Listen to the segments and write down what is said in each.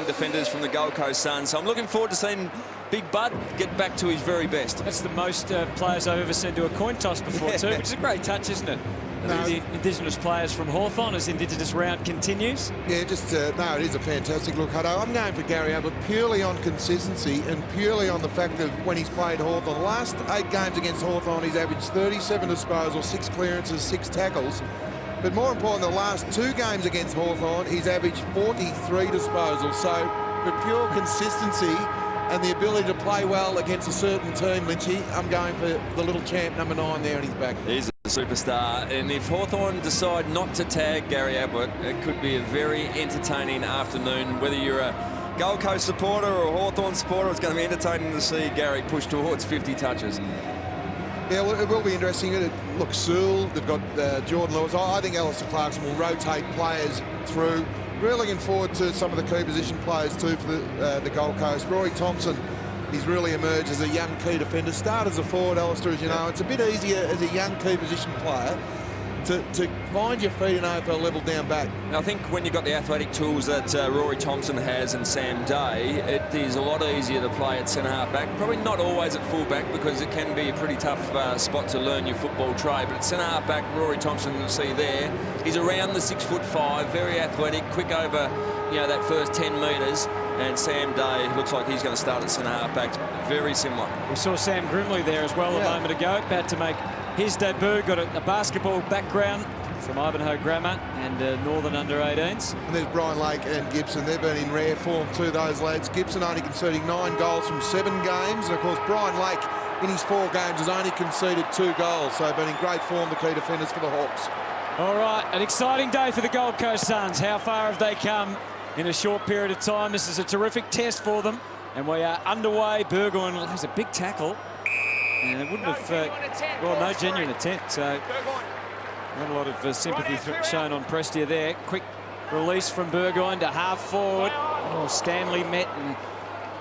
defenders from the Gold Coast Suns. So I'm looking forward to seeing Big Bud get back to his very best. That's the most players I've ever sent to a coin toss before too, which is a great touch, isn't it? No. The Indigenous players from Hawthorn as Indigenous round continues. Yeah, no, it is a fantastic look, Hutto. I'm going for Gary Ablett purely on consistency and purely on the fact that when he's played Hawthorn, the last 8 games against Hawthorn, he's averaged 37 disposals, 6 clearances, 6 tackles. But more important, the last 2 games against Hawthorn, he's averaged 43 disposals. So for pure consistency and the ability to play well against a certain team, Lynchy, I'm going for the little champ number 9 there on his back. He's a superstar, and if Hawthorn decide not to tag Gary Ablett, it could be a very entertaining afternoon. Whether you're a Gold Coast supporter or a Hawthorn supporter, it's going to be entertaining to see Gary push towards 50 touches. Yeah, well, it will be interesting. Look, Sewell, they've got Jordan Lewis. I think Alistair Clarkson will rotate players through. Really looking forward to some of the key position players too for the Gold Coast. Rory Thompson, he's really emerged as a young key defender. Started as a forward, Alistair, as you know. It's a bit easier as a young key position player to find your feet in AFL level down back. I think when you've got the athletic tools that Rory Thompson has and Sam Day, it is a lot easier to play at centre-half back. Probably not always at full-back because it can be a pretty tough spot to learn your football trade. But at centre-half back, Rory Thompson, you'll see there, he's around the 6'5", very athletic, quick over that first 10 metres. And Sam Day looks like he's going to start at centre-half back. Very similar. We saw Sam Grimley there as well a moment ago, about to make his debut. Got a basketball background from Ivanhoe Grammar and Northern under-18s. And there's Brian Lake and Gibson. They've been in rare form too, those lads. Gibson only conceding 9 goals from 7 games. And, of course, Brian Lake in his 4 games has only conceded 2 goals. So been in great form, the key defenders for the Hawks. All right, an exciting day for the Gold Coast Suns. How far have they come in a short period of time? This is a terrific test for them. And we are underway. Burgoyne has a big tackle. And it wouldn't have, well, no genuine attempt. So not a lot of sympathy shown on Prestia there. Quick release from Burgoyne to half forward. Oh, Stanley met, and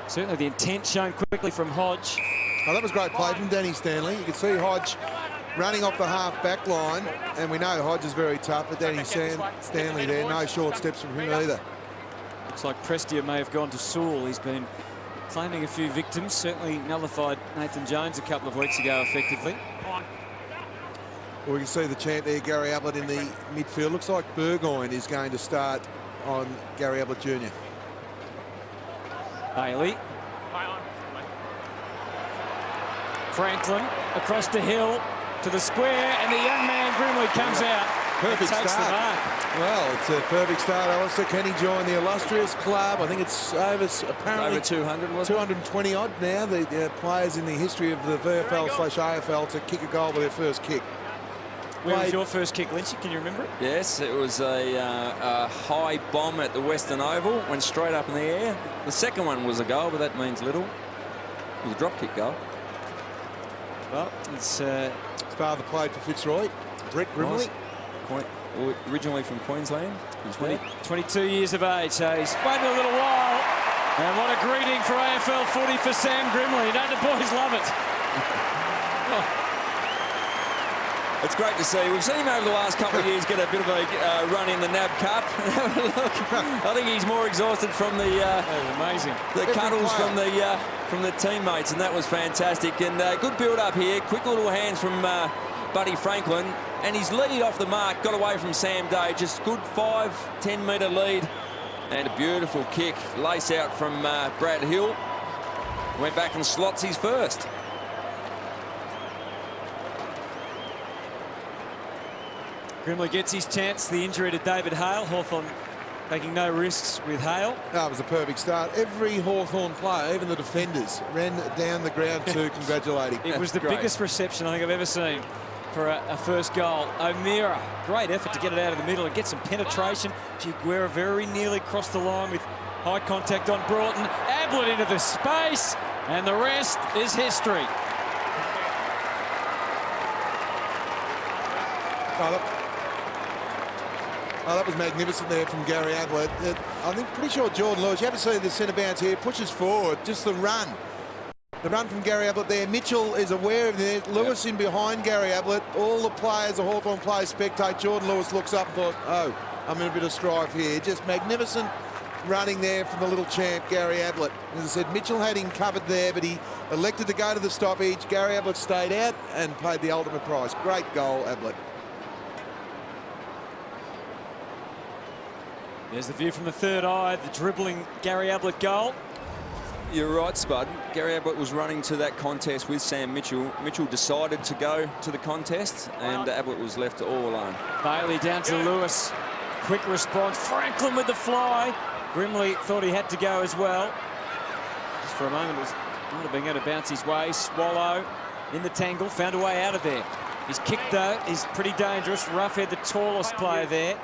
certainly the intent shown quickly from Hodge. Oh, that was great play from Danny Stanley. You can see Hodge running off the half back line, and we know Hodge is very tough, but Danny Stanley there, no short steps from him either. Looks like Prestia may have gone to Sewell. He's been claiming a few victims, certainly nullified Nathan Jones a couple of weeks ago effectively. Well, we can see the champ there, Gary Ablett in the midfield. Looks like Burgoyne is going to start on Gary Ablett Jr. Bailey. Franklin across to Hill to the square, and the young man Grimley comes out. Perfect takes start. The mark. Well, it's a perfect start, Alistair. Can he join the illustrious club? I think it's apparently over 200, wasn't it? 220 odd now. The players in the history of the VFL/AFL to kick a goal with their first kick. Where was your first kick, Lynchy? Can you remember it? Yes, it was a high bomb at the Western Oval. Went straight up in the air. The second one was a goal, but that means little. It was a drop kick goal. Well, it's his father played for Fitzroy. Brett Grimley. Originally from Queensland. He's 22 years of age, so he's waited a little while. And what a greeting for AFL footy for Sam Grimley. Don't the boys love it? It's great to see. We've seen him over the last couple of years get a bit of a run in the NAB Cup. I think he's more exhausted from the amazing the cuddles from the teammates, and that was fantastic. And good build up here. Quick little hands from Buddy Franklin, and his lead off the mark got away from Sam Day. Just good 5-10 metre lead, and a beautiful kick. Lace out from Brad Hill. Went back and slots his first. Grimley gets his chance. The injury to David Hale. Hawthorn taking no risks with Hale. That was a perfect start. Every Hawthorn player, even the defenders, ran down the ground to congratulate him. It was the biggest reception I think I've ever seen for a first goal. O'Meara, great effort to get it out of the middle and get some penetration. Guerra very nearly crossed the line with high contact on Broughton. Ablett into the space, and the rest is history. Oh, that was magnificent there from Gary Ablett. I think pretty sure Jordan Lewis, you haven't seen the centre bounce here, pushes forward, just the run. The run from Gary Ablett there. Mitchell is aware of it. Lewis in behind Gary Ablett. All the players, the Hawthorn players spectate. Jordan Lewis looks up and thought, oh, I'm in a bit of strife here. Just magnificent running there from the little champ, Gary Ablett. As I said, Mitchell had him covered there, but he elected to go to the stoppage. Gary Ablett stayed out and paid the ultimate price. Great goal, Ablett. There's the view from the third eye, the dribbling Gary Ablett goal. You're right, Spud. Gary Ablett was running to that contest with Sam Mitchell. Mitchell decided to go to the contest, and Ablett was left all alone. Bailey down to Lewis. Quick response. Franklin with the fly. Grimley thought he had to go as well. Just for a moment, it was not being able to bounce his way. Swallow in the tangle, found a way out of there. His kick, though, is pretty dangerous. Roughhead, the tallest player there.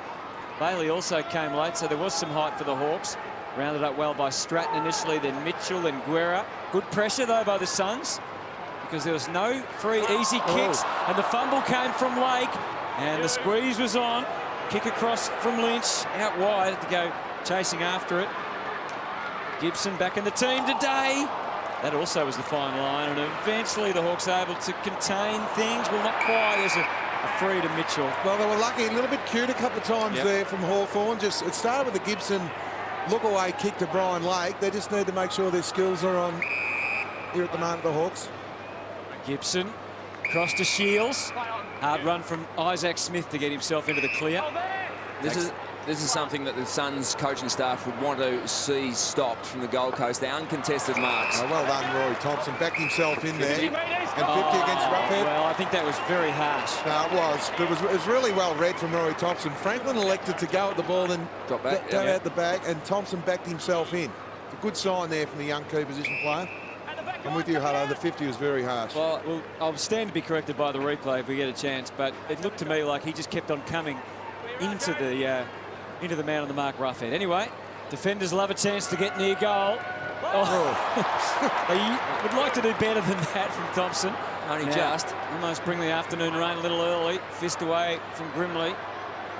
Bailey also came late, so there was some height for the Hawks. Rounded up well by Stratton initially, then Mitchell, then Guerra. Good pressure, though, by the Suns, because there was no free, easy kicks. And the fumble came from Lake, and the squeeze was on. Kick across from Lynch, out wide to go chasing after it. Gibson back in the team today. That also was the fine line, and eventually the Hawks able to contain things. Well, not quite. There's a free to Mitchell. Well, they were lucky, a little bit cute a couple of times there from Hawthorn. Just it started with the Gibson look-away kick to Brian Lake. They just need to make sure their skills are on here at the moment, the Hawks. Gibson, cross to Shields. Hard run from Isaac Smith to get himself into the clear. This is something that the Suns coaching staff would want to see stopped from the Gold Coast. The uncontested marks. Oh, well done, Rory Thompson. Backed himself in there. And 50 against Roughhead. Well, I think that was very harsh. No, it was. But it was really well read from Rory Thompson. Franklin elected to go at the ball and drop back, go out the back, and Thompson backed himself in. It's a good sign there from the young key position player. I'm with you, Hutto. The 50 was very harsh. Well, I'll stand to be corrected by the replay if we get a chance, but it looked to me like he just kept on coming into the man on the mark, Roughhead. Anyway, defenders love a chance to get near goal. They would like to do better than that from Thompson. Only now, just. Almost bring the afternoon rain a little early. Fist away from Grimley.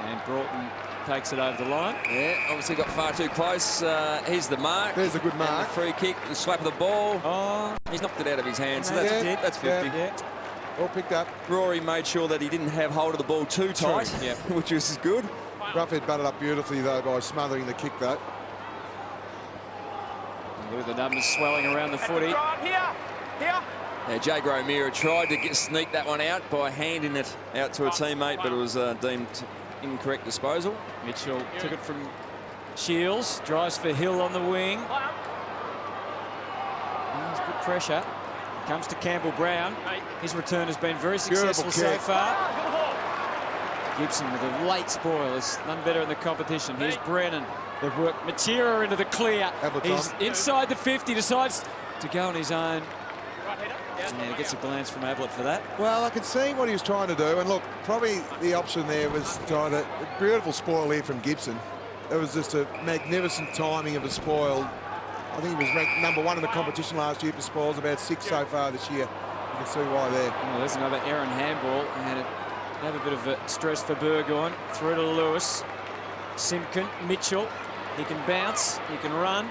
And Broughton takes it over the line. Yeah, obviously got far too close. Here's the mark. There's a good mark. And the free kick, the slap of the ball. Oh, he's knocked it out of his hands. So that's 50. Yeah. All picked up. Rory made sure that he didn't have hold of the ball too tight, which was good. Roughhead butted up beautifully, though, by smothering the kick, though. Look at the numbers swelling around the footy. Yeah, Jake O'Meara tried to sneak that one out by handing it out to a teammate, but it was deemed incorrect disposal. Mitchell took it from Shields, drives for Hill on the wing. There's good pressure. Comes to Campbell Brown. His return has been very successful so far. Gibson with a late spoil. There's none better in the competition. Here's Brennan. They've worked Matera into the clear. He's inside the 50, decides to go on his own. And he gets a glance from Ablett for that. Well, I could see what he was trying to do. And look, probably the option there was trying to... A beautiful spoil here from Gibson. It was just a magnificent timing of a spoil. I think he was ranked #1 in the competition last year for spoils, about 6 so far this year. You can see why there. Oh, there's another errant handball. And another bit of stress for Burgoyne. Through to Lewis. Simpkin, Mitchell. He can bounce, he can run,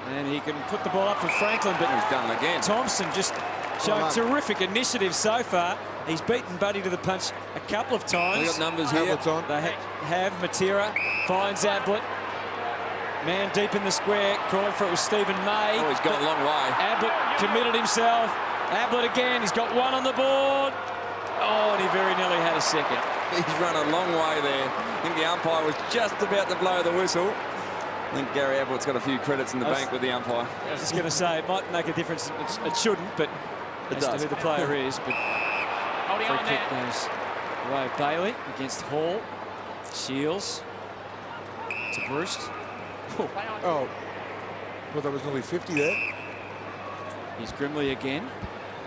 and he can put the ball up for Franklin. But he's done it again. Thompson just showing terrific initiative so far. He's beaten Buddy to the punch a couple of times. They got numbers here. They have Matera, finds Ablett. Man deep in the square, calling for it was Stephen May. Oh, he's gone a long way. Ablett committed himself. Ablett again, he's got one on the board. Oh, and he very nearly had a second. He's run a long way there. I think the umpire was just about to blow the whistle. I think Gary Ablett's got a few credits in the bank with the umpire. I was just going to say, it might make a difference. It shouldn't, but it as does. to who the player is. But free kick goes away. Bailey against Hall. Shields to Bruce. Oh, well, there was nearly 50 there. He's Grimley again.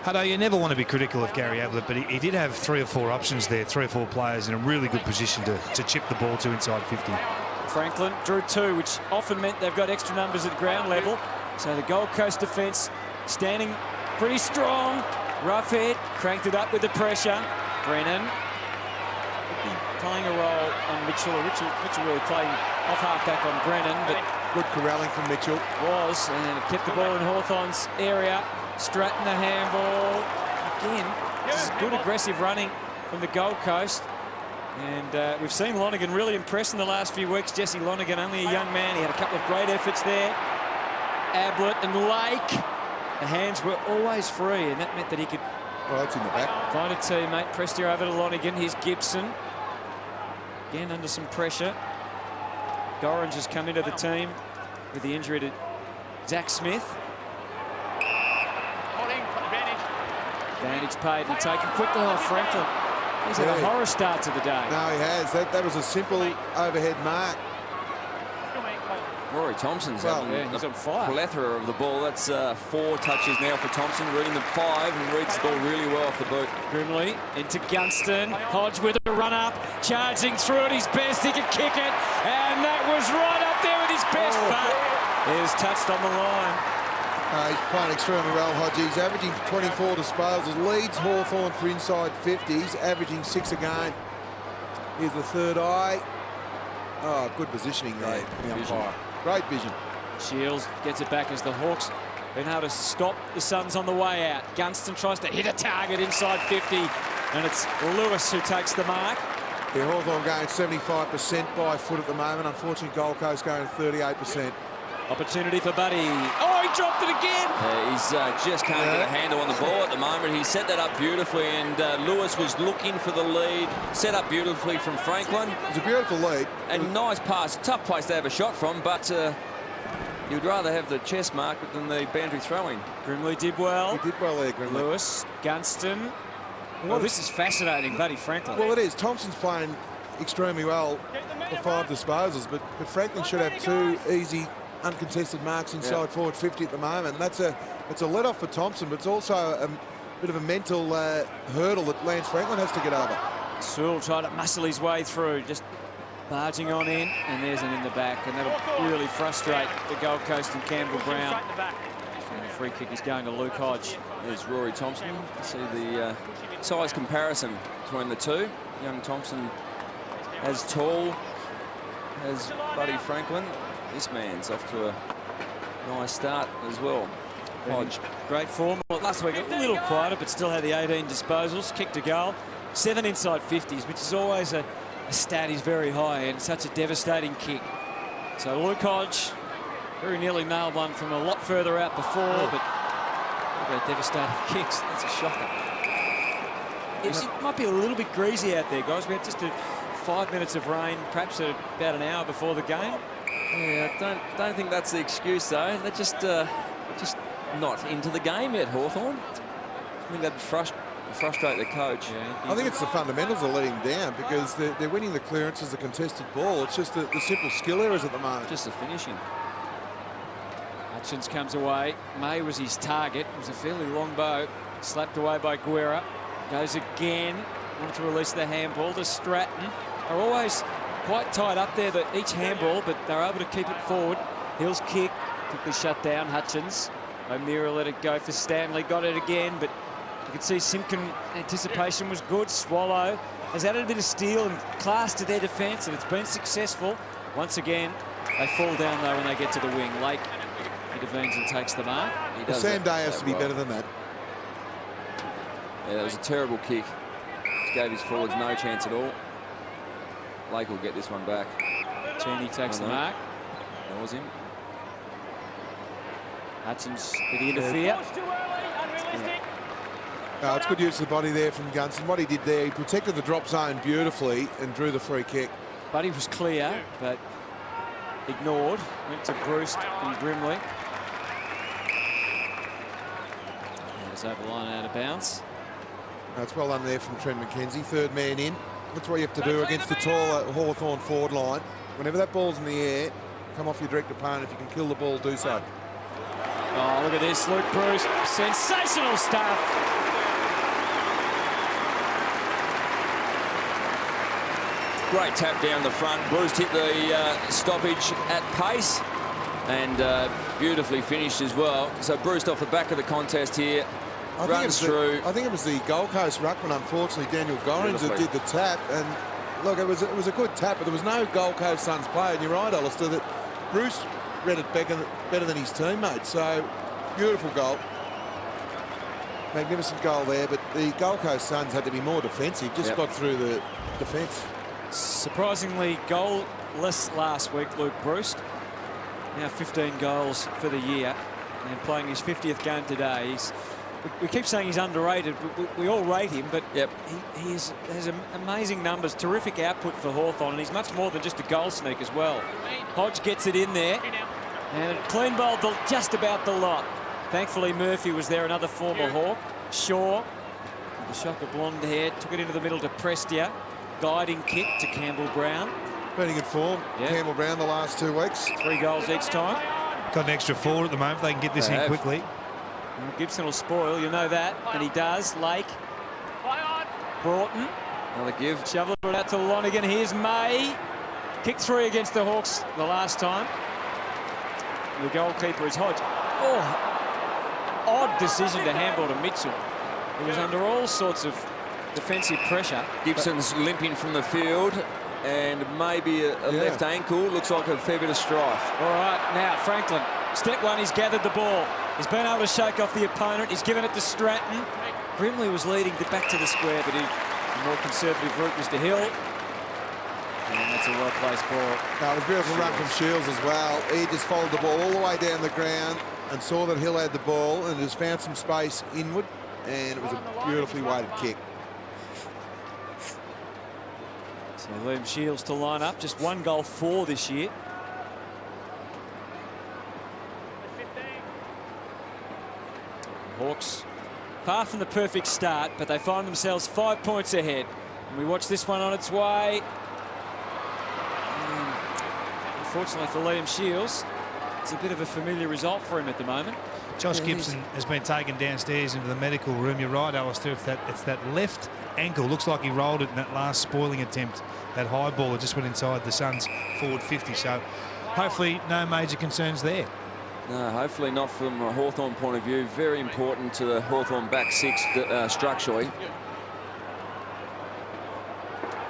Hutto, you never want to be critical of Gary Ablett, but he did have 3 or 4 options there, 3 or 4 players in a really good position to chip the ball to inside 50. Franklin drew 2, which often meant they've got extra numbers at ground level. So the Gold Coast defence standing pretty strong. Roughhead cranked it up with the pressure. Brennan could be playing a role on Mitchell. Mitchell really playing off half-back on Brennan, but good corralling from Mitchell. Was, and it kept the ball in Hawthorn's area. Stratton the handball. Again, this is good aggressive running from the Gold Coast. And we've seen Lonergan really impress in the last few weeks. Jesse Lonergan, only a young man. He had a couple of great efforts there. Ablett and Lake. The hands were always free, and that meant that he could That's in the back. find a teammate. Prestia over to Lonergan. Here's Gibson. Again under some pressure. Gorringe has come into the team with the injury to Zach Smith. Advantage paid and taken quickly off Franklin. He's had a horror start to the day. No, he has. That was a simple overhead mark. Rory Thompson's having he's on fire. plethora of the ball. That's 4 touches now for Thompson, reading the 5 and reads the ball really well off the boot. Grimley into Gunston. Hodge with a run up, charging through at his best. He could kick it, and that was right up there with his best. But he was touched on the line. He's playing extremely well, Hodge. He's averaging 24 disposals. Leads Hawthorn for inside 50s, averaging 6 a game. Here's the third eye. Oh, good positioning there. The umpire. Great vision. Shields gets it back as the Hawks been able to stop the Suns on the way out. Gunston tries to hit a target inside 50, and it's Lewis who takes the mark. Yeah, Hawthorn going 75% by foot at the moment. Unfortunately, Gold Coast going 38%. Opportunity for Buddy. Oh, he dropped it again. He's just can't get a handle on the ball at the moment. He set that up beautifully, and Lewis was looking for the lead. Set up beautifully from Franklin. It was a beautiful lead. And nice pass. Tough place to have a shot from, but you'd rather have the chest mark than the boundary throwing. Grimley did well. He did well there, Grimley. Lewis, Gunston. Well, this is fascinating, Buddy Franklin. Well, it is. Thompson's playing extremely well for 5 disposals, but Franklin should have 2 easy uncontested marks inside forward 50 at the moment. It's a let-off for Thompson, but it's also a bit of a mental hurdle that Lance Franklin has to get over. Sewell tried to muscle his way through, just barging on in, and there's an in the back, and that'll really frustrate the Gold Coast and Campbell Brown. And the free kick is going to Luke Hodge. There's Rory Thompson. See the size comparison between the two. Young Thompson as tall as Buddy Franklin. This man's off to a nice start as well. Hodge. Great form. Well, last week a little quieter, but still had the 18 disposals, kicked a goal, 7 inside 50s, which is always a stat is very high and such a devastating kick. So Luke Hodge very nearly nailed one from a lot further out before, but about devastating kicks. That's a shocker. It might be a little bit greasy out there, guys. We had just 5 minutes of rain, perhaps about an hour before the game. Yeah, don't think that's the excuse though. They're just not into the game yet, Hawthorn. I think that'd frustrate the coach. Yeah, I think it's the fundamentals that are letting him down because they're winning the clearances, the contested ball. It's just the simple skill errors at the moment. Just the finishing. Hutchins comes away. May was his target. It was a fairly long bow. Slapped away by Guerra. Goes again. Wanted to release the handball to Stratton. Are always quite tight up there, each handball, but they're able to keep it forward. Hill's kick, quickly shut down. Hutchins. O'Meara let it go for Stanley. Got it again, but you can see Simpkin anticipation was good. Swallow has added a bit of steel and class to their defence, and it's been successful. Once again, they fall down though when they get to the wing. Lake intervenes and takes the mark. Well, Sam Day has to be better than that. Yeah, that was a terrible kick. Just gave his forwards no chance at all. Lake will get this one back. Cheney takes the mark. That was him. Hutchins, did he interfere? No, it's good use of the body there from Gunston. What he did there, he protected the drop zone beautifully and drew the free kick. Buddy was clear, but ignored. Went to Bruce and Grimley. It was over the line, out of bounds. No, it's well done there from Trent McKenzie. 3rd man in. That's what you have to do against the taller Hawthorn forward line. Whenever that ball's in the air, come off your direct opponent. If you can kill the ball, do so. Oh, look at this, Luke Bruce. Sensational stuff. Great tap down the front. Bruce hit the stoppage at pace and beautifully finished as well. So Bruce off the back of the contest here. Runs through. I think it was the Gold Coast ruckman, unfortunately, Daniel Gorringe, that did the tap. And look, it was a good tap, but there was no Gold Coast Suns player. And you're right, Alistair, that Bruce read it better than his teammates. So beautiful goal. Magnificent goal there, but the Gold Coast Suns had to be more defensive. Just got through the defence. Surprisingly goalless last week, Luke Bruce. Now 15 goals for the year and playing his 50th game today. We keep saying he's underrated. We all rate him, but Yep. he has amazing numbers, terrific output for Hawthorn, and he's much more than just a goal sneak as well. Hodge gets it in there, and it clean bowled just about the lot. Thankfully, Murphy was there, another former Hawk. Shaw, with a shock of blonde hair, took it into the middle to Prestia. Guiding kick to Campbell Brown. Been in good form. Yeah. Campbell Brown the last 2 weeks. 3 goals each time. Got an extra 4 at the moment. They can get this in quickly. Well, Gibson will spoil, you know that, and he does. Lake, Broughton, Another give. shovel it out to Lonigan. Here's May. Kick 3 against the Hawks the last time. The goalkeeper is Hodge. Oh, odd decision to handball to Mitchell. He was under all sorts of defensive pressure. Gibson's limping from the field, and maybe a left ankle. Looks like a fair bit of strife. All right, now Franklin. Step 1, he's gathered the ball. He's been able to shake off the opponent. He's given it to Stratton. Grimley was leading back to the square, but the more conservative route was to Hill. And that's a well-placed ball. No, it was a beautiful run from Shields as well. He just followed the ball all the way down the ground and saw that Hill had the ball and just found some space inward, and it was a beautifully weighted kick. So Liam Shields to line up. Just 1 goal for this year. Hawks far from the perfect start, but they find themselves 5 points ahead. And we watch this one on its way. And unfortunately for Liam Shields, it's a bit of a familiar result for him at the moment. Josh Gibson has been taken downstairs into the medical room. You're right, Alistair. It's that left ankle. Looks like he rolled it in that last spoiling attempt. That high ball that just went inside the Suns' forward 50. So hopefully no major concerns there. No, hopefully not from a Hawthorn point of view. Very important to the Hawthorn back 6 structurally.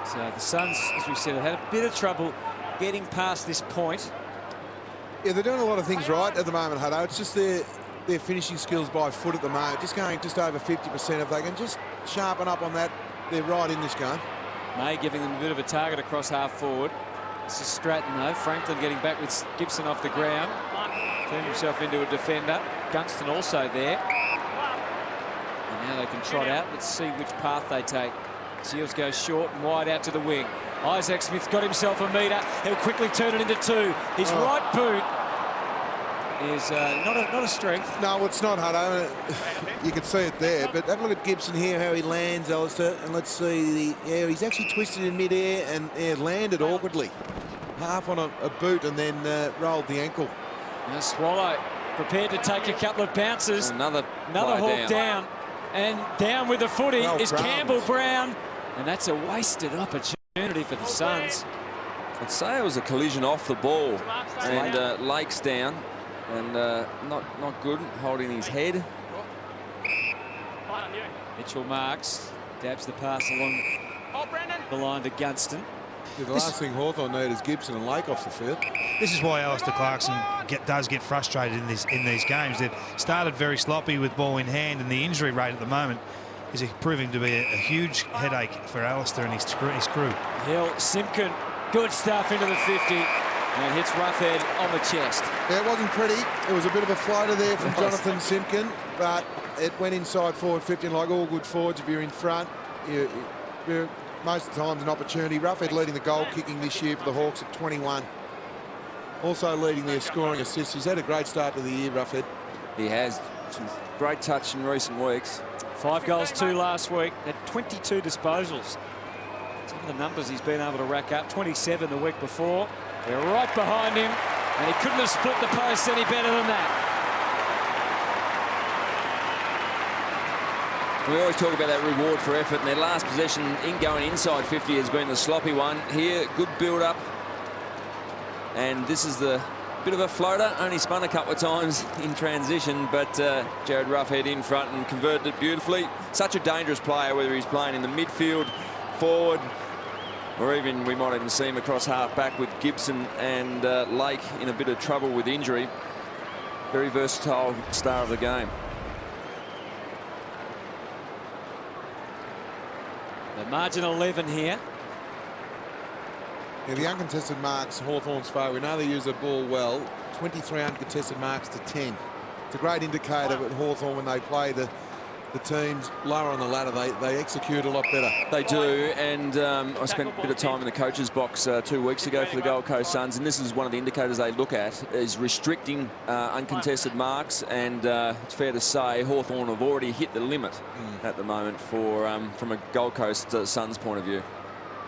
So the Suns, as we said, have had a bit of trouble getting past this point. Yeah, they're doing a lot of things right at the moment, Hutto. It's just their finishing skills by foot at the moment. Just going just over 50%. If they can just sharpen up on that, they're right in this game. May giving them a bit of a target across half forward. This is Stratton, though. Franklin getting back with Gibson off the ground. Turned himself into a defender. Gunston also there. And now they can trot out. Let's see which path they take. Shields goes short and wide out to the wing. Isaac Smith's got himself a metre. He'll quickly turn it into 2. His right boot is not a strength. No, it's not, Hutto. You can see it there. But have a look at Gibson here, how he lands, Alistair. And let's see. He's actually twisted in midair and landed awkwardly. Half on a boot and then rolled the ankle. Now Swallow prepared to take a couple of bounces. Another Hawk down. And down with the footy is Brown. Campbell Brown. And that's a wasted opportunity for the Suns. I'd say it was a collision off the ball, and Lake's down, and not good, holding his head. Mitchell marks, dabs the pass along the line to Gunston. Yeah, the last thing Hawthorn need is Gibson and Lake off the field. This is why Alistair Clarkson does get frustrated in these games. They've started very sloppy with ball in hand, and the injury rate at the moment is proving to be a huge headache for Alistair and his crew. Hill, Simpkin, good stuff into the 50, and hits Roughhead on the chest. Yeah, it wasn't pretty. It was a bit of a floater there from Jonathan Simpkin, but it went inside forward 50, and like all good forwards, if you're in front, you're most of the times an opportunity. Roughhead leading the goal kicking this year for the Hawks at 21. Also leading their scoring assists. He's had a great start to the year, Roughhead. He has some great touch in recent weeks. 5 goals, 2 last week. Had 22 disposals. Some of the numbers he's been able to rack up. 27 the week before. They're right behind him, and he couldn't have split the post any better than that. We always talk about that reward for effort, and their last possession in going inside 50 has been the sloppy one. Here, good build-up, and this is the bit of a floater. Only spun a couple of times in transition, but Jared Roughhead in front and converted it beautifully. Such a dangerous player, whether he's playing in the midfield, forward, or even we might even see him across half-back with Gibson and Lake in a bit of trouble with injury. Very versatile star of the game. The margin 11 here. Yeah, the uncontested marks, Hawthorn's favour. We know they use the ball well. 23 uncontested marks to 10. It's a great indicator with Hawthorn when they play the teams lower on the ladder. They execute a lot better. They do, and I spent a bit of time in the coach's box 2 weeks ago for the Gold Coast Suns, and this is one of the indicators they look at, is restricting uncontested marks, and it's fair to say Hawthorn have already hit the limit at the moment for from a Gold Coast Suns point of view.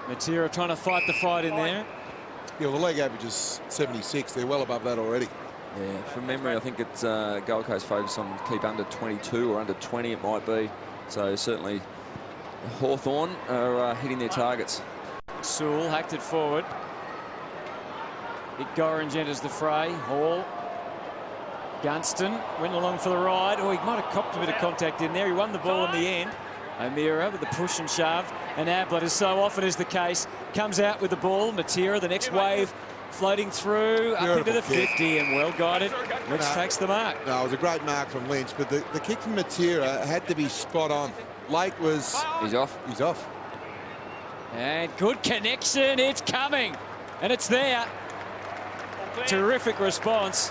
Matera trying to fight the fight in there. Yeah, well, the league average is 76. They're well above that already. Yeah, from memory, I think it's Gold Coast focus on keep under 22 or under 20 it might be. So certainly Hawthorn are hitting their targets. Sewell hacked it forward. Big Gorringe enters the fray. Hall. Gunston went along for the ride. Oh, he might have copped a bit of contact in there. He won the ball in the end. O'Meara with the push and shove. And Ablett, as so often is the case, comes out with the ball. Matera, the next wave, floating through up into the 50 and well guided. Lynch takes the mark. No, it was a great mark from Lynch, but the kick from Matera had to be spot on. Lake was... He's off. He's off. And good connection. It's coming. And it's there. Terrific response.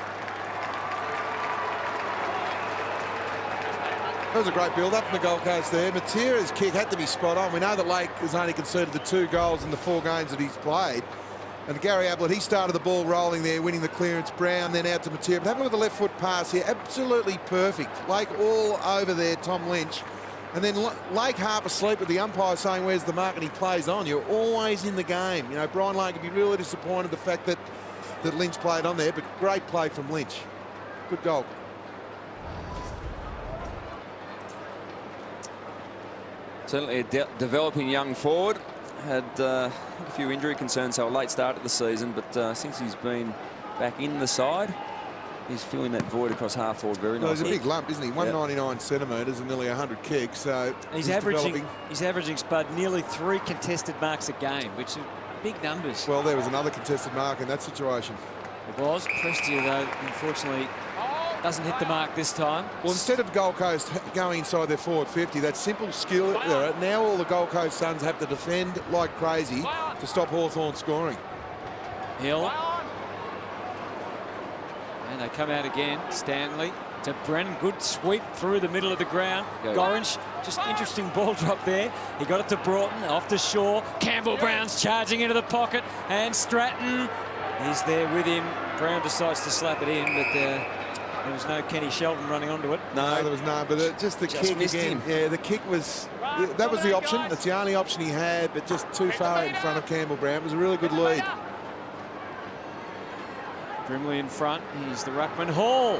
That was a great build-up from the Gold Coast there. Matera's kick had to be spot on. We know that Lake has only conceded the 2 goals in the 4 games that he's played. And Gary Ablett, he started the ball rolling there, winning the clearance. Brown then out to Matera. But have a look at the left foot pass here. Absolutely perfect. Lake all over there, Tom Lynch. And then Lake half asleep with the umpire saying, where's the mark? And he plays on. You're always in the game. You know, Brian Lake would be really disappointed the fact that Lynch played on there. But great play from Lynch. Good goal. Certainly a developing young forward. Had a few injury concerns, so a late start of the season, but since he's been back in the side, he's filling that void across half forward very nicely. Well, he's a big lump, isn't he? 199 centimetres and nearly 100 kicks, so he's averaging, Spud, nearly 3 contested marks a game, which are big numbers. Well, there was another contested mark in that situation. It was. Prestia, though, unfortunately, doesn't hit the mark this time. Well, instead of Gold Coast going inside their forward 50, that simple skill, now all the Gold Coast Suns have to defend like crazy to stop Hawthorn scoring. Hill. And they come out again. Stanley to Brennan. Good sweep through the middle of the ground. Gorringe, just interesting ball drop there. He got it to Broughton, off to Shaw. Campbell Brown's charging into the pocket. And Stratton is there with him. Brown decides to slap it in, but there was no Kenny Shelton running onto it. No, there was no, but just the kick again. Yeah, the kick was, that was the option. That's the only option he had, but just too far in front of Campbell Brown. It was a really good lead. Grimley in front. He's the ruckman. Hall.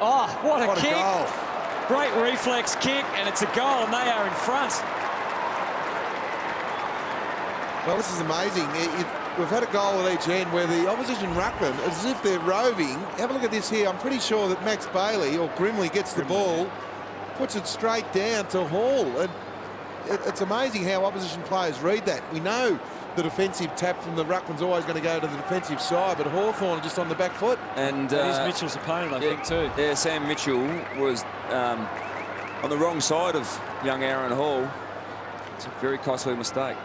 Oh, what a kick. Goal. Great reflex kick, and it's a goal, and they are in front. Well, this is amazing. We've had a goal at each end where the opposition ruckman, as if they're roving. Have a look at this here. I'm pretty sure that Max Bailey, or Grimley, gets the ball, puts it straight down to Hall. And it's amazing how opposition players read that. We know the defensive tap from the ruckman's always going to go to the defensive side, but Hawthorn are just on the back foot. And that is Mitchell's opponent, I think, too. Yeah, Sam Mitchell was on the wrong side of young Aaron Hall. It's a very costly mistake.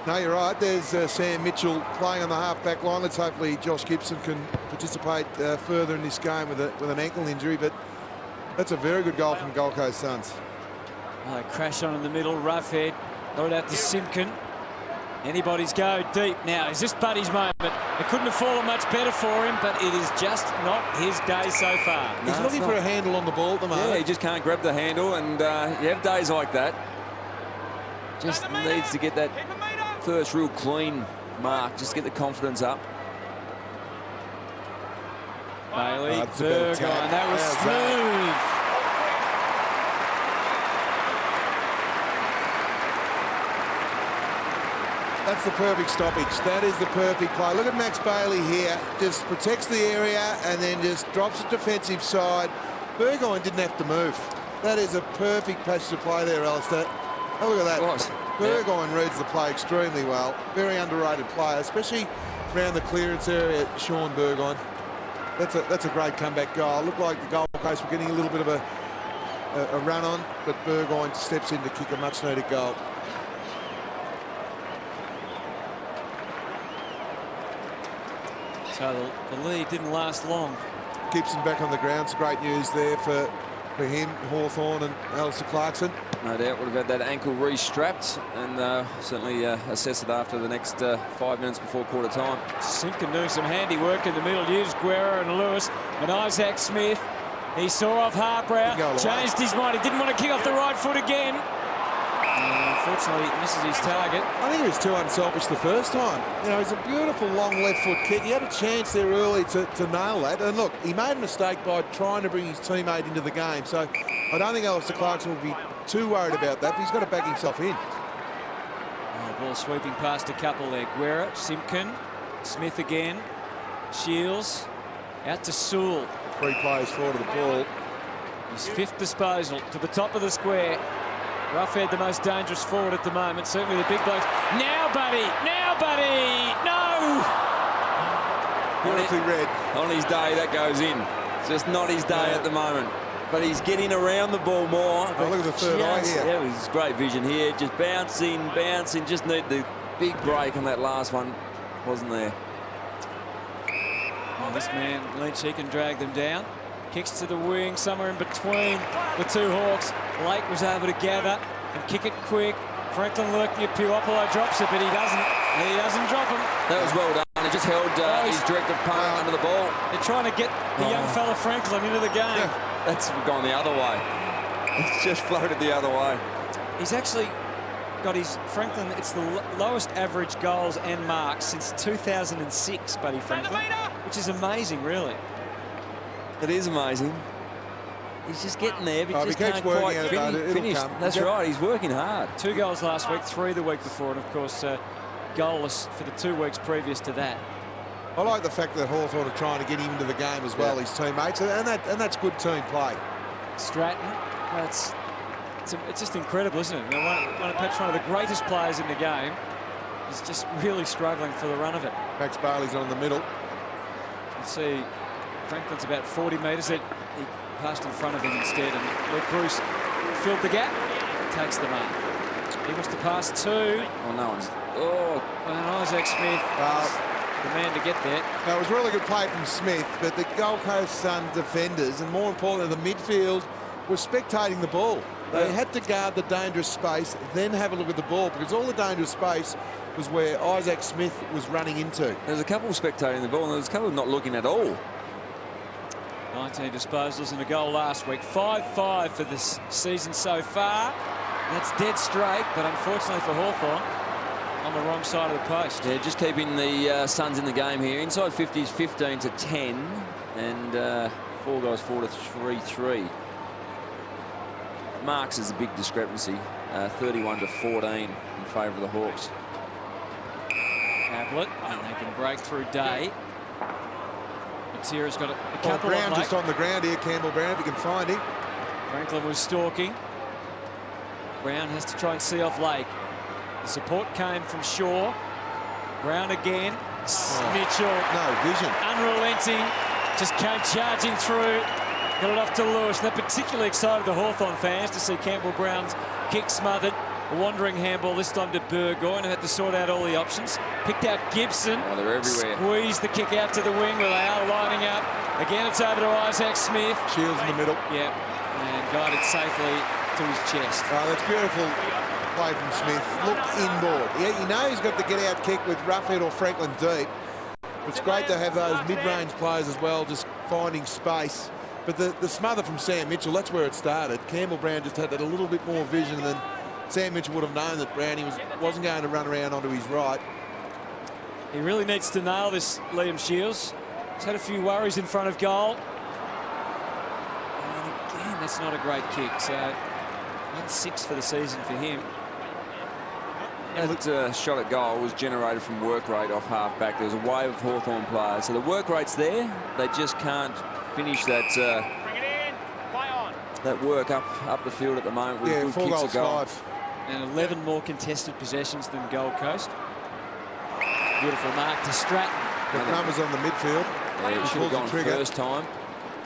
No, you're right. There's Sam Mitchell playing on the half-back line. Let's hopefully Josh Gibson can participate further in this game with an ankle injury. But that's a very good goal from Gold Coast Suns. Oh, crash on in the middle, rough head. Got it out to Simpkin. Anybody's go deep now. Is this Buddy's moment? It couldn't have fallen much better for him, but it is just not his day so far. He's looking for a handle on the ball at the moment. Yeah, he just can't grab the handle, and you have days like that. Just needs to get that first real clean mark, just get the confidence up. Bailey, Berger, and that was smooth. That's the perfect stoppage. That is the perfect play. Look at Max Bailey here. Just protects the area and then just drops the defensive side. Burgoyne didn't have to move. That is a perfect passage of play there, Alistair. Oh, look at that. Burgoyne reads the play extremely well. Very underrated player, especially around the clearance area, Sean Burgoyne. That's a great comeback goal. Looked like the Gold Coast were getting a little bit of a run on, but Burgoyne steps in to kick a much-needed goal. So the lead didn't last long. Gibson back on the ground. It's great news there for him, Hawthorn and Alistair Clarkson. No doubt would have had that ankle re-strapped and certainly assess it after the next 5 minutes before quarter time. Simpkin doing some handy work in the middle. Used Guerra and Lewis and Isaac Smith. He saw off Harper, changed his mind. He didn't want to kick off the right foot again. Unfortunately, he misses his target. I think he was too unselfish the first time. You know, it's a beautiful long left foot kick. He had a chance there early to nail that. And look, he made a mistake by trying to bring his teammate into the game. So I don't think Alistair Clarkson will be too worried about that, but he's got to back himself in. Oh, ball sweeping past a couple there. Guerra, Simpkin, Smith again, Shields, out to Sewell. 3 players forward to the ball. His 5th disposal to the top of the square. Roughhead the most dangerous forward at the moment. Certainly the big blokes. Now, buddy! Now, buddy! No! Beautifully read. On his day, that goes in. It's just not his day at the moment. But he's getting around the ball more. Oh, look at the third eye here. Yeah, it was great vision here. Just bouncing. Just need the big break on that last one. Wasn't there. Oh, this man, Lynch, he can drag them down. Kicks to the wing, somewhere in between the two Hawks. Lake was able to gather and kick it quick. Franklin lurking at Puopolo, drops it, but he doesn't drop him. That was well done. He just held his direct opponent under the ball. They're trying to get the young fella Franklin into the game. Yeah. That's gone the other way. It's just floated the other way. He's actually got his Franklin. It's the lowest average goals and marks since 2006, Buddy Franklin, which is amazing, really. It is amazing. He's just getting there, but he just can't quite finish. That's right, he's working hard. 2 goals last week, 3 the week before, and of course, goalless for the 2 weeks previous to that. I like the fact that Hawthorn are trying to get him into the game as well, his teammates, and that's good team play. Stratton, it's just incredible, isn't it? Perhaps one of the greatest players in the game is just really struggling for the run of it. Max Bailey's on the middle. You see, Franklin's about 40 metres. He passed in front of him instead, and Luke Bruce filled the gap, takes the mark. He wants to pass 2. Oh, no one's. Oh, and Isaac Smith, the man to get there. Now, it was really good play from Smith, but the Gold Coast Sun defenders, and more importantly, the midfield, were spectating the ball. They had to guard the dangerous space, then have a look at the ball, because all the dangerous space was where Isaac Smith was running into. There was a couple spectating the ball, and there was a couple not looking at all. 19 disposals and a goal last week. 5-5 for this season so far. That's dead straight, but unfortunately for Hawthorn, on the wrong side of the post. Yeah, just keeping the Suns in the game here. Inside 50s, 15-10, and 4 goals, 4-3-3. Marks is a big discrepancy. 31-14 in favour of the Hawks. Ablett, and they can break through Day. Matera's got a couple Brown of just on the ground here, Campbell Brown, if you can find him. Franklin was stalking. Brown has to try and see off Lake. The support came from Shaw. Brown again. Mitchell. No vision. Unrelenting. Just came charging through. Got it off to Lewis. And they're particularly excited, the Hawthorn fans, to see Campbell Brown's kick smothered. A wandering handball this time to Burgoyne, who had to sort out all the options. Picked out Gibson. Oh, they're everywhere. Squeezed the kick out to the wing where they are lining up. Again, it's over to Isaac Smith. Shields in the middle. Yeah, and guided safely to his chest. Oh, that's beautiful play from Smith. Looked inboard. Yeah, you know he's got the get-out kick with Roughhead or Franklin deep. It's great to have those mid-range players as well, just finding space. But the smother from Sam Mitchell, that's where it started. Campbell Brown just had that a little bit more vision than Sam Mitchell would have known that Brownie wasn't going to run around onto his right. He really needs to nail this, Liam Shields. He's had a few worries in front of goal. And again, that's not a great kick. So 1-6 for the season for him. That shot at goal was generated from work rate off half back. There was a wave of Hawthorn players. So the work rate's there. They just can't finish that that work up the field at the moment with good 4 kicks goals, of goal. 5. And 11 more contested possessions than Gold Coast. Beautiful mark to Stratton. Got numbers on the midfield. Yeah, he should have gone first time.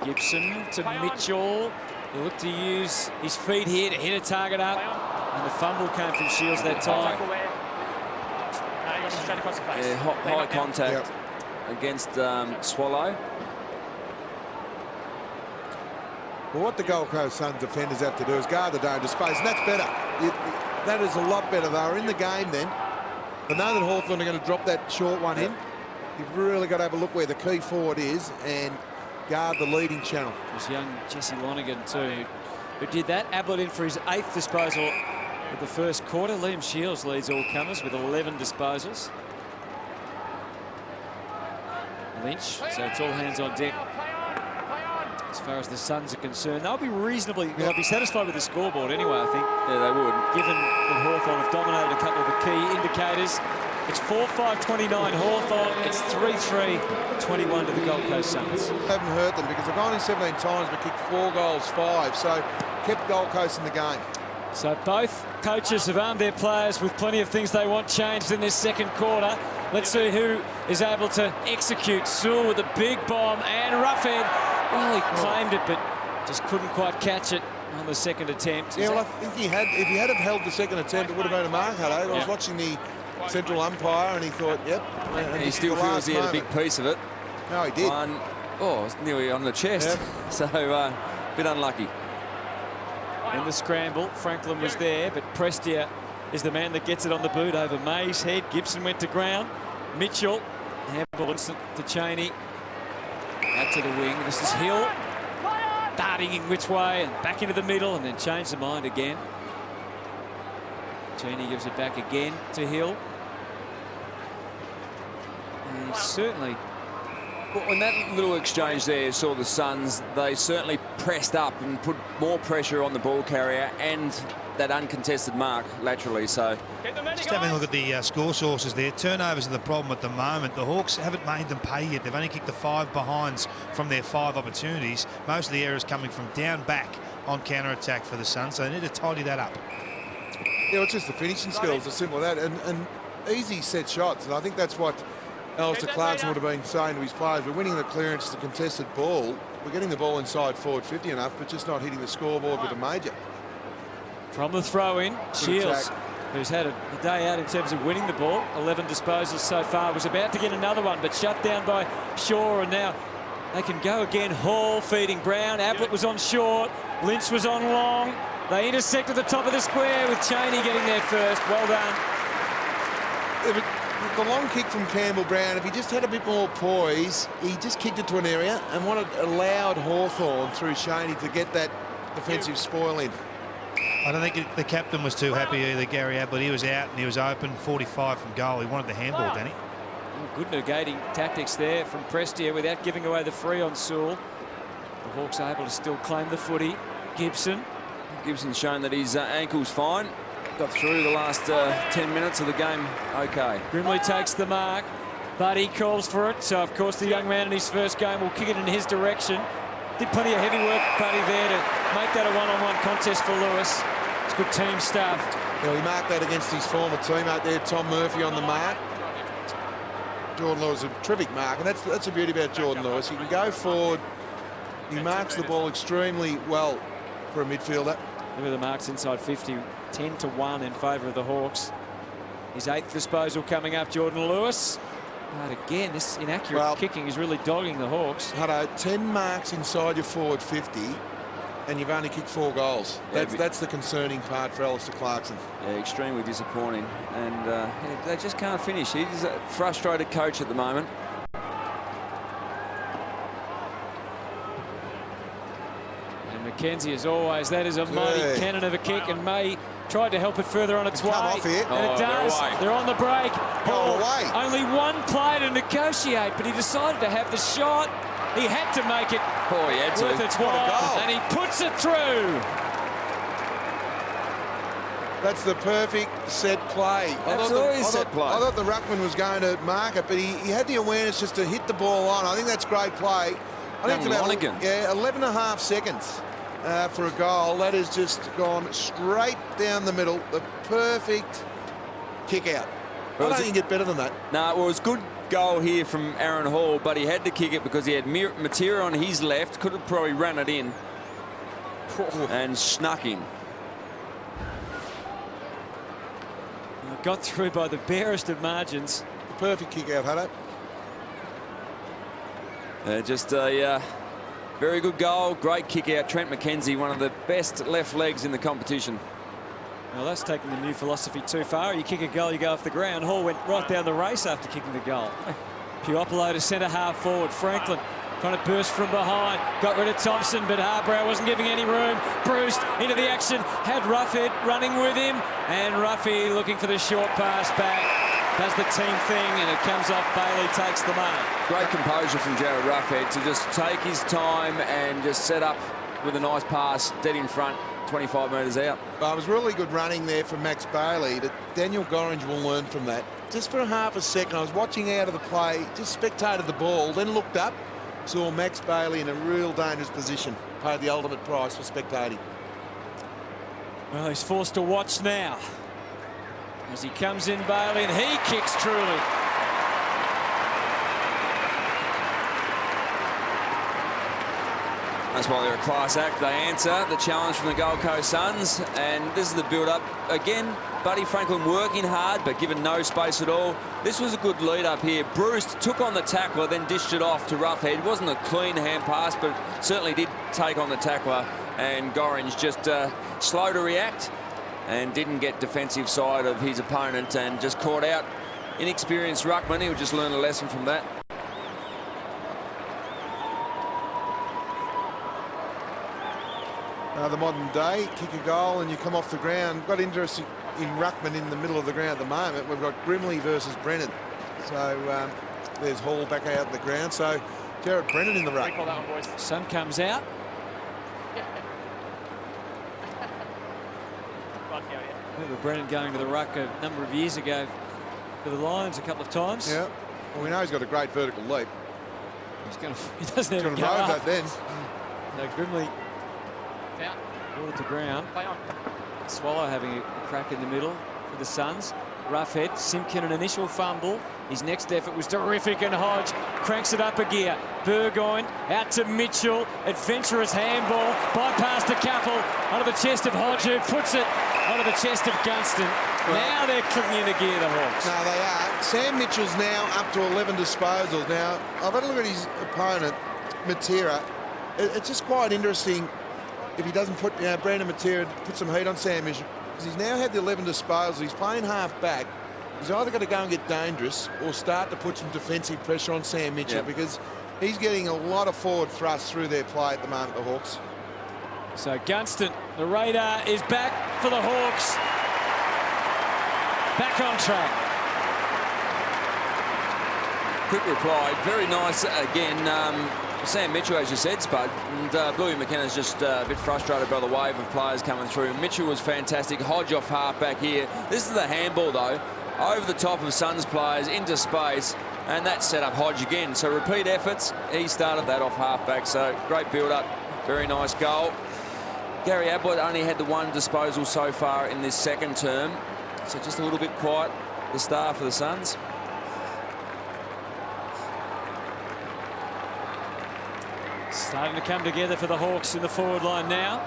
Gibson to Mitchell. He looked to use his feet here to hit a target up. And the fumble came from Shields that time. Yeah, high contact. Yep. against Swallow. Well, what the Gold Coast Suns defenders have to do is guard the danger space, and that's better. That is a lot better. They were in the game then. They know that Hawthorn are going to drop that short one in. You've really got to have a look where the key forward is and guard the leading channel. There's young Jesse Lonergan too, who did that. Ablett in for his 8th disposal of the first quarter. Liam Shields leads all comers with 11 disposals. Lynch, so it's all hands on deck. As far as the Suns are concerned, they'll be satisfied with the scoreboard anyway, I think. Yeah, they would. Given that Hawthorn have dominated a couple of the key indicators. It's 4-5-29 Hawthorn. It's 3-3-21 to the Gold Coast Suns. Haven't hurt them because they've gone in 17 times but kicked 4 goals, 5. So kept Gold Coast in the game. So both coaches have armed their players with plenty of things they want changed in this second quarter. Let's see who is able to execute. Sewell with a big bomb and Roughhead. Well, he claimed it, but just couldn't quite catch it on the second attempt. Yeah, well, if he had have held the second attempt, it would have been a mark, I was watching the central umpire and he thought, yep. And he still feels he had a big piece of it. No, he did. Oh, it's nearly on the chest. Yep. So, a bit unlucky. In the scramble, Franklin was there, but Prestia is the man that gets it on the boot over May's head. Gibson went to ground. Mitchell, handball to Cheney. Out to the wing. This is Hill. Darting in which way and back into the middle and then changed the mind again. Cheney gives it back again to Hill. And he's certainly... Well, when that little exchange there saw the Suns, they certainly pressed up and put more pressure on the ball carrier and that uncontested mark laterally. So just having a look at the score sources there. Turnovers are the problem at the moment. The Hawks haven't made them pay yet. They've only kicked the 5 behinds from their 5 opportunities. Most of the errors coming from down back on counter-attack for the Suns, so they need to tidy that up. Yeah, it's just the finishing skills, as simple as that, and easy set shots, and I think that's what Alistair Clarkson would have been saying to his players. We're winning the clearance, the contested ball. We're getting the ball inside forward 50 enough, but just not hitting the scoreboard with a major. From the throw-in, Shields, who's had a day out in terms of winning the ball, 11 disposals so far, was about to get another one, but shut down by Shaw, and now they can go again. Hall feeding Brown. Ablett was on short. Lynch was on long. They intersect at the top of the square with Cheney getting there first. Well done. The long kick from Campbell Brown, if he just had a bit more poise, he just kicked it to an area and what it allowed Hawthorn through Cheney to get that defensive spoil in. I don't think the captain was too happy either, Gary Ablett. He was out and he was open, 45 from goal. He wanted the handball, Danny. Good negating tactics there from Prestia without giving away the free on Sewell. The Hawks are able to still claim the footy. Gibson's shown that his ankle's fine. Got through the last 10 minutes of the game okay. Grimley takes the mark. Buddy calls for it. So, of course, the young man in his first game will kick it in his direction. Did plenty of heavy work, Buddy, there to make that a one-on-one contest for Lewis. It's good team stuff. Yeah, he marked that against his former teammate there, Tom Murphy, on the mark. Jordan Lewis, a terrific mark, and that's the beauty about Jordan Lewis. He can go forward. He marks the ball extremely well for a midfielder. Look at the marks inside 50, 10-1 in favour of the Hawks. His 8th disposal coming up, Jordan Lewis. But again, this inaccurate kicking is really dogging the Hawks. Hutto, 10 marks inside your forward 50, and you've only kicked 4 goals. That's the concerning part for Alistair Clarkson. Yeah, extremely disappointing. And they just can't finish. He's a frustrated coach at the moment. McKenzie, as always, that is a mighty cannon of a kick, and May tried to help it further on its way. Off here. And it does. They're on the break. Away. Only one player to negotiate, but he decided to have the shot. He had to make it worth its while, and he puts it through. That's the perfect set play. I thought the ruckman was going to mark it, but he had the awareness just to hit the ball on. I think that's great play. I think it's about 11 and a half seconds for a goal. That has just gone straight down the middle. The perfect kick out. I don't think you get better than that. No, well, it was good goal here from Aaron Hall, but he had to kick it because he had material on his left. Could have probably run it in and snuck in. Got through by the barest of margins. Perfect kick out, Hutto. Just a very good goal, great kick out. Trent McKenzie, one of the best left legs in the competition. Well, that's taking the new philosophy too far. You kick a goal, you go off the ground. Hall went right down the race after kicking the goal. Puopolo to centre half forward. Franklin trying to burst from behind. Got rid of Thompson, but Harbrow wasn't giving any room. Bruce into the action. Had Roughead running with him. And Ruffy looking for the short pass back. Does the team thing, and it comes off. Bailey takes the mark. Great composure from Jared Roughead to just take his time and just set up with a nice pass dead in front, 25 metres out. Well, it was really good running there from Max Bailey, but Daniel Gorringe will learn from that. Just for half a second, I was watching out of the play, just spectated the ball, then looked up, saw Max Bailey in a real dangerous position. Paid the ultimate price for spectating. Well, he's forced to watch now. As he comes in, Bailey, and he kicks truly. That's why they're a class act. They answer the challenge from the Gold Coast Suns, and this is the build-up. Again, Buddy Franklin working hard, but given no space at all. This was a good lead-up here. Bruce took on the tackler, then dished it off to Roughead. It wasn't a clean hand pass, but certainly did take on the tackler, and Gorringe just slow to react and didn't get defensive side of his opponent and just caught out inexperienced ruckman. He'll just learn a lesson from that. The modern day, kick a goal and you come off the ground. Got interesting in ruckman in the middle of the ground at the moment. We've got Grimley versus Brennan. So there's Hall back out in the ground. So Jarrett Brennan in the ruck. Sun comes out. I remember Brennan going to the ruck a number of years ago for the Lions a couple of times. Yeah. Well, we know he's got a great vertical leap. He doesn't even go up. That then. So Grimley ball to ground. Swallow having a crack in the middle for the Suns. Roughead, Simpkin an initial fumble. His next effort was terrific, and Hodge cranks it up a gear. Burgoyne out to Mitchell. Adventurous handball. Bypassed a couple onto the chest of Hodge, who puts it onto the chest of Gunston. Well, now they're clicking into gear, the Hawks. No, they are. Sam Mitchell's now up to 11 disposals. Now, I've had a look at his opponent, Matera. It's just quite interesting if he doesn't put, Brandon Matera put some heat on Sam Mitchell, because he's now had the 11 disposals. He's playing half back. He's either got to go and get dangerous or start to put some defensive pressure on Sam Mitchell, because he's getting a lot of forward thrust through their play at the moment, the Hawks. So Gunston, the radar is back for the Hawks. Back on track. Quick reply, very nice again. Sam Mitchell, as you said, Spud, and Bluey McKenna's just a bit frustrated by the wave of players coming through. Mitchell was fantastic. Hodge off half back here. This is the handball, though, over the top of Suns players into space, and that set up Hodge again. So repeat efforts. He started that off half back, so great build-up. Very nice goal. Gary Ablett only had the one disposal so far in this second term, so just a little bit quiet, the star for the Suns. Starting to come together for the Hawks in the forward line now.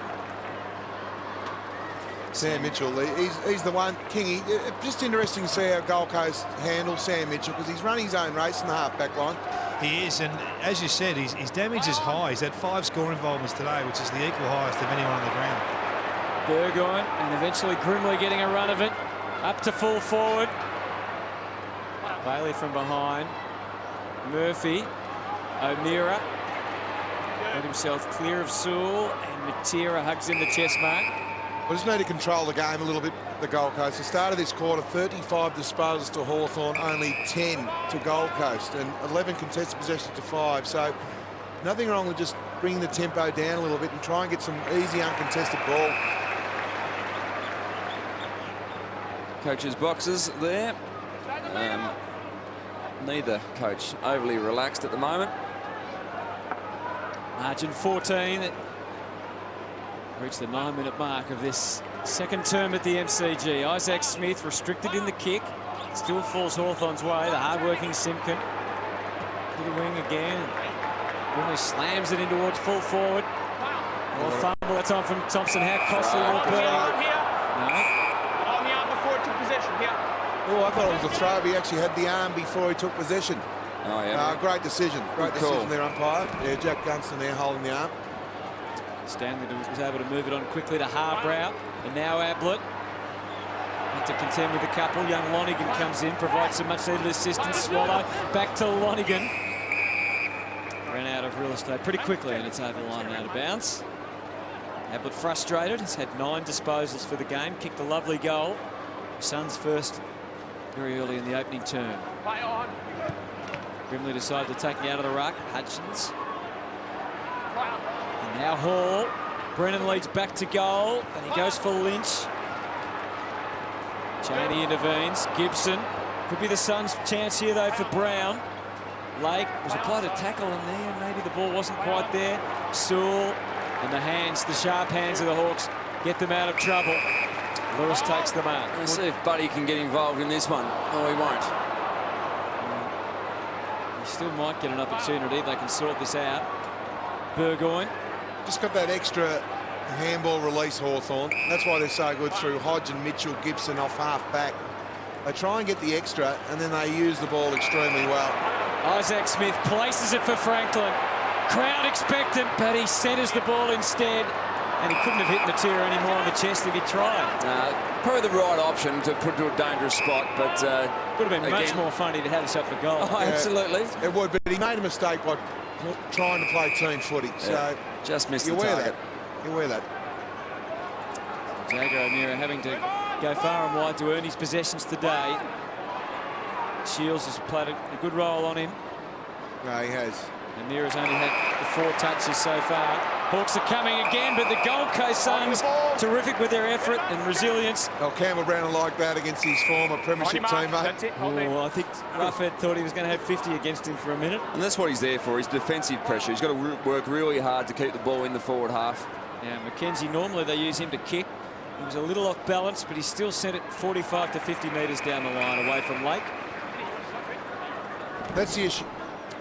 Sam Mitchell, he's the one. Kingy, just interesting to see how Gold Coast handles Sam Mitchell, because he's running his own race in the half-back line. He is, and as you said, his damage is high. He's had 5 score involvements today, which is the equal highest of anyone on the ground. Burgoyne, and eventually Grimley getting a run of it. Up to full forward. Bailey from behind. Murphy. O'Meara. Got himself clear of Sewell, and Matera hugs in the chest mark. We just need to control the game a little bit, the Gold Coast. The start of this quarter, 35 disposals to Hawthorn, only 10 to Gold Coast, and 11 contested possessions to 5. So nothing wrong with just bringing the tempo down a little bit and try and get some easy, uncontested ball. Coach's boxes there. Neither coach overly relaxed at the moment. Margin 14. Reached the 9-minute mark of this second term at the MCG. Isaac Smith restricted in the kick. Still falls Hawthorn's way. The hard-working Simpkin. To the wing again. Grimley slams it in towards full forward. More fumble. That's on from Thompson. How costly will it be? No. Oh, I thought it was a throw. He actually had the arm before he took possession. Oh, yeah. Great decision. Great decision there, umpire. Yeah, Jack Gunston there holding the arm. Stanley was able to move it on quickly to Harbrow, and now Ablett. Had to contend with a couple. Young Lonigan comes in, provides some much-needed assistance. Swallow back to Lonigan. Ran out of real estate pretty quickly, and it's over the line and out of bounds. Ablett frustrated. Has had 9 disposals for the game. Kicked a lovely goal. Suns first very early in the opening term. Grimley decided to take me out of the ruck. Hutchins. And now Hall. Brennan leads back to goal, and he goes for Lynch. Chaney intervenes. Gibson. Could be the Suns' chance here, though, for Brown. Lake was applied a tackle in there. Maybe the ball wasn't quite there. Sewell and the hands, the sharp hands of the Hawks, get them out of trouble. Lewis takes the mark. Let's see if Buddy can get involved in this one. Oh, he won't. He still might get an opportunity. They can sort this out. Burgoyne. Just got that extra handball release, Hawthorn. That's why they're so good through Hodge and Mitchell, Gibson off half back. They try and get the extra, and then they use the ball extremely well. Isaac Smith places it for Franklin. Crowd expectant, but he centres the ball instead. And he couldn't have hit Matera anymore on the chest if he tried. Probably the right option to put to a dangerous spot, but would have been much more funny to have a shot for goal. Oh, absolutely. It would, but he made a mistake by trying to play team footy. So just missed the target. You wear that. Jago O'Meara having to go far and wide to earn his possessions today. Shields has played a good role on him. No, he has. O'Meara's only had the 4 touches so far. Hawks are coming again, but the Gold Coast Suns terrific with their effort and resilience. Well, Campbell Brown like that against his former premiership teammate. Oh, I think Ruffhead thought he was going to have 50 against him for a minute. And that's what he's there for, his defensive pressure. He's got to work really hard to keep the ball in the forward half. Now, Mackenzie, normally they use him to kick. He was a little off balance, but he still sent it 45 to 50 metres down the line away from Lake. That's the issue.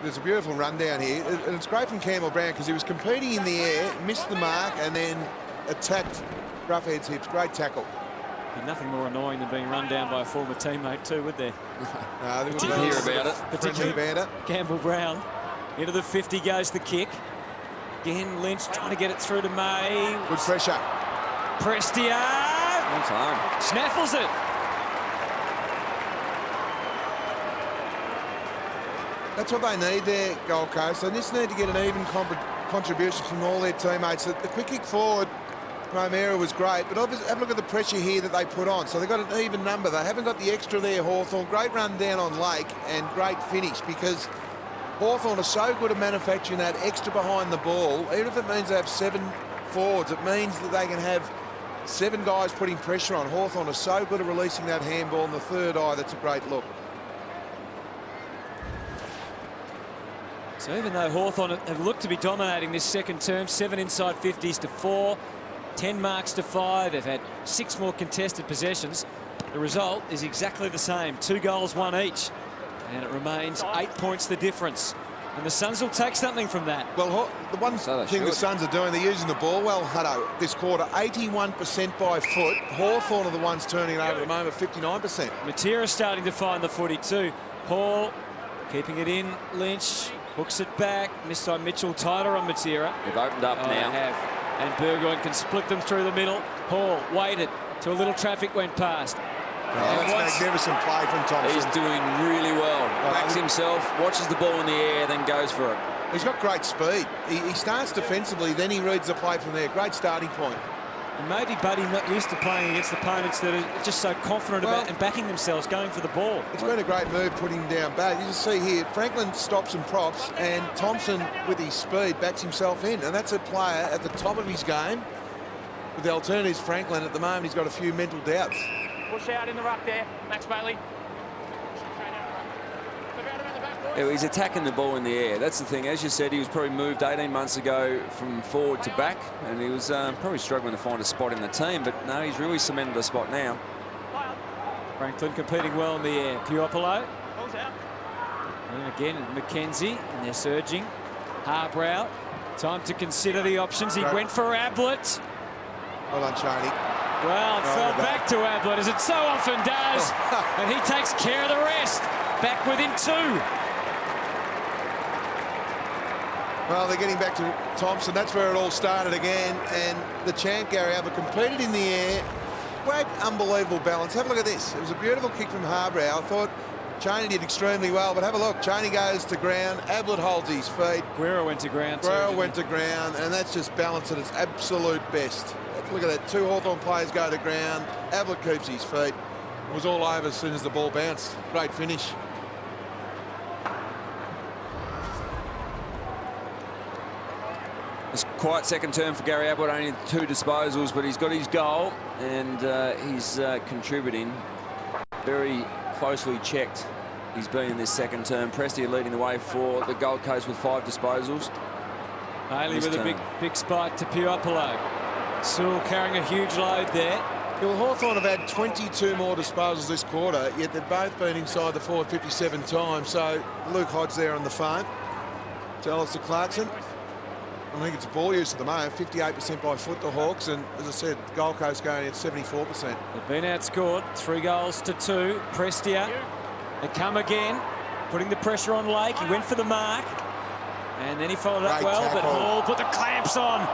There's a beautiful run down here, and it's great from Campbell Brown because he was competing in the air, missed the mark, and then attacked Ruffhead's hips. Great tackle. And nothing more annoying than being run down by a former teammate too, would there? No, they didn't hear about it. Particularly Campbell Brown. Into the 50 goes the kick. Again, Lynch trying to get it through to May. Good pressure. Prestia. Snaffles it. That's what they need there, Gold Coast. They just need to get an even contribution from all their teammates. The quick kick forward from O'Meara was great, but obviously have a look at the pressure here that they put on. So they've got an even number. They haven't got the extra there, Hawthorn. Great run down on Lake and great finish because Hawthorn are so good at manufacturing that extra behind the ball. Even if it means they have 7 forwards, it means that they can have 7 guys putting pressure on. Hawthorn are so good at releasing that handball in the third eye. That's a great look. So even though Hawthorn have looked to be dominating this second term, 7 inside 50s to 4, 10 marks to 5, they've had 6 more contested possessions. The result is exactly the same, 2 goals, 1 each. And it remains 8 points the difference. And the Suns will take something from that. Well, the one thing the Suns are doing, they're using the ball well, Hutto, this quarter, 81% by foot. Hawthorn are the ones turning it over at the moment, 59%. Matera starting to find the footy too. Hall keeping it in, Lynch. Hooks it back. Missed on Mitchell. Tighter on Matera. They've opened up now. They have. And Burgoyne can split them through the middle. Hall waited till a little traffic went past. That's magnificent play from Thompson. He's doing really well. Backs himself, watches the ball in the air, then goes for it. He's got great speed. He starts defensively, then he reads the play from there. Great starting point. And maybe Buddy not used to playing against opponents that are just so confident about and backing themselves, going for the ball. It's been a great move putting him down bad. You just see here, Franklin stops and props, and Thompson, with his speed, backs himself in. And that's a player at the top of his game. With the alternatives, Franklin, at the moment, he's got a few mental doubts. Push out in the ruck there, Max Bailey. Yeah, he's attacking the ball in the air. That's the thing. As you said, he was probably moved 18 months ago from forward to back, and he was probably struggling to find a spot in the team, but no, he's really cemented a spot now. Franklin competing well in the air. Puopolo. And again, Mackenzie, and they're surging. Harbrow. Time to consider the options. He went for Ablett. Well done, Chaney. Well, it fell back to Ablett, as it so often does. And he takes care of the rest. Back within 2. Well, they're getting back to Thompson. That's where it all started again. And the champ, Gary Ablett, competed in the air. Great, unbelievable balance. Have a look at this. It was a beautiful kick from Harbrow. I thought Cheney did extremely well, but have a look. Cheney goes to ground. Ablett holds his feet. Guerra went to ground too. Guerra went to ground, and that's just balance at its absolute best. Look at that. 2 Hawthorn players go to ground. Ablett keeps his feet. It was all over as soon as the ball bounced. Great finish. It's quite second term for Gary Ablett, only 2 disposals, but he's got his goal and he's contributing. Very closely checked he's been in this second term. Prestia leading the way for the Gold Coast with 5 disposals. Haley with a big spike to Puopolo. Sewell carrying a huge load there. Well, Hawthorn have had 22 more disposals this quarter, yet they've both been inside the forward 57 times. So Luke Hodge there on the phone to Alistair Clarkson. I think it's a ball use at the moment, 58% by foot, the Hawks, and as I said, Gold Coast going at 74%. They've been outscored 3 goals to 2. Prestia, they come again, putting the pressure on Lake. He went for the mark, and then he followed up well, but Hall put the clamps on.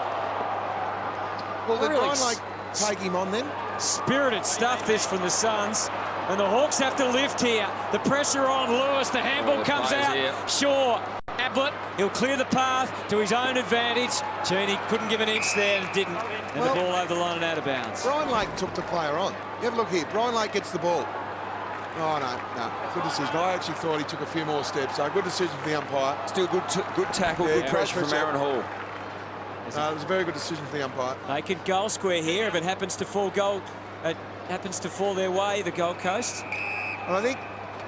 Well, did Brian Lake take him on then? Spirited stuff this from the Suns, and the Hawks have to lift here. The pressure on Lewis, the handball comes out. Here. Shaw, Ablett, he'll clear the path to his own advantage. Cheney couldn't give an inch there and didn't. And the ball over the line and out of bounds. Brian Lake took the player on. You have a look here. Brian Lake gets the ball. Oh, no. Good decision. I actually thought he took a few more steps. So good decision from the umpire. Still good tackle, good pressure from Aaron Hall. It was a very good decision for the umpire. They could goal square here if it happens to fall their way, the Gold Coast. And I think,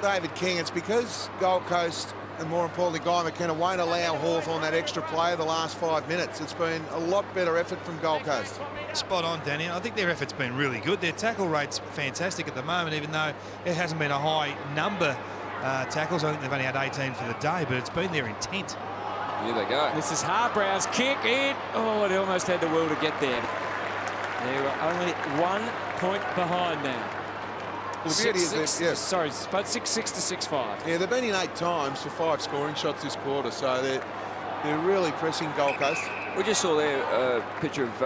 David King, it's because Gold Coast and more importantly Guy McKenna won't allow Hawthorn that extra play the last 5 minutes. It's been a lot better effort from Gold Coast. Spot on, Danny. I think their effort's been really good. Their tackle rate's fantastic at the moment, even though it hasn't been a high number tackles. I think they've only had 18 for the day, but it's been their intent. Here they go. This is Harbrow's kick in. Oh, it almost had the will to get there. They were only 1 point behind now. Well, the beauty is that, Sorry, it's about 6-6 to 6-5. Yeah, they've been in 8 times for 5 scoring shots this quarter, so they're really pressing Gold Coast. We just saw there a picture of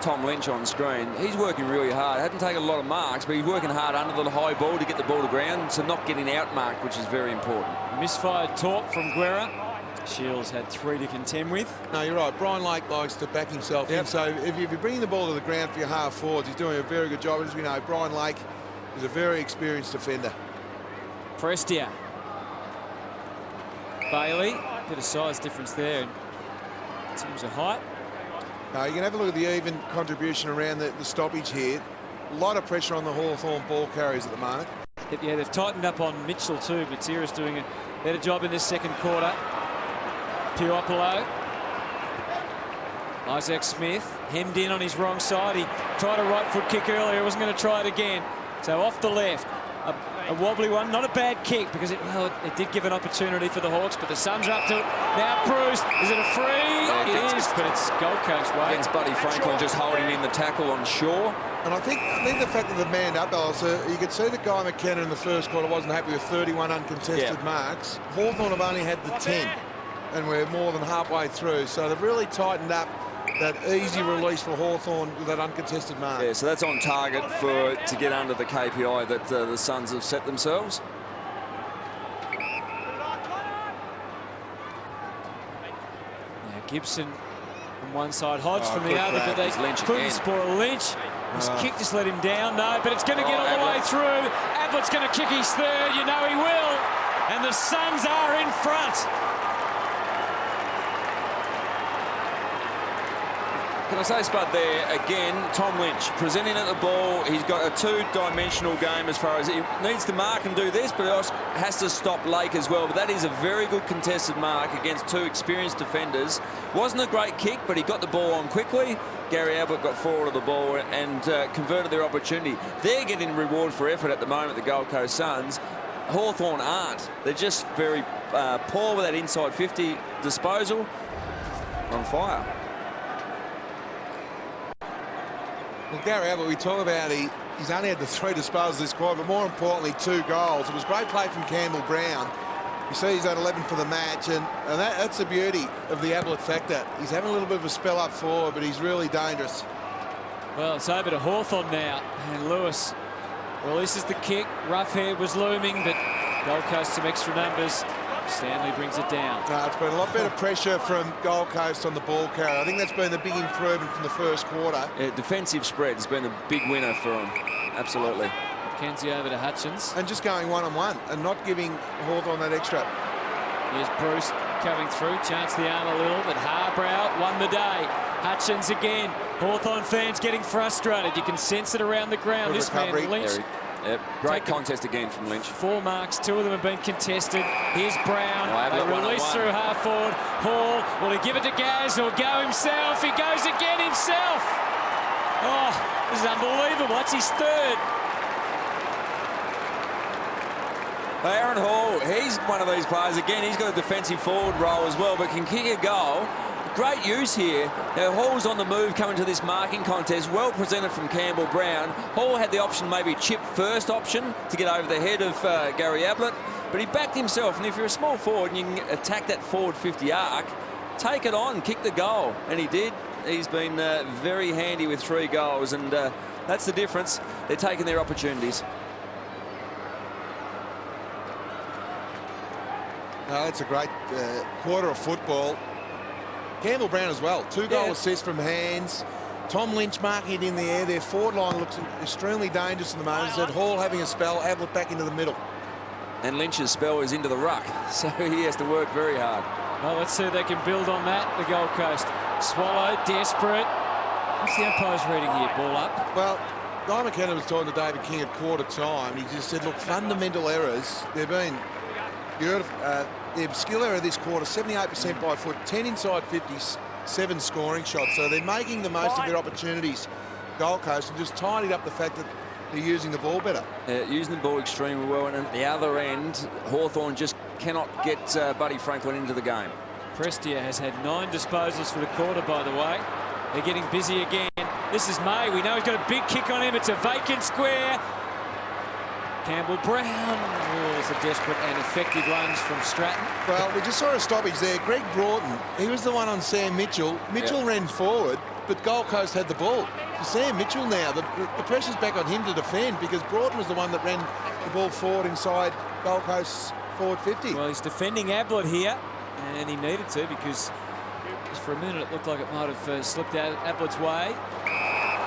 Tom Lynch on screen. He's working really hard. Hadn't taken a lot of marks, but he's working hard under the high ball to get the ball to ground, so not getting outmarked, which is very important. Misfired talk from Guerra. Shields had 3 to contend with. No, you're right. Brian Lake likes to back himself in. So if you're bringing the ball to the ground for your half forwards, he's doing a very good job. As we know, Brian Lake is a very experienced defender. Prestia. Bailey. Bit of size difference there in terms of height. Now, you can have a look at the even contribution around the stoppage here. A lot of pressure on the Hawthorn ball carriers at the moment. Yeah, they've tightened up on Mitchell too, but Tira's doing a better job in this second quarter. Puopolo. Isaac Smith hemmed in on his wrong side. He tried a right foot kick earlier, wasn't going to try it again. So off the left, a wobbly one, not a bad kick because it did give an opportunity for the Hawks, but the Suns are up to it. Now Bruce, is it a free? Yeah, it is, but it's Gold Coast way. Against Buddy Franklin just holding in the tackle on Shaw. And I think the fact that they've manned up, Alistair, you could see that Guy McKenna in the first quarter wasn't happy with 31 uncontested marks. Hawthorn have only had the 10, and we're more than halfway through. So they've really tightened up that easy release for Hawthorn with that uncontested mark. Yeah, so that's on target to get under the KPI that the Suns have set themselves. Now Gibson from one side, Hodge from the other, but they couldn't spoil Lynch. His kick just let him down. No, but it's going to get all the way through. Ablett's going to kick his third. You know he will. And the Suns are in front. Can I say, Spud, there again, Tom Lynch presenting at the ball. He's got a 2-dimensional game as far as he needs to mark and do this, but he also has to stop Lake as well. But that is a very good contested mark against 2 experienced defenders. Wasn't a great kick, but he got the ball on quickly. Gary Ablett got forward of the ball and converted their opportunity. They're getting reward for effort at the moment, the Gold Coast Suns. Hawthorn aren't. They're just very poor with that inside 50 disposal. On fire. Well, Gary Ablett, we talk about he's only had the 3 disposals this quarter, but more importantly, 2 goals. It was great play from Campbell Brown. You see he's at 11 for the match, and that's the beauty of the Ablett factor. He's having a little bit of a spell up forward, but he's really dangerous. Well, it's over to Hawthorn now, and Lewis releases the kick. Rough hair was looming, but Gold Coast some extra numbers. Stanley brings it down. No, it's been a lot better pressure from Gold Coast on the ball carrier. I think that's been the big improvement from the first quarter. Defensive spread has been a big winner for him. Absolutely. Kenzie over to Hutchins. And just going one-on-one and not giving Hawthorn that extra. Here's Bruce coming through. Chance the arm a little, but Harbrow won the day. Hutchins again. Hawthorn fans getting frustrated. You can sense it around the ground. Good this recovery. man, Lynch. Yep. Great contest again from Lynch. 4 marks, 2 of them have been contested. Here's Brown. They release through half forward. Hall, will he give it to Gaz or go himself? He goes again himself. Oh, this is unbelievable. That's his third. Aaron Hall, he's one of these players. Again, he's got a defensive forward role as well, but can kick a goal. Great use here. Now, Hall's on the move coming to this marking contest. Well presented from Campbell Brown. Hall had the option, maybe chip first option to get over the head of Gary Ablett, but he backed himself. And if you're a small forward and you can attack that forward 50 arc, take it on, kick the goal. And he did. He's been very handy with 3 goals, and that's the difference. They're taking their opportunities. No, that's a great quarter of football. Campbell Brown as well. 2-goal assists from hands. Tom Lynch marking it in the air. Their forward line looks extremely dangerous at the moment. Said Hall having a spell, Ablett back into the middle. And Lynch's spell is into the ruck, so he has to work very hard. Well, let's see if they can build on that, the Gold Coast. Swallow, desperate. What's the umpire's reading here? Ball up? Well, Guy McKenna was talking to David King at quarter time. He just said, look, fundamental errors. They've been beautiful. Their skill error this quarter, 78% by foot, 10 inside 50s, 7 scoring shots. So they're making the most of their opportunities, Gold Coast, and just tidied up the fact that they're using the ball better. Using the ball extremely well, and at the other end, Hawthorn just cannot get Buddy Franklin into the game. Prestia has had 9 disposals for the quarter, by the way. They're getting busy again. This is May. We know he's got a big kick on him. It's a vacant square. Campbell Brown. Oh, it's a desperate and effective lunge from Stratton. Well, we just saw a stoppage there. Greg Broughton, he was the one on Sam Mitchell. Mitchell ran forward, but Gold Coast had the ball. So Sam Mitchell now, the pressure's back on him to defend because Broughton was the one that ran the ball forward inside Gold Coast's forward 50. Well, he's defending Ablett here, and he needed to because just for a minute it looked like it might have slipped out Ablett's way.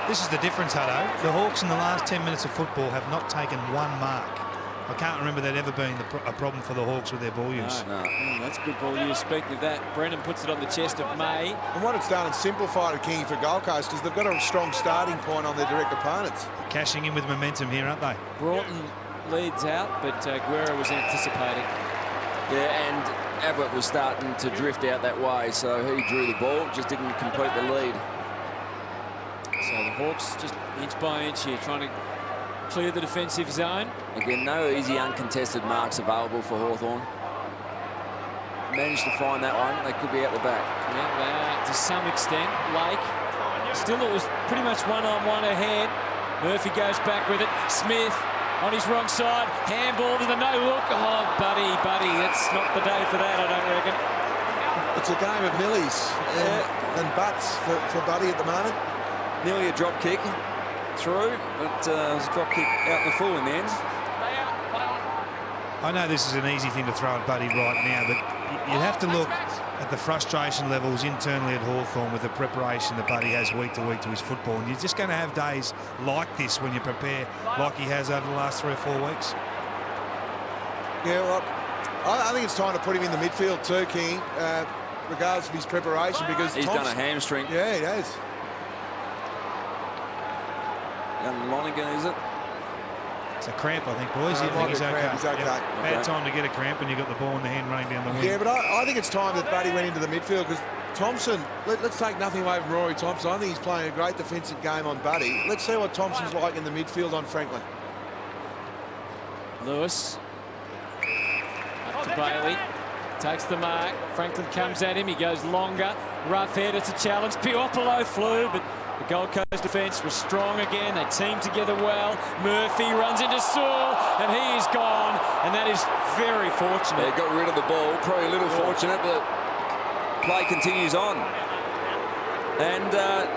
This is the difference, Hutto. The Hawks in the last 10 minutes of football have not taken 1 mark. I can't remember that ever being a problem for the Hawks with their ball use. No. That's good ball use. Speaking of that, Brennan puts it on the chest of May. And what it's done, it's simplified it, Kingy, for Gold Coast, is they've got a strong starting point on their direct opponents. Cashing in with momentum here, aren't they? Broughton leads out, but Guerra was anticipating. Yeah, and Ablett was starting to drift out that way, so he drew the ball, just didn't complete the lead. So the Hawks just inch by inch here, trying to clear the defensive zone. Again, no easy uncontested marks available for Hawthorn. Managed to find that one. They could be out the back. Yeah, they are to some extent. Lake. Still, it was pretty much one-on-one ahead. Murphy goes back with it. Smith on his wrong side. Handball to the no-look. Oh, Buddy. That's not the day for that, I don't reckon. It's a game of millies and butts for Buddy at the moment. Nearly a drop kick through, but it was a drop kick out in the full in the end. I know this is an easy thing to throw at Buddy right now, but you have to look at the frustration levels internally at Hawthorn with the preparation that Buddy has week to week to his football. And you're just going to have days like this when you prepare like he has over the last 3 or 4 weeks. Yeah, well, I think it's time to put him in the midfield too, King, regardless of his preparation, because He's done a hamstring. Yeah, he has. Young Monaghan, is it? It's a cramp, I think, boys. You think he's okay? He's okay. Bad time to get a cramp when you've got the ball in the hand running down the wing. Yeah, but I think it's time that Buddy went into the midfield because Thompson, let's take nothing away from Rory Thompson. I think he's playing a great defensive game on Buddy. Let's see what Thompson's like in the midfield on Franklin. Lewis. Up to Bailey. Takes the mark. Franklin comes at him. He goes longer. Rough head. It's a challenge. Piopolo flew, but The Gold Coast defence was strong again. They teamed together well. Murphy runs into Sewell, and he is gone. And that is very fortunate. They got rid of the ball. Probably a little fortunate, but play continues on. And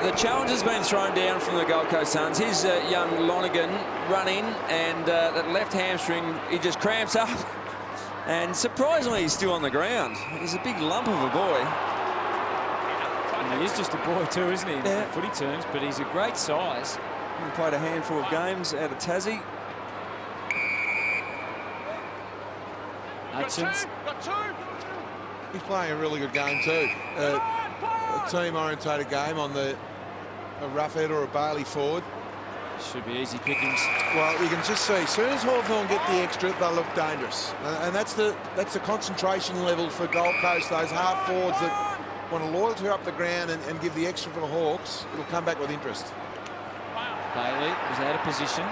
the challenge has been thrown down from the Gold Coast Suns. Here's young Lonergan running, and that left hamstring, he just cramps up. And surprisingly, he's still on the ground. He's a big lump of a boy. And he is just a boy too, isn't he, in footy terms, but he's a great size. He played a handful of games out of Tassie. Hutchins. He's playing a really good game too. A team-orientated game on a Roughhead or a Bailey forward. Should be easy pickings. Well, you can just see, as soon as Hawthorn get the extra, they'll look dangerous. And that's the concentration level for Gold Coast, those half forwards that want to loyalty up the ground and give the extra for the Hawks. It'll come back with interest. Bailey was out of position.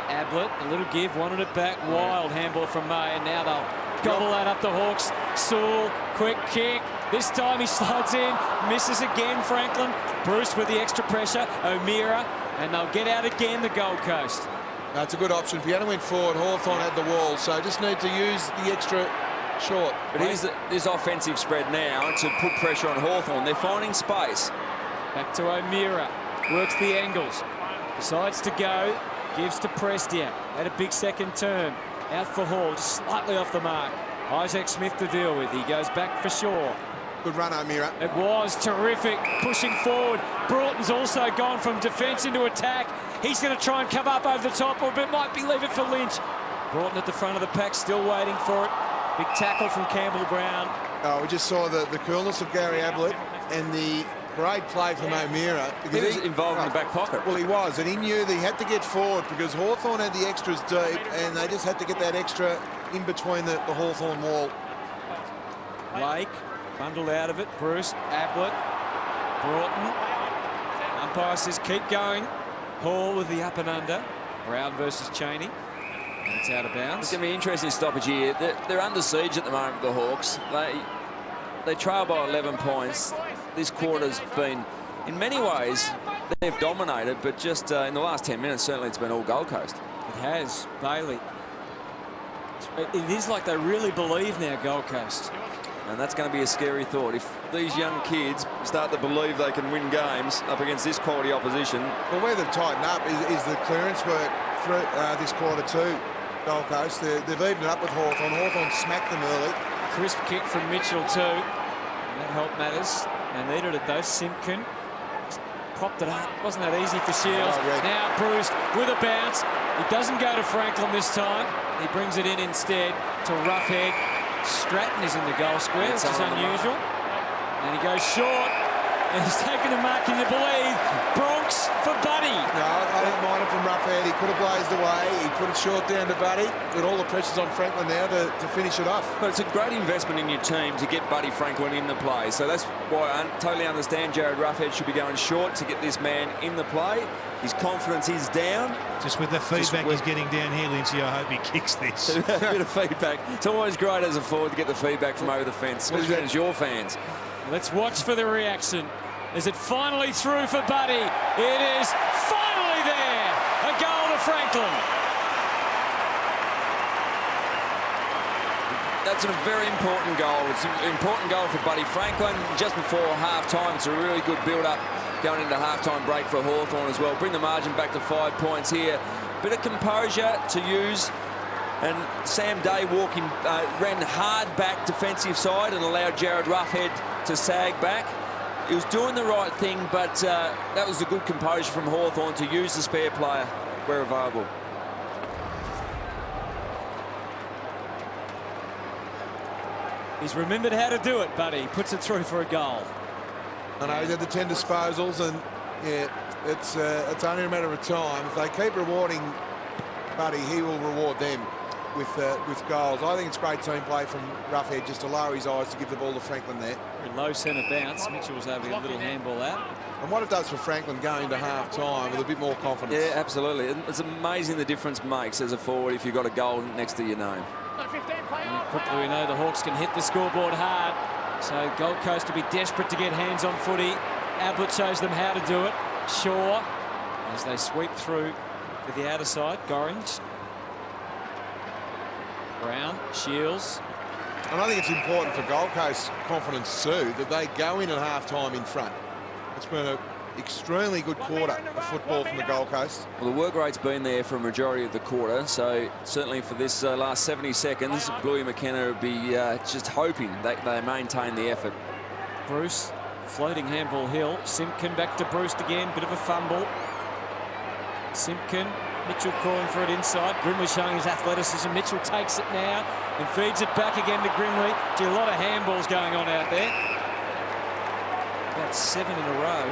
Ablett, a little give, wanted it back. Wild handball from May, and now they'll gobble that up the Hawks. Sewell, quick kick. This time he slides in, misses again, Franklin. Bruce with the extra pressure, O'Meara, and they'll get out again, the Gold Coast. That's a good option. If you hadn't went forward, Hawthorn had the wall, so just need to use the extra short. But here's this offensive spread now to put pressure on Hawthorn. They're finding space. Back to O'Meara, works the angles, decides to go, gives to Prestia. Had a big second term. Out for Hall, just slightly off the mark. Isaac Smith to deal with. He goes back for Shaw. Good run, O'Meara. It was terrific, pushing forward. Broughton's also gone from defence into attack. He's going to try and come up over the top, or it might be leave it for Lynch. Broughton at the front of the pack, still waiting for it. Big tackle from Campbell Brown. Oh, we just saw the coolness of Gary Ablett and the great play from O'Meara. He was involved in the back pocket. Well, he was, and he knew that he had to get forward because Hawthorn had the extras deep, and they just had to get that extra in between the Hawthorn wall. Lake bundled out of it. Bruce, Ablett, Broughton. Umpire says keep going. Hall with the up and under. Brown versus Cheney. And it's out of bounds. It's going to be an interesting stoppage here. They're under siege at the moment, the Hawks. They trail by 11 points. This quarter's been, in many ways, they've dominated, but just in the last 10 minutes, certainly it's been all Gold Coast. It has. Bailey. It is like they really believe now, Gold Coast. And that's going to be a scary thought. If these young kids start to believe they can win games up against this quality opposition. Well, where they've tightened up is the clearance work through this quarter too, Gold Coast. They've evened it up with Hawthorn. Hawthorn smacked them early. Crisp kick from Mitchell too. That helped matters. They needed it though. Simpkin just propped it up. Wasn't that easy for Shields. Now Bruce with a bounce. He doesn't go to Franklin this time. He brings it in instead to Roughhead. Stratton is in the goal square, which is unusual. And he goes short. And he's taken the mark, can you believe? Bronx for Buddy. No, I don't mind it from Roughhead. He could have blazed away. He put it short down to Buddy. But all the pressure's on Franklin now to finish it off. But it's a great investment in your team to get Buddy Franklin in the play. So that's why I totally understand Jared Roughhead should be going short to get this man in the play. His confidence is down. Just with the feedback he's getting down here, Lynchy, I hope he kicks this. A bit of feedback. It's always great as a forward to get the feedback from over the fence, especially as your fans. Let's watch for the reaction. Is it finally through for Buddy? It is finally there. A goal to Franklin. That's a very important goal. It's an important goal for Buddy Franklin. Just before half-time, it's a really good build-up going into half-time break for Hawthorn as well. Bring the margin back to 5 points here. Bit of composure to use. And Sam Day ran hard back defensive side and allowed Jared Roughhead to sag back. He was doing the right thing, but that was a good composure from Hawthorn to use the spare player where available. He's remembered how to do it, Buddy. Puts it through for a goal. I know he's had the 10 disposals, and yeah, it's only a matter of time. If they keep rewarding Buddy, he will reward them with goals. I think it's great team play from Roughhead just to lower his eyes to give the ball to Franklin there. Very low centre bounce. Mitchell was having a little handball out. And what it does for Franklin going into half-time with a bit more confidence. Yeah, absolutely. It's amazing the difference makes as a forward if you've got a goal next to your name. And quickly we know the Hawks can hit the scoreboard hard. So Gold Coast will be desperate to get hands on footy. Ablett shows them how to do it. Shaw as they sweep through to the outer side. Gorringe. Brown, Shields. And I think it's important for Gold Coast confidence too that they go in at half-time in front. It's been an extremely good quarter of football from the Gold Coast. Well, the work rate's been there for a majority of the quarter, so certainly for this last 70 seconds, Bluey McKenna would be just hoping that they maintain the effort. Bruce, floating handball Hill. Simpkin back to Bruce again, bit of a fumble. Simpkin, Mitchell calling for it inside. Grimley showing his athleticism. Mitchell takes it now and feeds it back again to Grimley. Gee, a lot of handballs going on out there. About 7 in a row.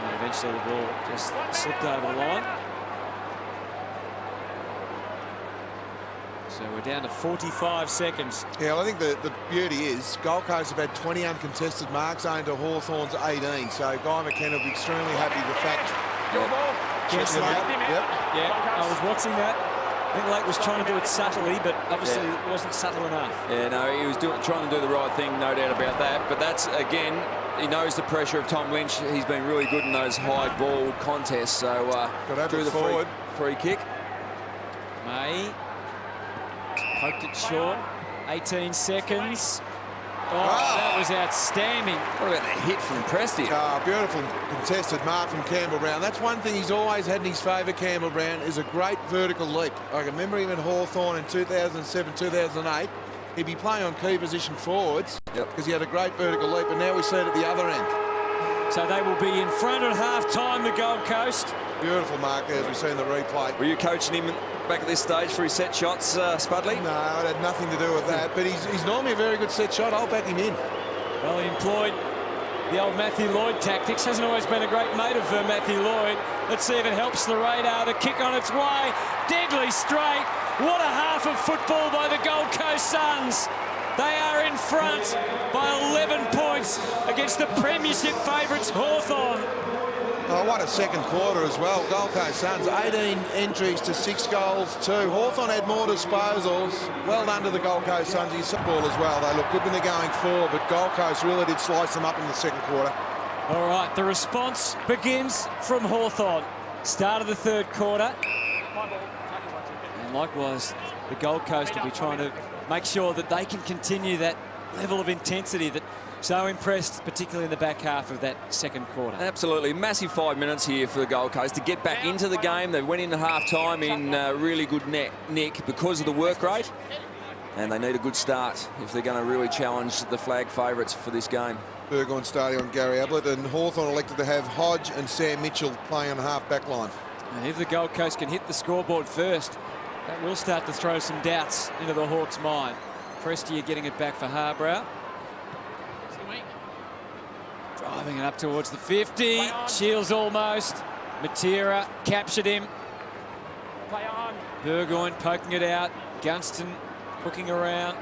And eventually the ball just slipped over the line. So we're down to 45 seconds. Yeah, well, I think the beauty is Gold Coast have had 20 uncontested marks aimed to Hawthorn's 18. So Guy McKenna will be extremely happy with the fact. Yes, Yep. yeah, I was watching that. I think Lake was trying to do it subtly, but obviously it wasn't subtle enough. Yeah, no, he was trying to do the right thing, no doubt about that. But that's, again, he knows the pressure of Tom Lynch. He's been really good in those high ball contests. So drew the forward. free kick. May poked it short. 18 seconds. Oh, that was outstanding. What about the hit from Prestia? Beautiful contested mark from Campbell Brown. That's one thing he's always had in his favour, Campbell Brown, is a great vertical leap. I can remember him at Hawthorn in 2007, 2008. He'd be playing on key position forwards because he had a great vertical leap, and now we see it at the other end. So they will be in front at half-time, the Gold Coast. Beautiful mark there, as we see in the replay. Were you coaching him back at this stage for his set shots, Spudley? No, it had nothing to do with that, but he's normally a very good set shot. I'll back him in. Well, he employed the old Matthew Lloyd tactics. Hasn't always been a great mate of Matthew Lloyd. Let's see if it helps the radar. The kick on its way. Deadly straight. What a half of football by the Gold Coast Suns. They are in front by 11 points against the premiership favourites Hawthorn. Oh, what a second quarter as well. Gold Coast Suns, 18 entries to 6 goals, 2. Hawthorn had more disposals. Well done to the Gold Coast Suns. He's ball as well. They look good when they're going forward, but Gold Coast really did slice them up in the second quarter. All right, the response begins from Hawthorn. Start of the third quarter. And likewise, the Gold Coast will be trying to make sure that they can continue that level of intensity that so impressed, particularly in the back half of that second quarter. Absolutely. Massive 5 minutes here for the Gold Coast to get back into the game. They went into half-time in really good nick because of the work rate. And they need a good start if they're going to really challenge the flag favourites for this game. Burgoyne starting on Gary Ablett, and Hawthorn elected to have Hodge and Sam Mitchell playing on the half-back line. And if the Gold Coast can hit the scoreboard first, that will start to throw some doubts into the Hawks' mind. Prestia getting it back for Harbrow. Driving it up towards the 50. Shields almost. Matera captured him. Burgoyne poking it out. Gunston hooking around.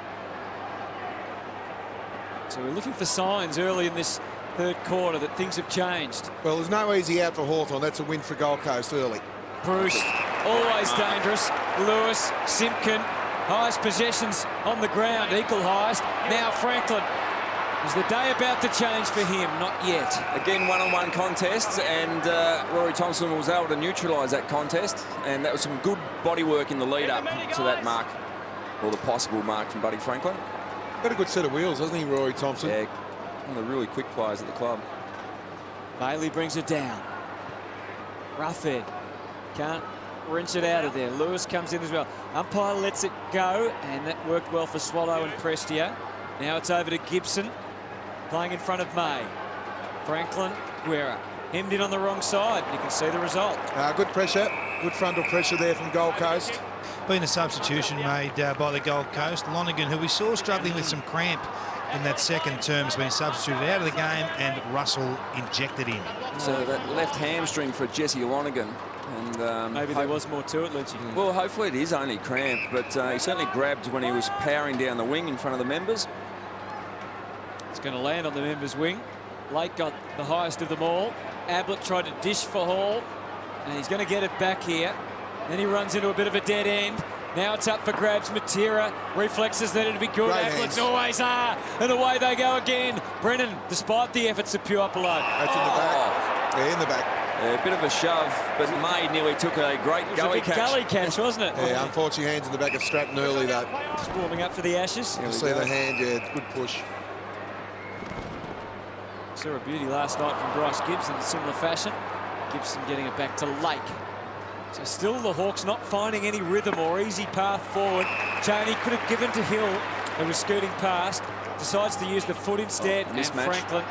So we're looking for signs early in this third quarter that things have changed. Well, there's no easy out for Hawthorn. That's a win for Gold Coast early. Bruce, always dangerous. Lewis, Simpkin, highest possessions on the ground, equal highest. Now Franklin. Is the day about to change for him? Not yet. Again, one-on-one contests, and Rory Thompson was able to neutralise that contest, and that was some good body work in the lead-up to that mark, or the possible mark from Buddy Franklin. Got a good set of wheels, hasn't he, Rory Thompson? Yeah, one of the really quick players at the club. Bailey brings it down. Roughhead can't wrench it out of there. Lewis comes in as well. Umpire lets it go, and that worked well for Swallow and Prestia. Now it's over to Gibson. Playing in front of May. Franklin, Guerra. Hemmed in on the wrong side. You can see the result. Good pressure. Good frontal pressure there from Gold Coast. Been a substitution made by the Gold Coast. Lonergan, who we saw struggling with some cramp in that second term, has been substituted out of the game, and Russell injected in. So that left hamstring for Jesse Lonergan. And maybe there was more to it, Lynchy. Well, hopefully it is only cramp, but he certainly grabbed when he was powering down the wing in front of the members. It's going to land on the members' wing. Lake got the highest of them all. Ablett tried to dish for Hall, and he's going to get it back here. Then he runs into a bit of a dead end. Now it's up for grabs. Matera reflexes that it'll be good. Ablett's always are, and away they go again. Brennan, despite the efforts of Puopolo. That's in the back. Yeah, in the back. A bit of a shove, but May nearly took a great gully catch. Gully catch, wasn't it? Yeah, unfortunately, hands in the back of Stratton early, though. Just warming up for the Ashes. You see the hand, yeah, good push. Saw a beauty last night from Bryce Gibbs in a similar fashion. Gibson getting it back to Lake. So still the Hawks not finding any rhythm or easy path forward. Chaney could have given to Hill, who was scooting past. Decides to use the foot instead, and Franklin.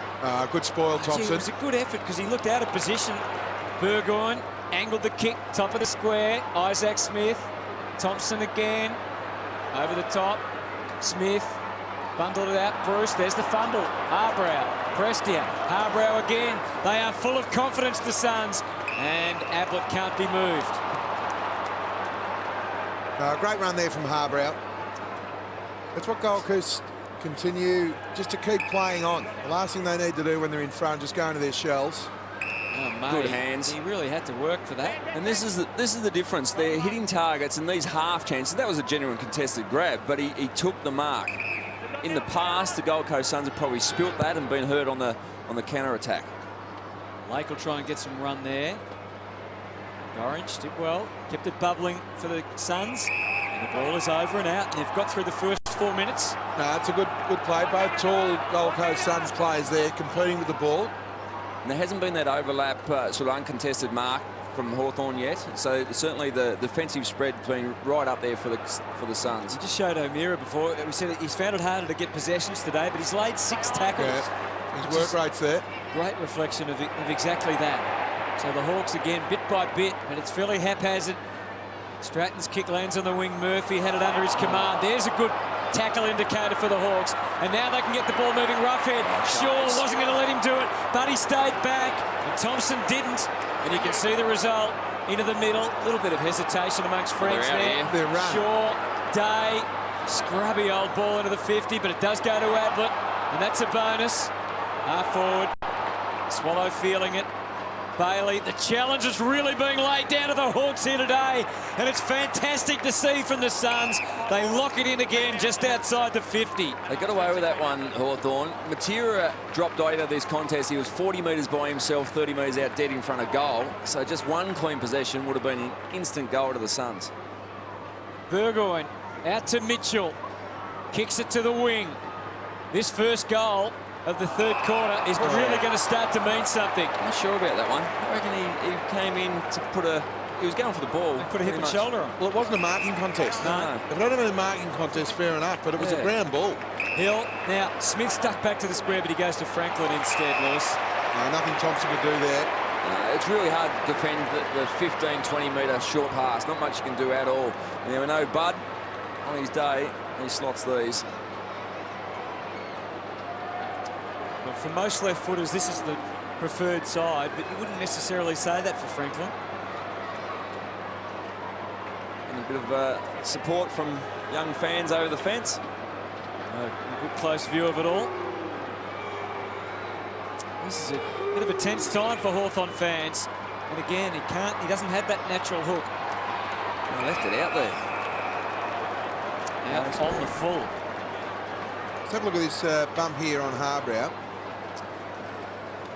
Good spoil, Thompson. It was a good effort because he looked out of position. Burgoyne angled the kick, top of the square. Isaac Smith, Thompson again, over the top. Smith bundled it out. Bruce, there's the fumble. Harbrow, Prestia, Harbrow again. They are full of confidence, the Suns, and Ablett can't be moved. Great run there from Harbrow. That's what Gold Coast continue just to keep playing on. The last thing they need to do when they're in front, just go into their shells. Oh, mate, good hands. He really had to work for that. And this is the difference. They're hitting targets in these half chances. That was a genuine contested grab, but he took the mark. In the past, the Gold Coast Suns have probably spilt that and been hurt on the counter attack. Lake will try and get some run there. Orange did well, kept it bubbling for the Suns. And the ball is over and out. They've got through the first 4 minutes. No, it's a good play. Both tall Gold Coast Suns players there competing with the ball. And there hasn't been that overlap, sort of uncontested mark from Hawthorn yet. So certainly the defensive spread been right up there for the Suns. We just showed O'Meara before. We said he's found it harder to get possessions today, but he's laid 6 tackles. Yeah, his work rate's there. Great reflection of exactly that. So the Hawks again, bit by bit, but it's fairly haphazard. Stratton's kick lands on the wing. Murphy had it under his command. There's a good tackle indicator for the Hawks. And now they can get the ball moving. Roughhead. Shaw wasn't going to let him do it, but he stayed back. And Thompson didn't. And you can see the result into the middle. A little bit of hesitation amongst Franks there. Shaw, Day, scrubby old ball into the 50, but it does go to Ablett. And that's a bonus. Half forward. Swallow feeling it. Bailey, the challenge is really being laid down to the Hawks here today, and it's fantastic to see from the Suns. They lock it in again just outside the 50. They got away with that one, Hawthorn. Matera dropped out of this contest. He was 40 metres by himself, 30 metres out dead in front of goal. So just one clean possession would have been an instant goal to the Suns. Burgoyne out to Mitchell. Kicks it to the wing. This first goal of the third quarter is really going to start to mean something. Not sure about that one. I reckon he came in to he was going for the ball. Put a hip and shoulder on. Well, it wasn't a marking contest. No. If it had been a marking contest, fair enough, but it was a ground ball. Hill. Now, Smith stuck back to the square, but he goes to Franklin instead, Lewis. No, nothing Thompson could do there. It's really hard to defend the 15, 20-metre short pass. Not much you can do at all. And there we know Bud, on his day, he slots these. Well, for most left footers, this is the preferred side, but you wouldn't necessarily say that for Franklin. And a bit of support from young fans over the fence. A good close view of it all. This is a bit of a tense time for Hawthorn fans. And again, he doesn't have that natural hook. He left it out there. Out on the full. Let's have a look at this bump here on Harbrow.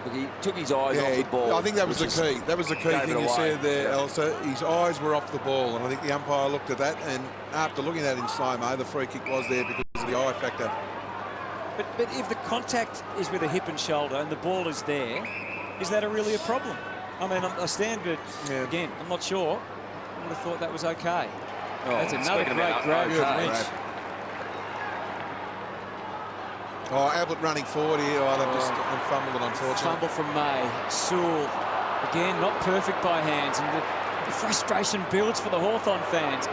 Look, he took his eyes off the ball. I think that was the key. That was the key thing you said there, Elsa. His eyes were off the ball, and I think the umpire looked at that, and after looking at it in slow-mo, the free kick was there because of the eye factor. But if the contact is with a hip and shoulder and the ball is there, is that really a problem? I mean, I stand, but again, I'm not sure. I would have thought that was okay. Oh, that's another great grab from Lynch. Oh, Ablett running forward here. Oh, they've just fumbled it, unfortunately. Fumble from May. Sewell, again, not perfect by hands. And the frustration builds for the Hawthorn fans.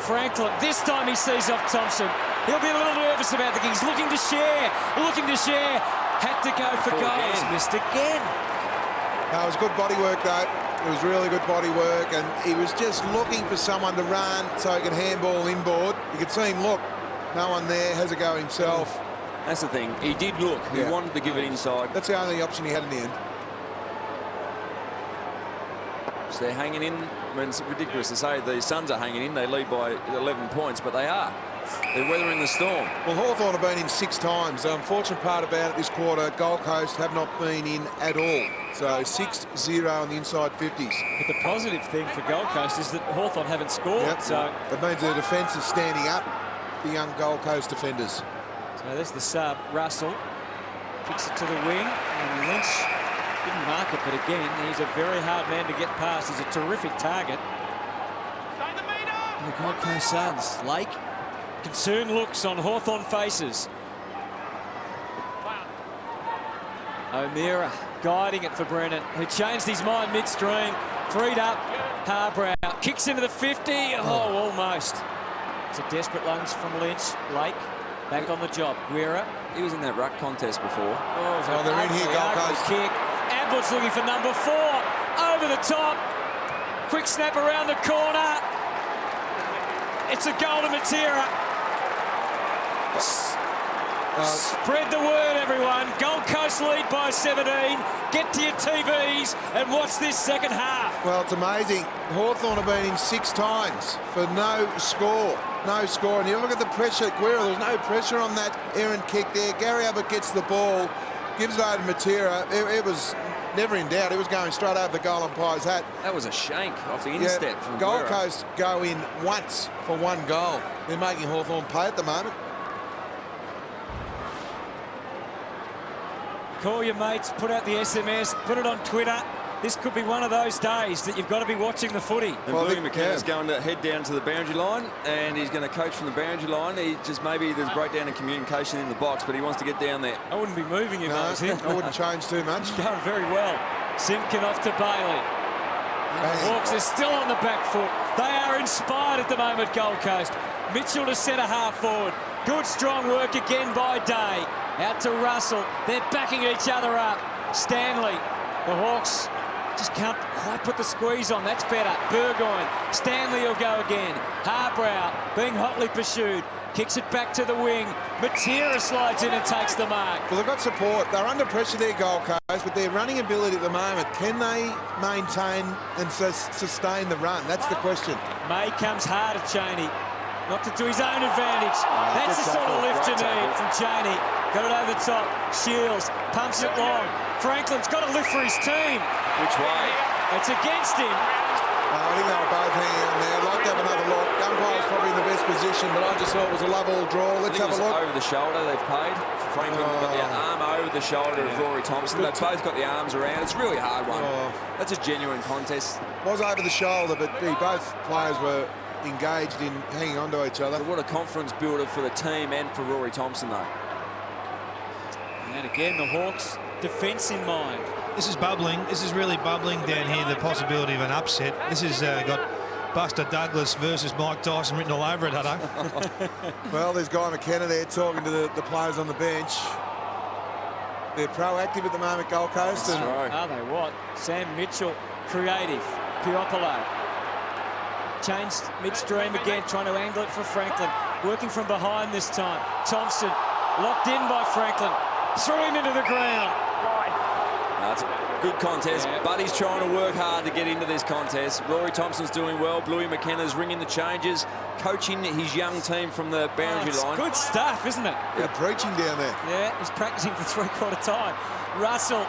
Franklin, this time he sees off Thompson. He'll be a little nervous about the game. He's looking to share. Had to go for goals. Missed again. No, it was good body work, though. It was really good body work, and he was just looking for someone to run so he could handball inboard. You could see him look. No one there, has a go himself. That's the thing. He did look. He wanted to give it inside. That's the only option he had in the end. So they're hanging in. I mean, it's ridiculous to say the Suns are hanging in. They lead by 11 points, but they are. They're weathering the storm. Well, Hawthorn have been in 6 times. The unfortunate part about it this quarter, Gold Coast have not been in at all. So 6-0 on the inside 50s. But the positive thing for Gold Coast is that Hawthorn haven't scored. Yep. So that means the defence is standing up, the young Gold Coast defenders. So there's the sub. Russell kicks it to the wing, and Lynch didn't mark it, but again, he's a very hard man to get past. He's a terrific target. The Gold Coast Suns. Lake, concerned looks on Hawthorn faces. O'Meara guiding it for Brennan, who changed his mind midstream. Freed up, Harbrow kicks into the 50. Oh, almost. It's a desperate lunge from Lynch. Lake back on the job. Guerra. He was in that ruck contest before. Oh, they're in here, Gold Coast. Kick. Abbott's looking for number 4. Over the top. Quick snap around the corner. It's a goal to Matera. Spread the word, everyone. Gold Coast lead by 17. Get to your TVs and watch this second half. Well, it's amazing. Hawthorn have been in 6 times for no score. No score. And you look at the pressure at Guerra. There's no pressure on that errant kick there. Gary Abbott gets the ball, gives it over to Matera. It was never in doubt. It was going straight over the goal umpire's hat. That was a shank off the instep from Gold Guerra. Coast go in once for 1 goal. They're making Hawthorn pay at the moment. Call your mates, put out the SMS, put it on Twitter. This could be one of those days that you've got to be watching the footy. And Bluey McKenna's going to head down to the boundary line, and he's going to coach from the boundary line. He just maybe there's breakdown in communication in the box, but he wants to get down there. I wouldn't be moving him. No, I I wouldn't change too much. Going very well. Simpkin off to Bailey. And the Hawks are still on the back foot. They are inspired at the moment, Gold Coast. Mitchell to centre half forward. Good strong work again by Day. Out to Russell. They're backing each other up. Stanley. The Hawks just can't quite put the squeeze on. That's better. Burgoyne. Stanley will go again. Harbrow being hotly pursued. Kicks it back to the wing. Matera slides in and takes the mark. Well, they've got support. They're under pressure there, Gold Coast, but their running ability at the moment, can they maintain and sustain the run? That's the question. May comes hard at Cheney. Not to his own advantage. That's the sort of lift you need from Cheney. Got it over the top. Shields pumps it long. Franklin's got a lift for his team. Which way? It's against him. I think they were both hanging on there. I'd like to have another look. Umpire's probably in the best position, but I just thought it was a love-all draw. Let's have a look. Over the shoulder they've paid. Franklin got the arm over the shoulder of Rory Thompson. They've both got the arms around. It's a really hard one. That's a genuine contest. Was over the shoulder, but both players were engaged in hanging on to each other. But what a confidence builder for the team and for Rory Thompson, though. And again, the Hawks defence in mind. This is bubbling. This is really bubbling down here, the possibility of an upset. This has got Buster Douglas versus Mike Tyson written all over it, Hutto. Well, there's Guy McKenna there talking to the players on the bench. They're proactive at the moment, Gold Coast. That's right. Are they what? Sam Mitchell, creative. Piopolo. Changed midstream again, trying to angle it for Franklin. Working from behind this time. Thompson locked in by Franklin. Threw him into the ground. That's a good contest. Yeah. Buddy's trying to work hard to get into this contest. Rory Thompson's doing well. Bluey McKenna's ringing the changes, coaching his young team from the boundary line. Good stuff, isn't it? They're preaching down there. Yeah, he's practicing for three-quarter time. Russell,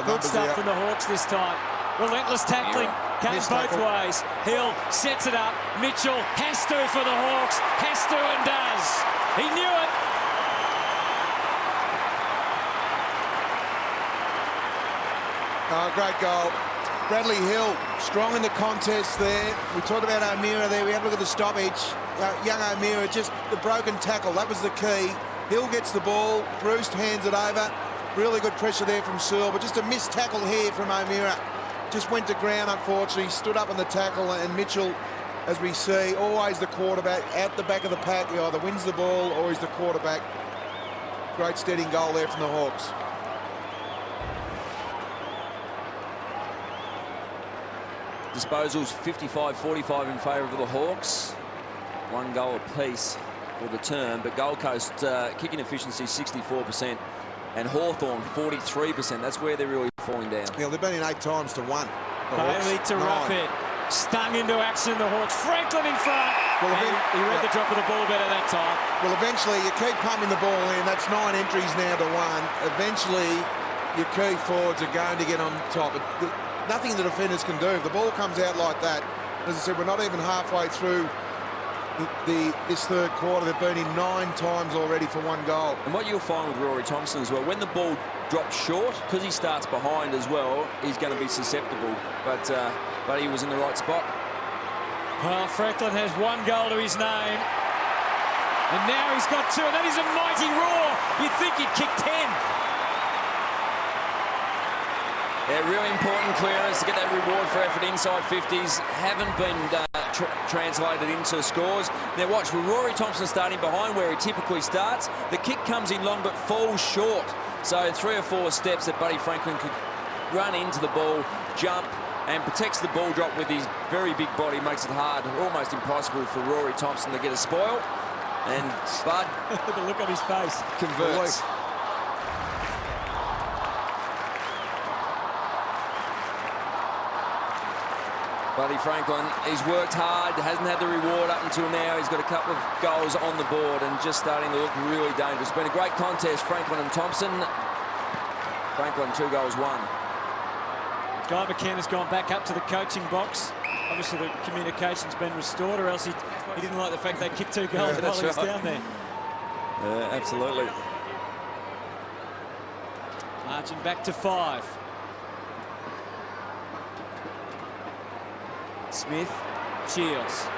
good stuff from the Hawks this time. Relentless tackling, came both ways. Hill sets it up. Mitchell has to for the Hawks. Has to and does. He knew it. Great goal. Bradley Hill, strong in the contest there. We talked about O'Meara there. We have a look at the stoppage. Young O'Meara, just the broken tackle. That was the key. Hill gets the ball. Bruce hands it over. Really good pressure there from Searle, but just a missed tackle here from O'Meara. Just went to ground, unfortunately. Stood up on the tackle, and Mitchell, as we see, always the quarterback at the back of the pack. He either wins the ball or he's the quarterback. Great steadying goal there from the Hawks. Disposals 55-45 in favour of the Hawks. 1 goal apiece for the term, but Gold Coast kicking efficiency 64% and Hawthorn 43%. That's where they're really falling down. Yeah, they've been in 8 times to 1. Bailey to rough it. stung into action, the Hawks. Franklin in front. Well, he read the drop of the ball better that time. Well, eventually you keep pumping the ball in. That's 9 entries now to 1. Eventually your key forwards are going to get on top. Nothing the defenders can do. If the ball comes out like that, as I said, we're not even halfway through this third quarter. They've been in 9 times already for 1 goal. And what you'll find with Rory Thompson as well, when the ball drops short, because he starts behind as well, he's going to be susceptible. But he was in the right spot. Well, Franklin has 1 goal to his name. And now he's got 2. And that is a mighty roar. You'd think he'd kick 10. Yeah, really important clearance to get that reward for effort inside 50s. Haven't been translated into scores. Now watch, with Rory Thompson starting behind where he typically starts, the kick comes in long but falls short. So 3 or 4 steps that Buddy Franklin could run into the ball, jump, and protects the ball drop with his very big body, makes it hard, almost impossible for Rory Thompson to get a spoil. And Bud the look on his face converts. Buddy Franklin, he's worked hard, hasn't had the reward up until now. He's got a couple of goals on the board and just starting to look really dangerous. It's been a great contest, Franklin and Thompson. Franklin, 2 goals, 1. Guy McKenna's gone back up to the coaching box. Obviously the communication's been restored, or else he didn't like the fact they kicked 2 goals while he was down there. Yeah, absolutely. Marching back to 5. Smith, Shields.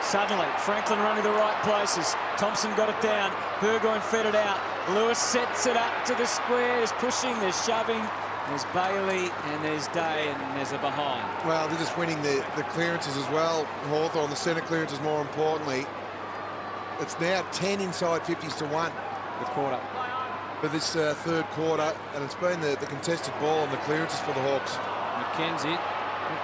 Suddenly, Franklin running the right places. Thompson got it down. Burgoyne fed it out. Lewis sets it up to the square. There's pushing, there's shoving. There's Bailey and there's Day and there's a behind. Well, they're just winning the clearances as well. Hawthorn, the centre clearances more importantly. It's now 10 inside 50s to 1. The quarter. For this third quarter, and it's been the contested ball and the clearances for the Hawks. McKenzie,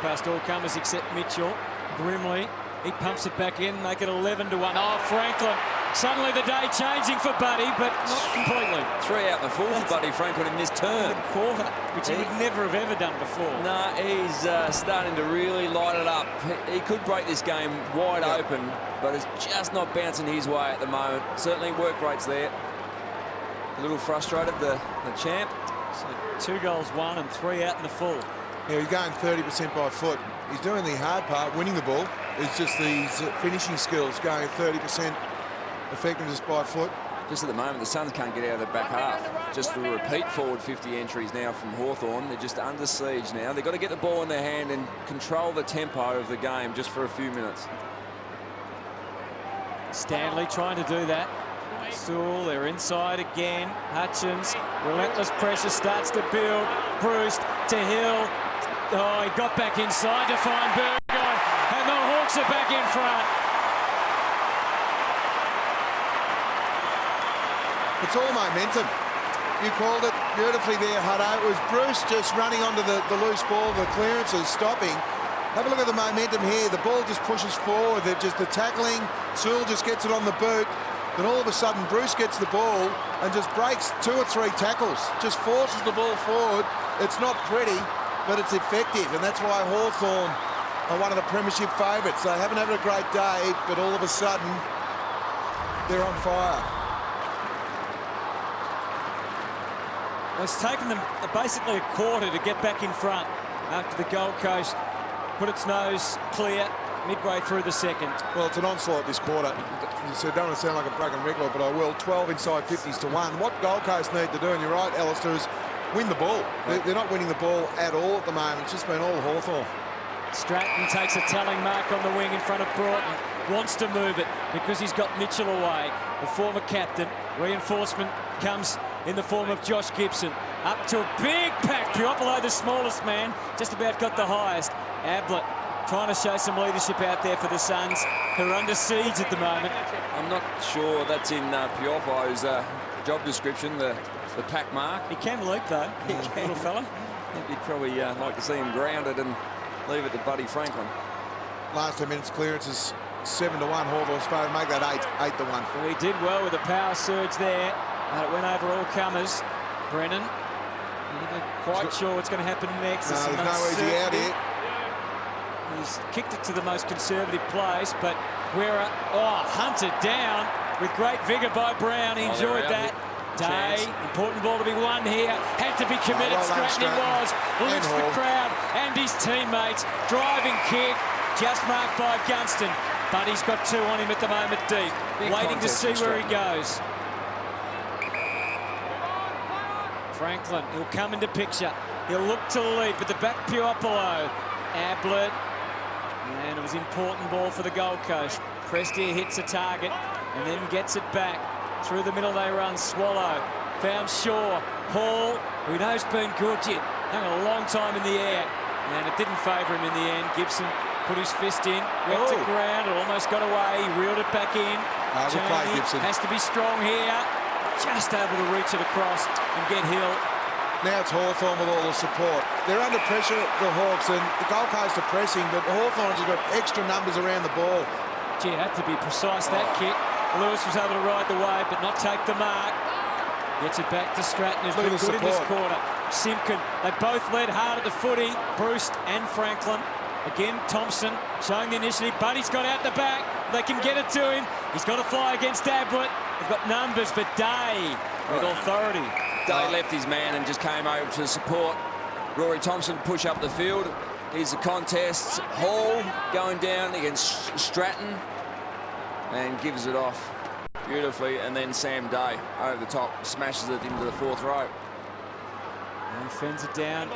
past all comers except Mitchell. Grimley, he pumps it back in, make it 11 to 1. Oh, Franklin, suddenly the day changing for Buddy, but not completely. 3 out in the full for Buddy Franklin in this turn. Quarter, which he would never have ever done before. No, he's starting to really light it up. He could break this game wide open, but it's just not bouncing his way at the moment. Certainly work rate's there. A little frustrated, the champ. So 2 goals, 1 and 3 out in the full. Yeah, he's going 30% by foot. He's doing the hard part, winning the ball. It's just these finishing skills, going 30% effectiveness by foot. Just at the moment, the Suns can't get out of the back half. Just to repeat forward 50 entries now from Hawthorn. They're just under siege now. They've got to get the ball in their hand and control the tempo of the game just for a few minutes. Stanley trying to do that. Sewell, they're inside again. Hutchins, relentless pressure starts to build. Bruce to Hill. Oh, he got back inside to find Burgoyne, and the Hawks are back in front. It's all momentum. You called it beautifully there, Hutto. It was Bruce just running onto the loose ball, the clearances stopping. Have a look at the momentum here. The ball just pushes forward. They're just the tackling. Sewell just gets it on the boot. Then all of a sudden, Bruce gets the ball and just breaks 2 or 3 tackles. Just forces the ball forward. It's not pretty, but it's effective. And that's why Hawthorn are one of the premiership favourites. They haven't had a great day, but all of a sudden, they're on fire. Well, it's taken them basically a quarter to get back in front after the Gold Coast put its nose clear midway through the second. Well, it's an onslaught this quarter. So I don't want to sound like a broken record, but I will. 12 inside 50s to 1. What Gold Coast need to do, and you're right, Alistair, is win the ball. They're not winning the ball at all at the moment. It's just been all Hawthorn. Stratton takes a telling mark on the wing in front of Broughton. Wants to move it because he's got Mitchell away, the former captain. Reinforcement comes in the form of Josh Gibson. Up to a big pack. Puopolo, the smallest man, just about got the highest. Ablett trying to show some leadership out there for the Suns, who are under siege at the moment. I'm not sure that's in Puopolo's job description, the pack mark. He can leap, though, little fella. I think you'd probably like to see him grounded and leave it to Buddy Franklin. Last 10 minutes clearances, 7 to 1. Hawthorn's favourite, make that 8 to 1. Well, he did well with a power surge there. It went over all comers. Brennan, not quite sure what's going to happen next. No, there's no easy out here. He's kicked it to the most conservative place, but Wera, hunted down with great vigour by Brown. He enjoyed that. Day, important ball to be won here. Had to be committed. Stratton was. Lifts the crowd and his teammates. Driving kick, just marked by Gunston. But he's got two on him at the moment deep. Waiting to see where he goes. Franklin, he'll come into picture. He'll look to lead, but the back Puopolo. Ablett. And it was important ball for the Gold Coast. Prestia hits a target and then gets it back. Through the middle they run. Swallow found Shaw. Hall, who knows been good yet, hung a long time in the air, and it didn't favour him in the end. Gibson put his fist in, went to ground, it almost got away. He reeled it back in. Good play, Gibson. Has to be strong here. Just able to reach it across and get Hill. Now it's Hawthorn with all the support. They're under pressure, the Hawks, and the Gold Coast are pressing, but Hawthorn's have got extra numbers around the ball. Gee, it had to be precise, that kick. Lewis was able to ride the wave, but not take the mark. Gets it back to Stratton, who's been good in this quarter. Simpkin, they both led hard at the footy, Bruce and Franklin. Again, Thompson showing the initiative, but he's got out the back. They can get it to him. He's got to fly against Ablett. They've got numbers, but Day with authority. Day left his man and just came over to support. Rory Thompson push up the field. Here's the contest. Hall going down against Stratton and gives it off beautifully, and then Sam Day over the top smashes it into the fourth row. And fends it down.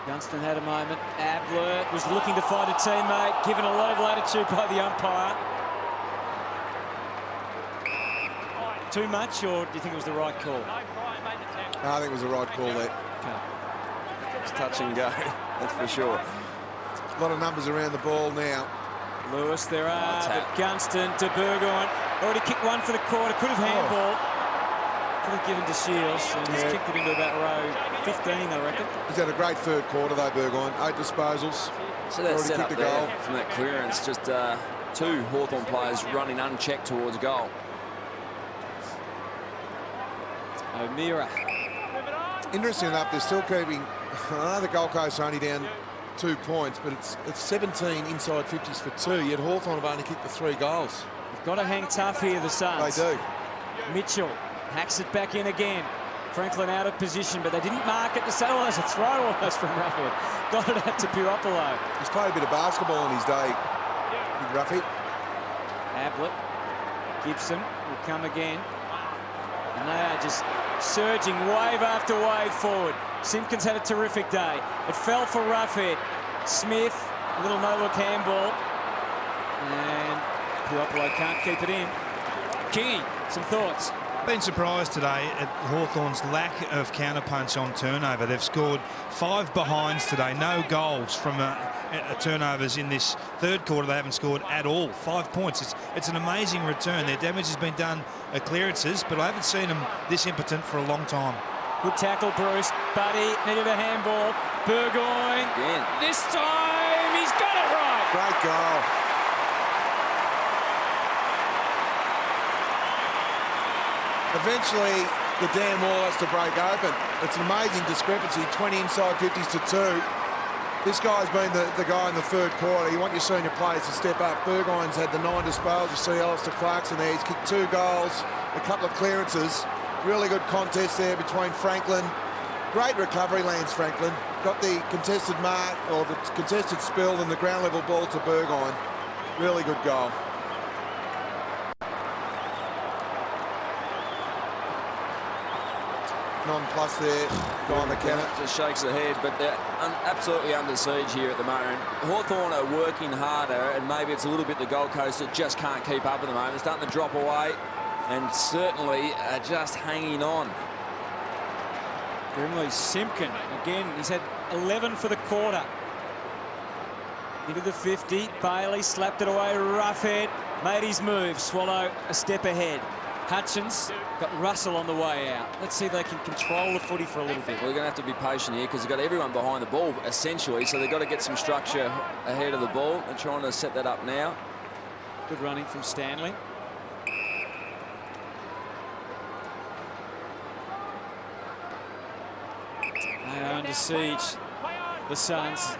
Gunston had a moment. Ablett was looking to find a teammate, given a lot of latitude by the umpire. Too much, or do you think it was the right call? I think it was the right call there. Okay. It's touch and go, that's for sure. A lot of numbers around the ball now. Lewis, there are, but Gunston to Burgoyne. Already kicked one for the quarter, could have handball. Could have given to Shields, and he's kicked it into about row 15, I reckon. He's had a great third quarter, though, Burgoyne. 8 disposals. So that's set up there from that clearance. Just two Hawthorn players running unchecked towards goal. O'Meara. Interesting enough, they're still keeping... I know the Gold Coast are only down 2 points, but it's 17 inside 50s for 2, yet Hawthorn have only kicked the 3 goals. They've got to hang tough here, the Suns. They do. Mitchell hacks it back in again. Franklin out of position, but they didn't mark it to say, oh, there's a throw almost from Rufford. Got it out to Puopolo. He's played a bit of basketball in his day, Big Ruffy. Ablett. Gibson will come again. And they are just surging wave after wave forward. Simpkins had a terrific day. It fell for Roughhead. Smith, a little no-look handball. And Puopolo can't keep it in. Kingy, some thoughts? Been surprised today at Hawthorn's lack of counterpunch on turnover. They've scored 5 behinds today, no goals from turnovers in this third quarter. They haven't scored at all. 5 points. It's an amazing return. Their damage has been done at clearances, but I haven't seen them this impotent for a long time. Good tackle, Bruce. Buddy needed a handball. Burgoyne. Again. This time he's got it right. Great goal. Eventually, the damn wall has to break open. It's an amazing discrepancy, 20 inside 50s to 2. This guy's been the guy in the third quarter. You want your senior players to step up. Burgoyne's had the 9 disposals. You see Alistair Clarkson there. He's kicked 2 goals, a couple of clearances. Really good contest there between Franklin. Great recovery, Lance Franklin. Got the contested mark, or the contested spill, and the ground level ball to Burgoyne. Really good goal. Non-plus there, Guy McKenna. Just shakes the head, but they're absolutely under siege here at the moment. Hawthorn are working harder, and maybe it's a little bit the Gold Coast that just can't keep up at the moment. They're starting to drop away, and certainly are just hanging on. Grimley, Simpkin, again, he's had 11 for the quarter. Into the 50, Bailey slapped it away, Roughhead, made his move, Swallow a step ahead. Hutchins got Russell on the way out. Let's see if they can control the footy for a little bit. Well, they're going to have to be patient here because they've got everyone behind the ball, essentially, so they've got to get some structure ahead of the ball. They're trying to set that up now. Good running from Stanley. They are under siege. the Suns.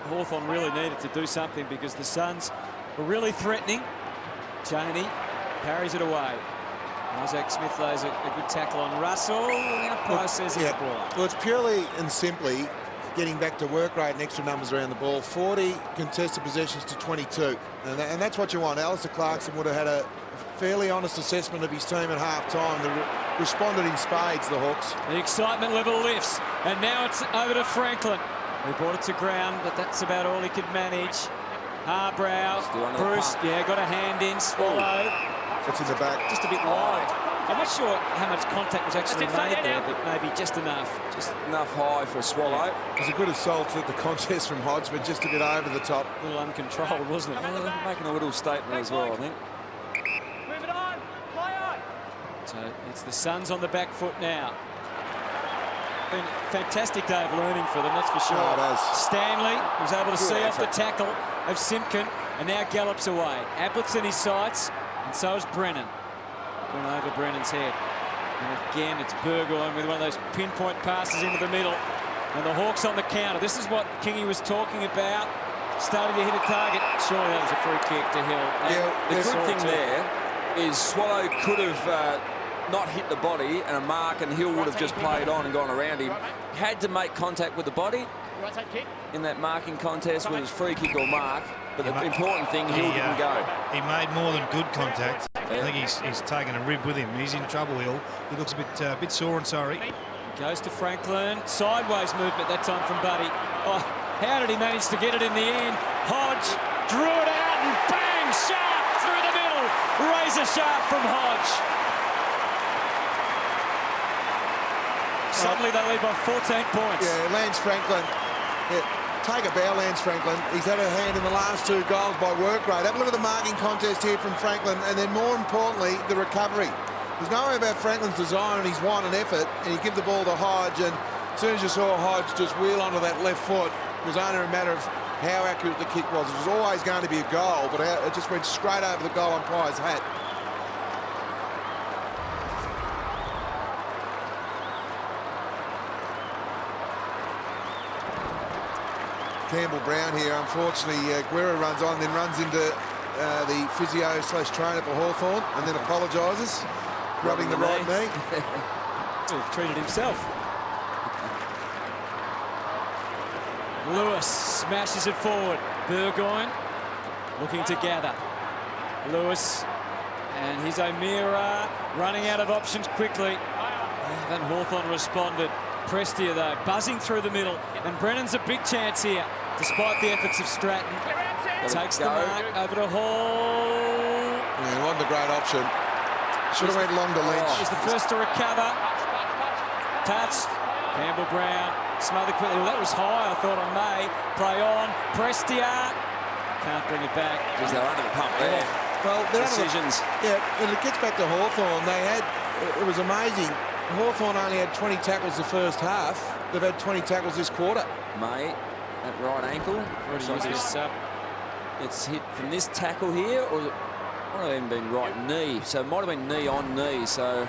Hawthorn really needed to do something because the Suns were really threatening. Janey parries it away. Isaac Smith lays a good tackle on Russell. Now processes the ball. Well, it's purely and simply getting back to work rate and extra numbers around the ball. 40 contested possessions to 22. And that's what you want. Alistair Clarkson would have had a fairly honest assessment of his team at half-time. They responded in spades, the Hawks. The excitement level lifts. And now it's over to Franklin. He brought it to ground, but that's about all he could manage. Harbrow, Bruce, got a hand in, Swallow. It's in the back. Just a bit wide. I'm not sure how much contact was actually made there, but maybe just enough. Just enough high for Swallow. It was a good assault at the contest from Hodge, but just a bit over the top. A little uncontrolled, wasn't it? Making a little statement as well, I think. Move it on. Play on. So it's the Suns on the back foot now. Been a fantastic day of learning for them, that's for sure. Oh, it has. Stanley was able to see off the effort. tackle of Simpkin and now gallops away. Ablett's in his sights, and so is Brennan. Went over Brennan's head. And again, it's Burgoyne with one of those pinpoint passes into the middle. And the Hawks on the counter. This is what Kingy was talking about. Starting to hit a target. Surely that was a free kick to Hill. Yeah, The good thing there is Swallow could have not hit the body and a mark, and Hill would have just played on and gone around him. Had to make contact with the body in that marking contest, whether it's free kick or mark. But the important thing, Hill didn't go. He made more than good contact. I think he's taken a rib with him. He's in trouble, Hill. He looks a bit sore and sorry. Goes to Franklin. Sideways movement that time from Buddy. Oh, how did he manage to get it in the end? Hodge drew it out and bang! Sharp through the middle. Razor sharp from Hodge. Suddenly they lead by 14 points. Yeah, Lance Franklin. Yeah, take a bow, Lance Franklin. He's had a hand in the last 2 goals by work rate. Have a look at the marking contest here from Franklin, and then more importantly, the recovery. There's no way about Franklin's design and his want and effort, and he give the ball to Hodge, and as soon as you saw Hodge just wheel onto that left foot, it was only a matter of how accurate the kick was. It was always going to be a goal, but it just went straight over the goal umpire's hat. Campbell Brown here, unfortunately, Guerra runs on, then runs into the physio/trainer for Hawthorn, and then apologises, rubbing the right knee. He's treated himself. Lewis smashes it forward. Burgoyne looking to gather. Lewis and his O'Meara running out of options quickly. Then Hawthorn responded. Prestia, though, buzzing through the middle. And Brennan's a big chance here, despite the efforts of Stratton. Takes the mark over to Hall. Yeah, wasn't a great option. Should have went long to Lynch. He's the first to recover. Touched. Campbell Brown smothered quickly. Well, that was high, I thought, on May. Play on. Prestia. Can't bring it back. Because they're under the pump there. Well, they're Decisions. Yeah, and it gets back to Hawthorn. It was amazing. Hawthorn only had 20 tackles the first half. They've had 20 tackles this quarter. May, that right ankle. It's hit from this tackle here, or it might have even been right knee. So it might have been knee on knee. So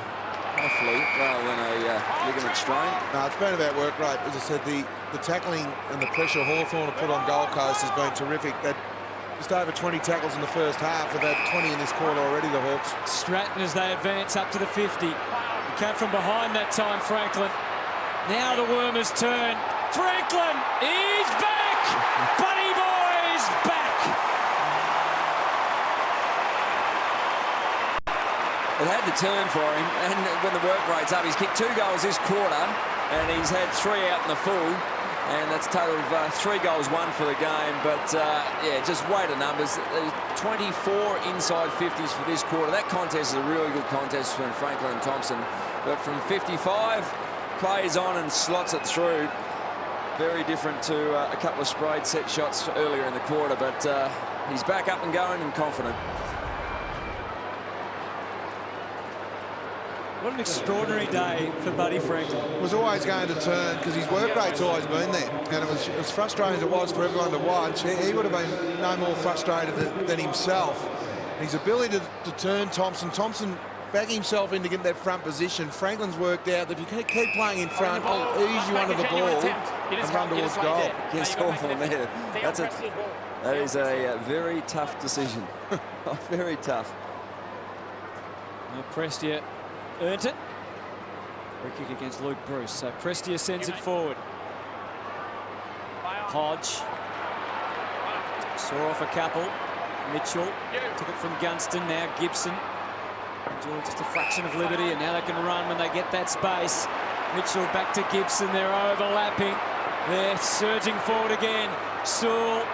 hopefully, rather than a ligament strain. No, it's been about work rate. As I said, the tackling and the pressure Hawthorn have put on Gold Coast has been terrific. They've just over 20 tackles in the first half. They've had 20 in this quarter already, the Hawks. Stratton as they advance up to the 50. He came from behind that time, Franklin. Now the Wormers turn. Franklin is back! Buddy Boy's back! It had to turn for him, and when the work rate's up, he's kicked 2 goals this quarter, and he's had 3 out in the full, and that's a total of 3 goals, 1 for the game. But yeah, just weight of numbers. 24 inside 50s for this quarter. That contest is a really good contest between Franklin and Thompson. But from 55, plays on and slots it through. Very different to a couple of sprayed set shots earlier in the quarter, but he's back up and going and confident. What an extraordinary day for Buddy Franklin. It was always going to turn because his work rate's always been there. And it was as frustrating as it was for everyone to watch. He would have been no more frustrated than himself. His ability to turn Thompson. Thompson back himself in to get that front position. Franklin's worked out that if you keep playing in front, he'll ease you under the ball and run towards goal. Yes, Hawthorn there. That is a very tough decision. Very tough. Now Prestia earned it. Free kick against Luke Bruce. So Prestia sends it forward. Hodge saw off a couple. Mitchell took it from Gunston. Now Gibson. Enjoy just a fraction of liberty, and now they can run when they get that space. Mitchell back to Gibson. They're overlapping. They're surging forward again. Sewell,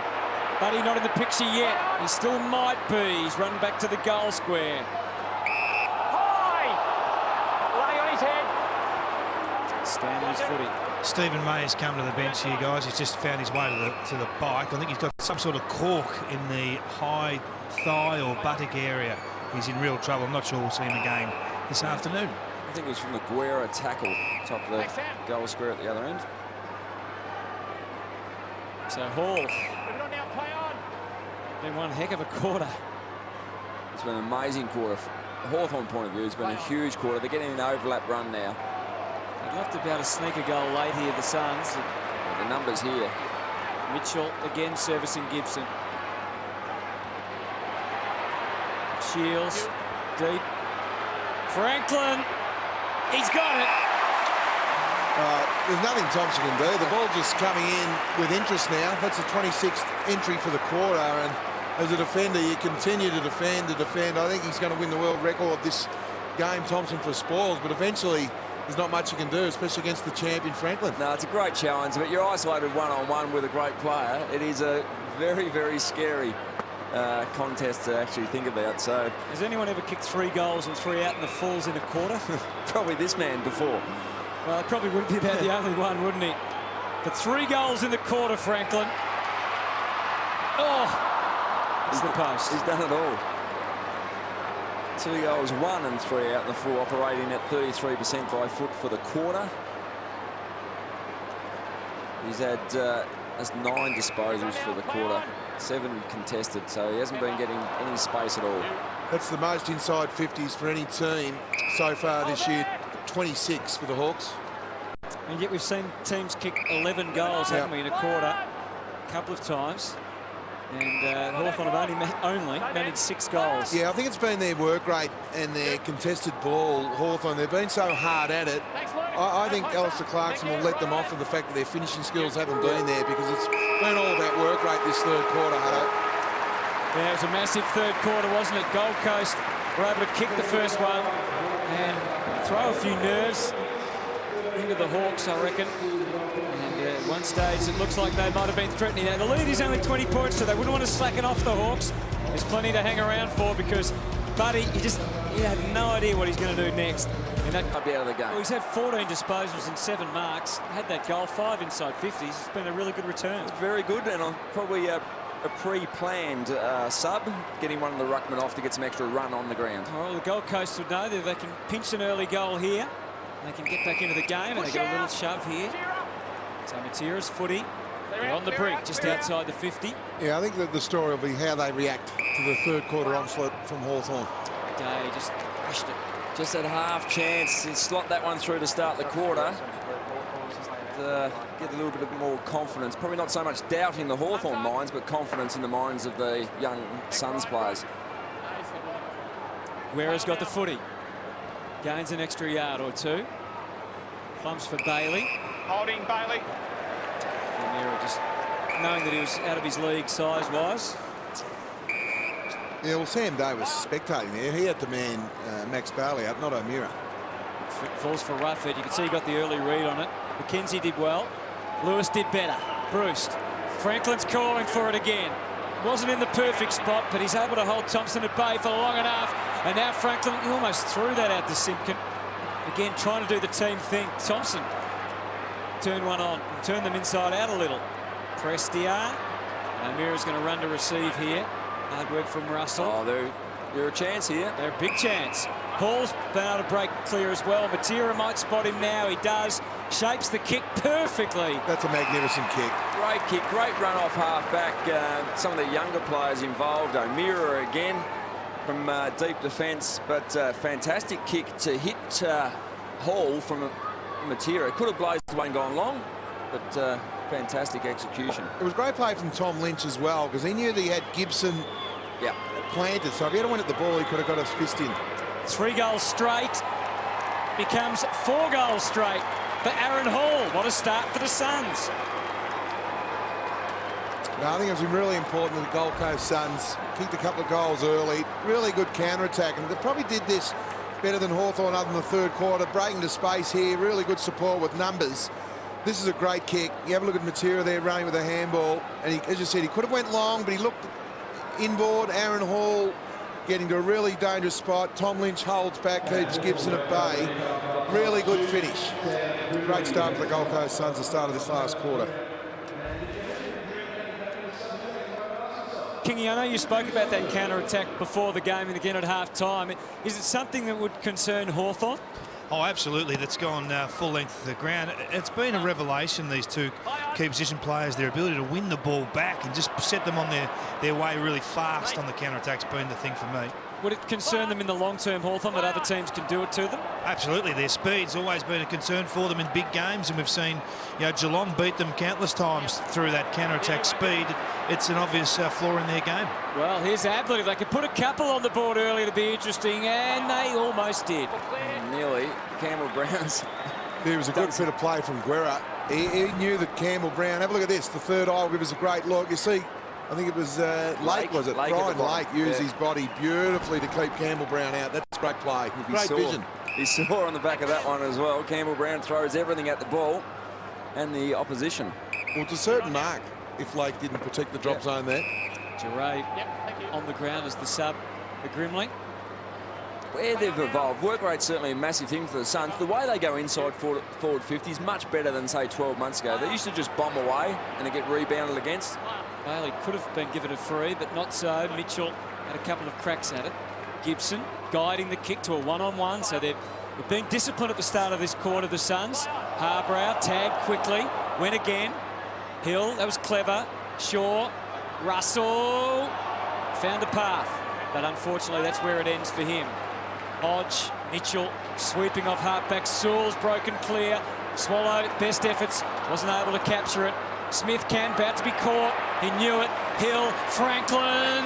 but he's not in the picture yet. He still might be. He's run back to the goal square. Stanley's footy. Stephen May has come to the bench here, guys. He's just found his way to the bike. I think he's got some sort of cork in the high thigh or buttock area. He's in real trouble. I'm not sure we'll see him again this afternoon. I think it was from the Guerra tackle, top of the goal square at the other end. So Hall. Been one heck of a quarter. It's been an amazing quarter. Hawthorn point of view, it's been a huge quarter. They're getting an overlap run now. I'd love to be able to sneak a goal late here, the Suns. The numbers here. Mitchell again servicing Gibson. Shields deep. Franklin, he's got it. There's nothing Thompson can do. The ball just coming in with interest now. That's the 26th entry for the quarter, and as a defender, you continue to defend. I think he's going to win the world record this game, Thompson, for spoils, but eventually there's not much you can do, especially against the champion Franklin. No, it's a great challenge, but you're isolated one-on-one with a great player. It is a very, very scary contest to actually think about. So, has anyone ever kicked 3 goals and 3 out in the falls in a quarter? Probably this man before. Well, it probably would be about the only one, wouldn't it? For 3 goals in the quarter, Franklin. Oh, it's the post. He's done it all. 2 goals, 1 and 3 out in the full, operating at 33% by foot for the quarter. He's had that's 9 disposals for the quarter, 7 contested, so he hasn't been getting any space at all. That's the most inside 50s for any team so far this year. 26 for the Hawks. And yet we've seen teams kick 11 goals, haven't we, in a quarter, a couple of times. And Hawthorn have only managed 6 goals. Yeah, I think it's been their work rate and their contested ball, Hawthorn. They've been so hard at it. I think Alistair Clarkson will let them off for the fact that their finishing skills haven't been there, because it's been all about work rate this third quarter, Hutto. Yeah, it was a massive third quarter, wasn't it? Gold Coast were able to kick the first one and throw a few nerves into the Hawks, I reckon. And at one stage, it looks like they might have been threatening. Now, the lead is only 20 points, so they wouldn't want to slacken off the Hawks. There's plenty to hang around for, because Buddy, he had no idea what he's going to do next. And that might be out of the game. Well, he's had 14 disposals and 7 marks. Had that goal, 5 inside 50s. It's been a really good return. Very good, and probably a pre-planned sub, getting one of the ruckmen off to get some extra run on the ground. Well, the Gold Coast would know that they can pinch an early goal here. They can get back into the game, and they get a little shove here. So Matera's footy. They're on the brink, just outside the 50. Yeah, I think that the story will be how they react to the third quarter onslaught from Hawthorn. Day just rushed it. Just that half chance to slot that one through to start the quarter. Get a little bit more confidence. Probably not so much doubt in the Hawthorn minds, but confidence in the minds of the young Suns players. Guerra's got the footy. Gains an extra yard or 2. Plumps for Bailey. Holding Bailey. O'Meara just knowing that he was out of his league size-wise. Yeah, well, Sam Day was spectating there. He had to man Max Bailey up, not O'Meara. Falls for Rufford. You can see he got the early read on it. McKenzie did well. Lewis did better. Bruce. Franklin's calling for it again. Wasn't in the perfect spot, but he's able to hold Thompson at bay for long enough. And now Franklin, he almost threw that out to Simpkin. Again, trying to do the team thing. Thompson turned one on, turned them inside out a little. Prestia. O'Meara's going to run to receive here. Hard work from Russell. Oh, they're a chance here. They're a big chance. Hall's been able to break clear as well. Matera might spot him now. He does. Shapes the kick perfectly. That's a magnificent kick. Great kick, great run off half back. Some of the younger players involved. O'Meara again. from deep defence, but fantastic kick to hit Hall from Matera. Could have blazed away and gone long, but fantastic execution. It was great play from Tom Lynch as well, because he knew that he had Gibson planted, so if he had went at the ball, he could have got his fist in. 3 goals straight becomes 4 goals straight for Aaron Hall. What a start for the Suns. No, I think it was really important that the Gold Coast Suns kicked a couple of goals early. Really good counter-attack, and they probably did this better than Hawthorn other than the third quarter. Breaking to space here, really good support with numbers. This is a great kick. You have a look at Matera there running with a handball, and he, as you said, he could have went long, but he looked inboard. Aaron Hall getting to a really dangerous spot. Tom Lynch holds back, keeps Gibson at bay. Really good finish. Great start for the Gold Coast Suns at the start of this last quarter. Kingy, I know you spoke about that counter-attack before the game and again at half-time. Is it something that would concern Hawthorn? Oh, absolutely. That's gone full length of the ground. It's been a revelation, these two key position players. Their ability to win the ball back and just set them on their way really fast on the counter-attack's been the thing for me. Would it concern them in the long term, Hawthorn, that other teams can do it to them? Absolutely. Their speed's always been a concern for them in big games, and we've seen Geelong beat them countless times through that counter-attack speed. It's an obvious flaw in their game. Well, here's Ablett. If they could put a couple on the board early, it'd be interesting, and they almost did. Nearly. Campbell Brown's. There was a good bit of play from Guerra. He knew that Campbell Brown, have a look at this, the third eye will give us a great look. You see, I think it was Lake, was it? Brian Lake used his body beautifully to keep Campbell Brown out. That's great play. Great vision. He saw on the back of that one as well. Campbell Brown throws everything at the ball and the opposition. Well, to a certain mark, if Lake didn't protect the drop zone there. Geray on the ground as the sub for Grimley. Where they've evolved, work rate's certainly a massive thing for the Suns. The way they go inside forward 50 is much better than, say, 12 months ago. They used to just bomb away and get rebounded against. Bailey could have been given a free, but not so. Mitchell had a couple of cracks at it. Gibson guiding the kick to a one-on-one, so they're being disciplined at the start of this quarter, the Suns. Harbrow tagged quickly, went again. Hill, that was clever. Shaw, Russell, found a path, but unfortunately that's where it ends for him. Hodge, Mitchell sweeping off halfback. Sewell's broken clear. Swallow, best efforts, wasn't able to capture it. Smith can, about to be caught. He knew it. Hill, Franklin.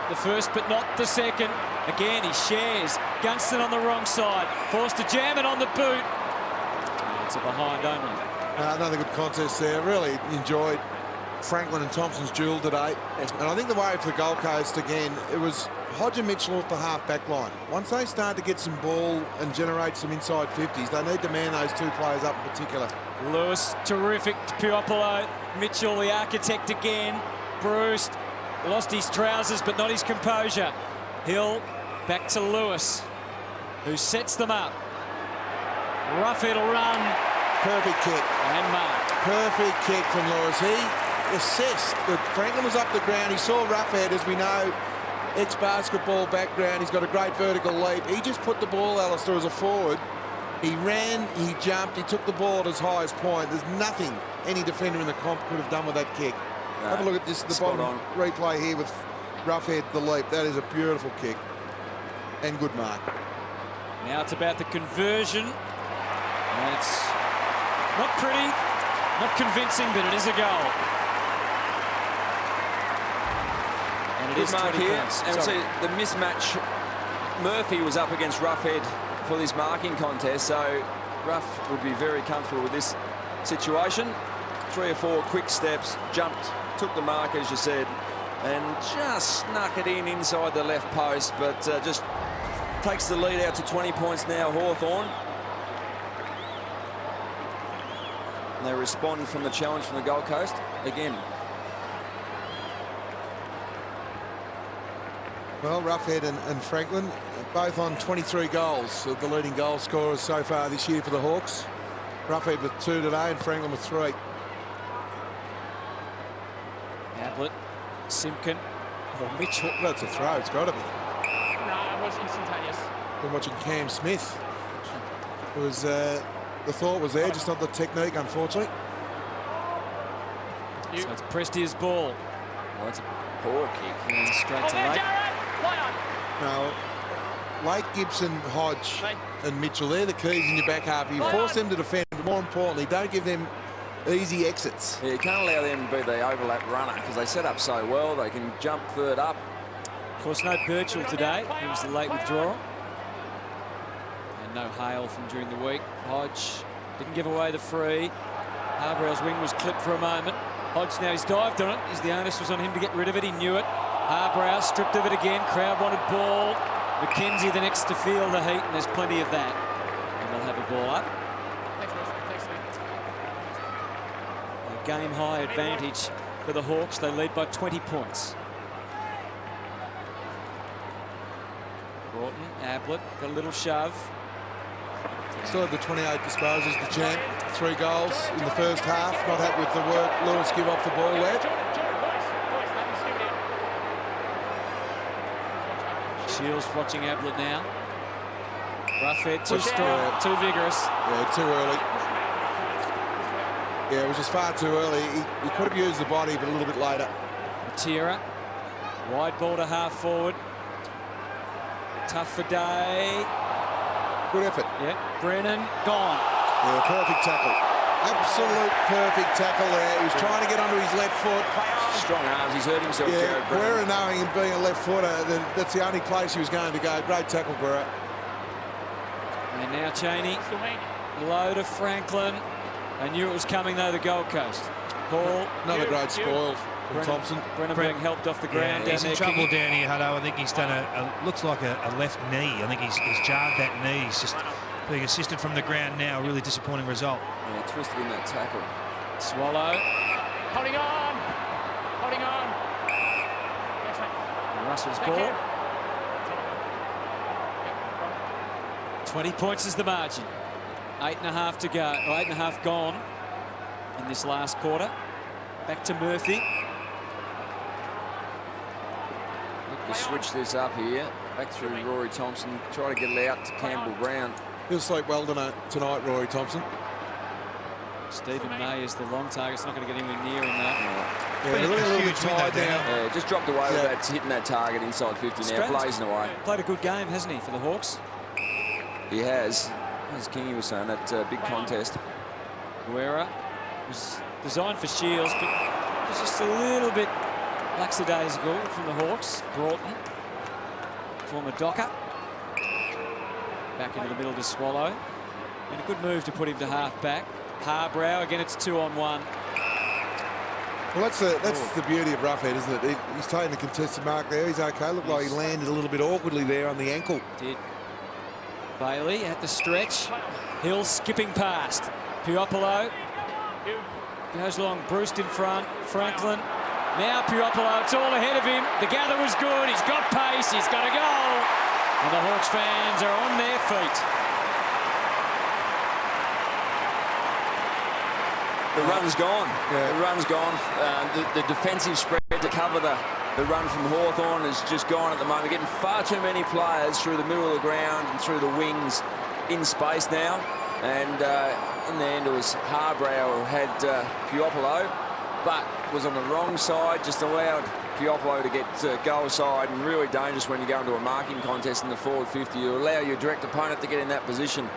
The first, but not the second. Again, he shares. Gunston on the wrong side. Forced to jam it on the boot. It's a behind only. Another good contest there. Really enjoyed Franklin and Thompson's duel today. And I think the way for the Gold Coast, again, it was Hodge and Mitchell off the half-back line. Once they start to get some ball and generate some inside 50s, they need to man those two players up in particular. Lewis, terrific. Piopolo. Mitchell, the architect again. Bruce lost his trousers, but not his composure. Hill, back to Lewis, who sets them up. Roughhead will run. Perfect kick. And mark. Perfect kick from Lewis. He assessed that Franklin was up the ground. He saw Roughhead, as we know, ex-basketball background. He's got a great vertical leap. He just put the ball, Alistair, as a forward. He ran, he jumped, he took the ball at his highest point. There's nothing any defender in the comp could have done with that kick. Have a look at this, the bottom replay here with Roughhead, the leap. That is a beautiful kick. And good mark. Now it's about the conversion. And it's not pretty, not convincing, but it is a goal. And it is 20 points. And see the mismatch. Murphy was up against Roughhead for this marking contest, so Rough would be very comfortable with this situation. 3 or 4 quick steps, jumped, took the mark, as you said, and just snuck it in inside the left post, but just takes the lead out to 20 points now, Hawthorn. And they respond from the challenge from the Gold Coast again. Well, Roughhead and Franklin both on 23 goals, the leading goal scorers so far this year for the Hawks. Roughhead with 2 today and Franklin with 3. Ablett, Simpkin, Mitchell. That's a throw, it's got to be. No, it was instantaneous. Been watching Cam Smith. It was, the thought was there, just not the technique, unfortunately. So it's Prestia's ball. Well, that's a poor kick. And straight to late. No. Lake, Gibson, Hodge and Mitchell, they're the keys in your back half. You force them to defend, but more importantly, don't give them easy exits. Yeah, you can't allow them to be the overlap runner because they set up so well. They can jump third up. Of course, no Birchall today. He was the late withdrawal. And no Hale from during the week. Hodge didn't give away the free. Harbrow's wing was clipped for a moment. Hodge now he's dived on it. The onus was on him to get rid of it. He knew it. Harbrow stripped of it again. Crowd wanted ball. McKenzie the next to feel the heat, and there's plenty of that. And they'll have a ball up. A game-high advantage for the Hawks. They lead by 20 points. Broughton, Ablett, got a little shove. Still had the 28 disposals, the champ. 3 goals in the first half. Not happy with the work Lewis give off the ball there. Shields watching Ablett now. Roughhead too strong, too vigorous. Yeah, too early. Yeah, it was just far too early. He could have used the body, but a little bit later. Matera, wide ball to half forward. Tough for Day. Good effort. Yeah, Brennan gone. Yeah, perfect tackle. Absolute perfect tackle there. He was trying to get onto his left foot. Strong arms. He's hurt himself. Yeah, Guerra knowing him being a left footer, that's the only place he was going to go. Great tackle, Guerra. And now Chaney, low to Franklin. I knew it was coming though, the Gold Coast. Paul. Another great spoil from Thompson. Brennan being helped off the ground. He's in trouble down here, Hutto. I think he's done looks like a left knee. I think he's jarred that knee. He's just being assisted from the ground now. Really disappointing result. Yeah, twisted in that tackle. Swallow. Holding on. Holding on. Yes, mate. And Russell's Thank ball. you. 20 points is the margin. 8.5 to go. Or 8.5 gone in this last quarter. Back to Murphy. You switch this up here. Back through Rory Thompson. Try to get it out to Campbell Brown. He'll sleep well tonight, Rory Thompson. Stephen May is the long target. It's not going to get anywhere near him though. Yeah, really a little bit tired now. Yeah, just dropped away with that, hitting that target inside 50 now, blazing away. Played a good game, hasn't he, for the Hawks? He has. As Kingy was saying, that big contest. Guerra was designed for Shields, but it was just a little bit lackadaisical from the Hawks. Broughton, former Docker. Back into the middle to Swallow. And a good move to put him to half back. Harbrow, again it's 2-on-1. Well, that's the beauty of Roughhead, isn't it? He's taking the contested mark there. He's okay. Looked like he landed a little bit awkwardly there on the ankle. Did. Bailey at the stretch. Hill skipping past. Puopolo goes along. Bruce in front. Franklin. Now Puopolo. It's all ahead of him. The gather was good. He's got pace. He's got a goal. And the Hawks fans are on their feet. The run's gone. Yeah. The run's gone. The defensive spread to cover the run from Hawthorn has just gone at the moment. Getting far too many players through the middle of the ground and through the wings in space now. And in the end, it was Harbrow who had Puopolo, but was on the wrong side, just allowed Puopolo to get goal side, and really dangerous when you go into a marking contest in the forward 50. You allow your direct opponent to get in that position.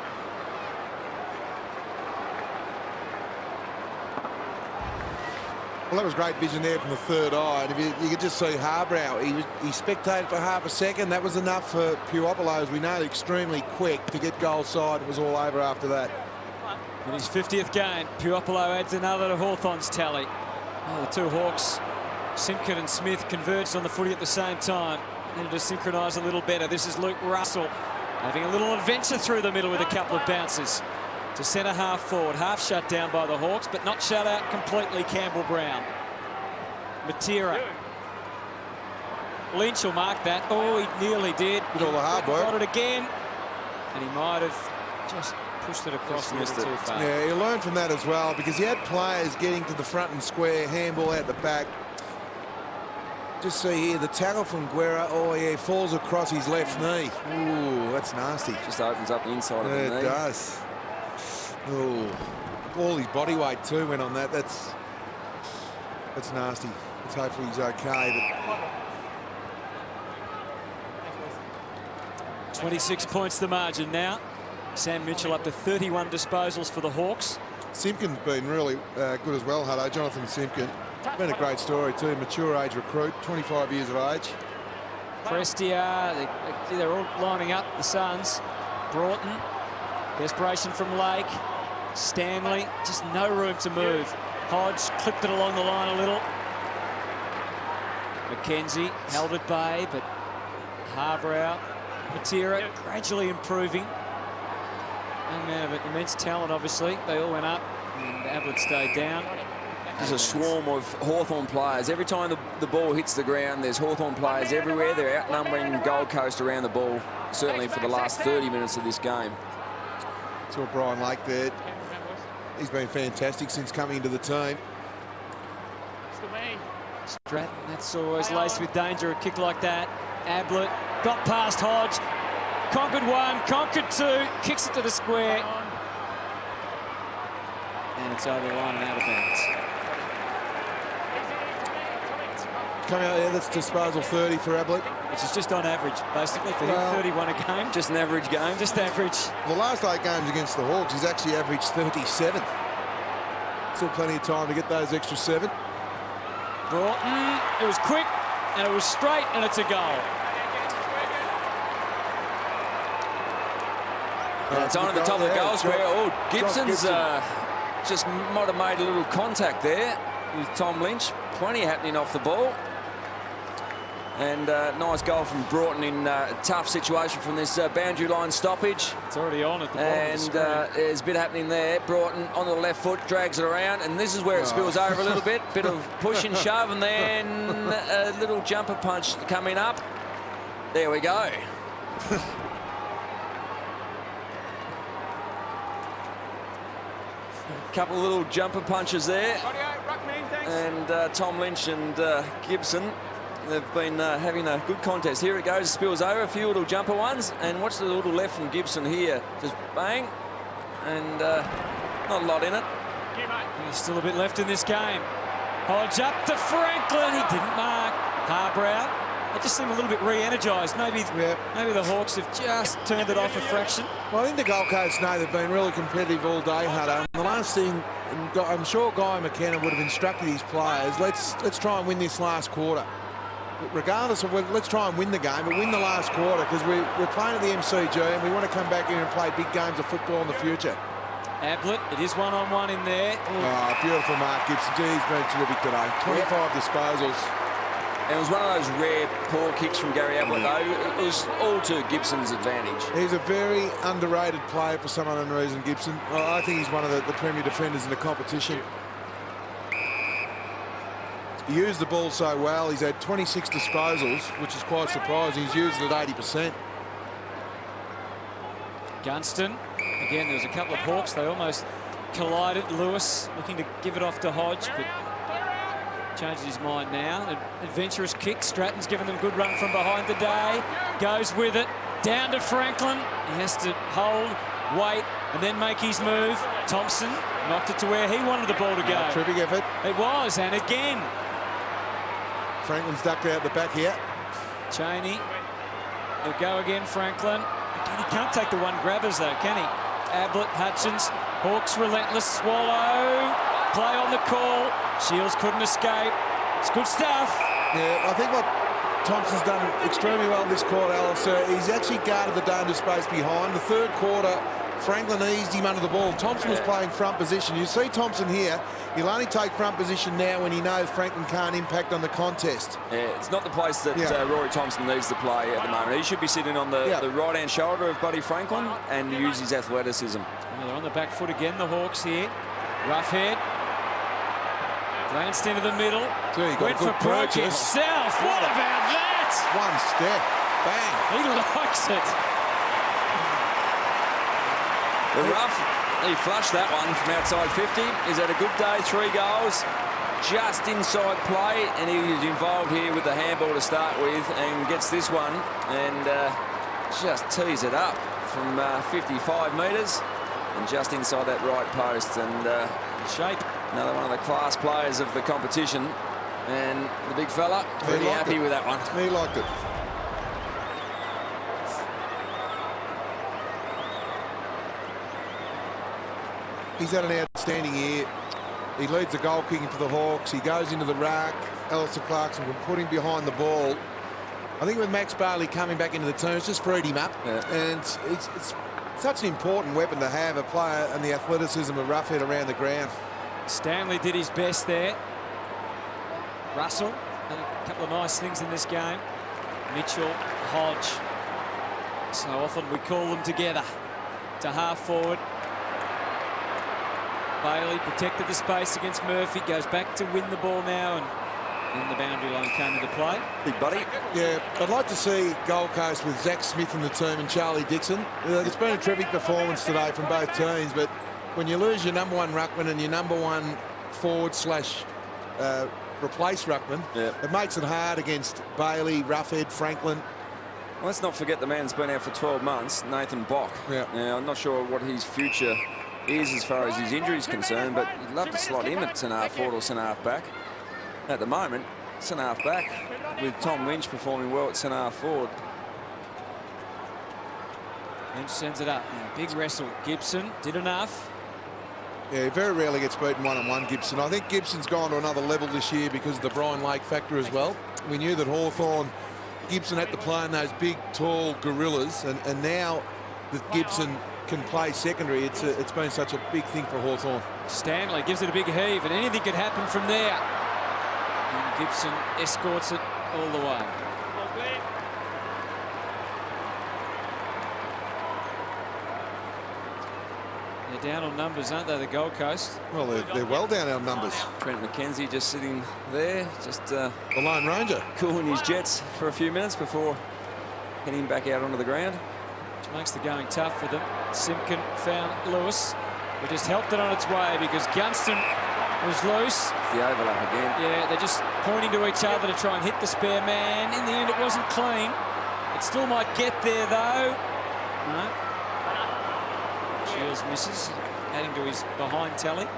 Well, that was great vision there from the third eye. And if you could just see Harbrow. He spectated for half a second. That was enough for Puopolo, as we know, extremely quick to get goal side. It was all over after that. In his 50th game, Puopolo adds another to Hawthorn's tally. Oh, the two Hawks, Simpkin and Smith, converged on the footy at the same time. Needed to synchronise a little better. This is Luke Russell having a little adventure through the middle with a couple of bounces. To centre half forward, half shut down by the Hawks, but not shut out completely. Campbell Brown. Matera. Lynch will mark that. Oh, he nearly did. Did all the hard work. Got it again, and he might have just pushed it across a little too far. Yeah, he learned from that as well, because he had players getting to the front and square, handball out the back. Just see here, the tackle from Guerra. Oh, yeah, he falls across his left knee. Ooh, that's nasty. Just opens up the inside of the knee. It does. Oh, all his body weight too went on that. That's nasty. Let's hopefully he's okay. 26 points the margin now. Sam Mitchell up to 31 disposals for the Hawks. Simpkin's been really good as well, Hutto. Jonathan Simpkin. Been a great story too. Mature age recruit, 25 years of age. Prestia, they're all lining up, the Suns. Broughton, desperation from Lake. Stanley, just no room to move. Hodge clipped it along the line a little. McKenzie held at bay, but Harbrow, Matera gradually improving. Young man of immense talent, obviously. They all went up, and Ablett stayed down. There's a swarm of Hawthorn players. Every time the ball hits the ground, there's Hawthorn players everywhere. They're outnumbering Gold Coast around the ball, certainly for the last 30 minutes of this game. Saw Brian Lake there. He's been fantastic since coming into the team. Stratton, that's always laced with danger, a kick like that. Ablett got past Hodge. Conquered one, conquered two, kicks it to the square. And it's over the line and out of bounds. Coming out there, that's disposal 30 for Ablett. Which is just on average, basically, for him. 31 a game. Just an average game. Just average. The last 8 games against the Hawks, he's actually averaged 37. Still plenty of time to get those extra 7. Broughton, it was quick, and it was straight, and it's a goal. It's on at the top of the goal square. Oh, Gibson's just might have made a little contact there with Tom Lynch. Plenty happening off the ball. And nice goal from Broughton in a tough situation from this boundary line stoppage. It's already on at the bottom and of the screen. There's a bit happening there. Broughton on the left foot, drags it around, and this is where it spills over a little bit. Bit of push and shove, and then a little jumper punch coming up. There we go. Couple of little jumper punches there. And Tom Lynch and Gibson, they've been having a good contest. Here it goes, spills over, a few little jumper ones, and watch the little left from Gibson here. Just bang, and not a lot in it. There's still a bit left in this game. Hodge up to Franklin, he didn't mark. Harbrow, they just seem a little bit re-energised. Maybe the Hawks have just turned it off a fraction. Well, I think the Gold Coast know they've been really competitive all day, Hutto. The last thing, I'm sure Guy McKenna would have instructed his players, let's try and win this last quarter. Regardless of whether, let's try and win the game, but win the last quarter, because we're playing at the MCG and we want to come back here and play big games of football in the future. Ablett, it is one-on-one in there. Oh, beautiful mark, Gibson. Gee, he's been terrific today. 25 disposals. It was one of those rare poor kicks from Gary Ablett, though. It was all to Gibson's advantage. He's a very underrated player for some unknown reason, Gibson. I think he's one of the premier defenders in the competition. He used the ball so well. He's had 26 disposals, which is quite surprising. He's used it at 80%. Gunston, again, there was a couple of Hawks. They almost collided. Lewis looking to give it off to Hodge, but changes his mind now. An adventurous kick. Stratton's given them good run from behind today. Goes with it. Down to Franklin. He has to hold, wait, and then make his move. Thompson knocked it to where he wanted the ball to go. Terrific effort. It was, and again. Franklin's ducked out the back here. Cheney. He'll go again, Franklin. Again, he can't take the one grabbers, though, can he? Ablett, Hutchins, Hawks relentless, Swallow. Play on the call. Shields couldn't escape. It's good stuff. Yeah, I think what Thompson's done extremely well this quarter, Alistair. He's actually guarded the danger space behind. The third quarter, Franklin eased him under the ball. Thompson was playing front position. You see Thompson here. He'll only take front position now when he knows Franklin can't impact on the contest. Yeah, it's not the place that Rory Thompson needs to play at the moment. He should be sitting on the right-hand shoulder of Buddy Franklin and use his athleticism. Well, they're on the back foot again, the Hawks here. Roughhead. Glanced into the middle. Went for Brook himself. What about that? One step. Bang. He likes it. The rough, he flushed that one from outside 50. He's had a good day, 3 goals. Just inside play, and he was involved here with the handball to start with and gets this one and just tees it up from 55 metres and just inside that right post. And shape. Another one of the class players of the competition, and the big fella pretty happy with that one. He liked it. He's had an outstanding year. He leads the goal kicking for the Hawks. He goes into the rack. Alistair Clarkson can put him behind the ball. I think with Max Bailey coming back into the team, it's just freed him up. Yeah. And it's such an important weapon to have, a player and the athleticism of roughhead around the ground. Stanley did his best there. Russell had a couple of nice things in this game. Mitchell, Hodge. So often we call them together. To half forward. Bailey protected the space against Murphy. Goes back to win the ball now, and then the boundary line came into play. Big buddy. Yeah, I'd like to see Gold Coast with Zach Smith in the team and Charlie Dixon. It's been a terrific performance today from both teams, but when you lose your number one ruckman and your number one forward slash replace ruckman, it makes it hard against Bailey, Roughhead, Franklin. Well, let's not forget the man's been out for 12 months, Nathan Bock. Yeah. Now, I'm not sure what his future is as far as his injury is concerned, but you'd love to slot him at centre-half forward or centre-half back. At the moment, centre-half back, with Tom Lynch performing well at centre-half forward. Lynch sends it up. Now, big wrestle. Gibson did enough. Yeah, he very rarely gets beaten one-on-one, Gibson. I think Gibson's gone to another level this year because of the Brian Lake factor as well. We knew that Hawthorn, Gibson had to play in those big, tall gorillas, and now that Gibson can play secondary, it's been such a big thing for Hawthorn. Stanley gives it a big heave, and anything could happen from there. And Gibson escorts it all the way. They're down on numbers, aren't they, the Gold Coast? Well, they're well down on numbers. Trent McKenzie just sitting there, just The Lone Ranger. cooling his jets for a few minutes before heading back out onto the ground. Which makes the going tough for them. Simpkin found Lewis, who just helped it on its way because Gunston was loose. The overlap again. Yeah, they're just pointing to each other to try and hit the spare man. In the end, it wasn't clean. It still might get there, though. No. Shields misses, adding to his behind tally.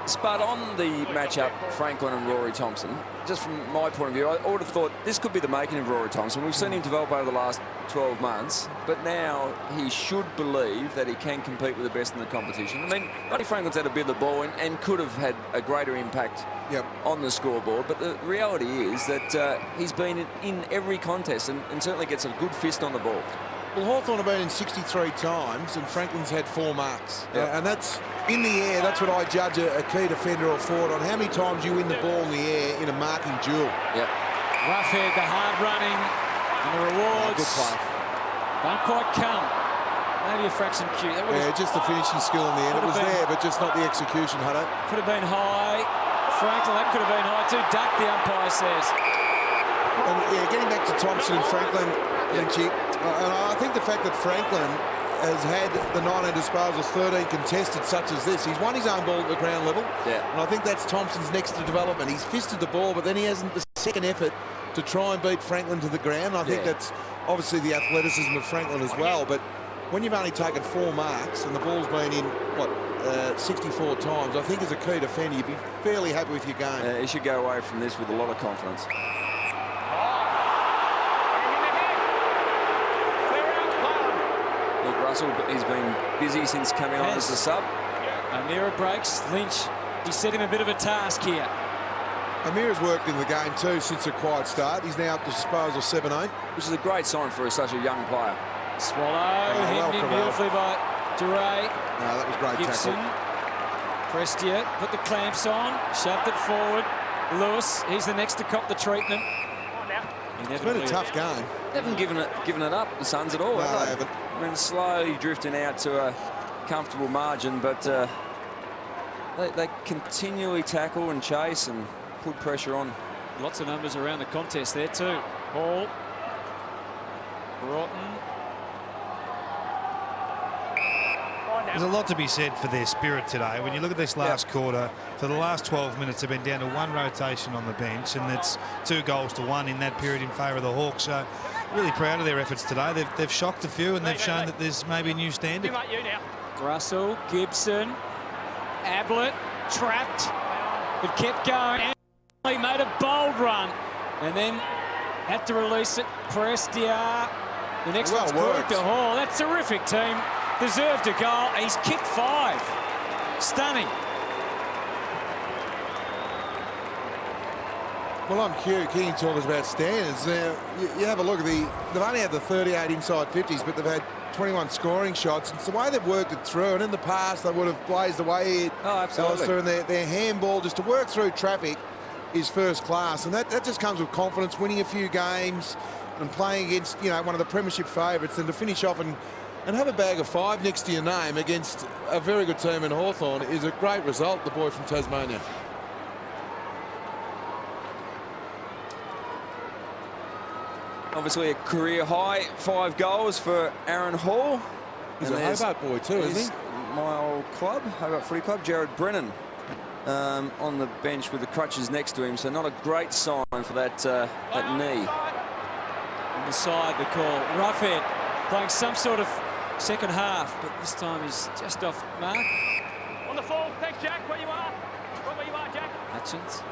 Spud, on the matchup, Franklin and Rory Thompson, just from my point of view, I would have thought this could be the making of Rory Thompson. We've seen him develop over the last 12 months, but now he should believe that he can compete with the best in the competition. I mean, Buddy Franklin's had a bit of the ball and could have had a greater impact on the scoreboard, but the reality is that he's been in every contest and certainly gets a good fist on the ball. Well, Hawthorn have been in 63 times and Franklin's had 4 marks. And that's, in the air, that's what I judge a key defender or forward on. How many times you win the ball in the air in a marking duel. Roughhead, the hard running, and the rewards Good play. don't quite come. Maybe a fraction cute. That Yeah, just the finishing skill in the end. It was there, but just not the execution, Hutto. could have been high. Franklin, that could have been high too. Duck, the umpire says. And yeah, getting back to Thompson and Franklin, Lynchy, and I think the fact that Franklin has had the 19 disposals, 13 contested such as this, he's won his own ball at the ground level. And I think that's Thompson's next to development. He's fisted the ball, but then he hasn't the second effort to try and beat Franklin to the ground. I think that's obviously the athleticism of Franklin as well, but when you've only taken 4 marks and the ball's been in, 64 times, I think as a key defender, you'd be fairly happy with your game. He should go away from this with a lot of confidence. Look, Russell, he's been busy since coming on as a sub. O'Meara breaks. Lynch, he set him a bit of a task here. Amira's worked in the game too since a quiet start. He's now up to disposal 17. Which is a great sign for such a young player. Swallow, well hemmed in corralled. beautifully by Duray. No, that was great Gibson, tackle. Prestia, put the clamps on, shoved it forward. Lewis, he's the next to cop the treatment. It's been a tough game. They haven't given it up, the Suns, at all. No, have they haven't. I mean, slowly drifting out to a comfortable margin, but they continually tackle and chase and put pressure on. Lots of numbers around the contest there too. Hall, Broughton. There's a lot to be said for their spirit today. When you look at this last quarter, for the last 12 minutes, they've been down to 1 rotation on the bench, and it's 2 goals to 1 in that period in favour of the Hawks. So really proud of their efforts today. They've shocked a few, and they've shown that there's maybe a new standard. Russell, Gibson, Ablett, trapped, but kept going. He made a bold run, and then had to release it. Prestia, the next one's caught to Hall. That's terrific, team. Deserved a goal. He's kicked 5. Stunning. Well, I'm keen to talk about standards. Now, you have a look at they've only had the 38 inside 50s, but they've had 21 scoring shots. It's the way they've worked it through, and in the past they would have blazed away at Alistair, and their handball just to work through traffic is first class, and that just comes with confidence, winning a few games and playing against, you know, one of the premiership favourites, and to finish off and have a bag of 5 next to your name against a very good team in Hawthorn is a great result, the boy from Tasmania. Obviously a career high 5 goals for Aaron Hall. He's a Hobart boy too, isn't he? My old club, Hobart Footy Club, Jared Brennan, on the bench with the crutches next to him, so not a great sign for that knee. On the side, the call. Roughhead playing some sort of second half, but this time he's just off mark. On the full. Thanks, Jack. Where you are. Right where you are, Jack. Hutchins.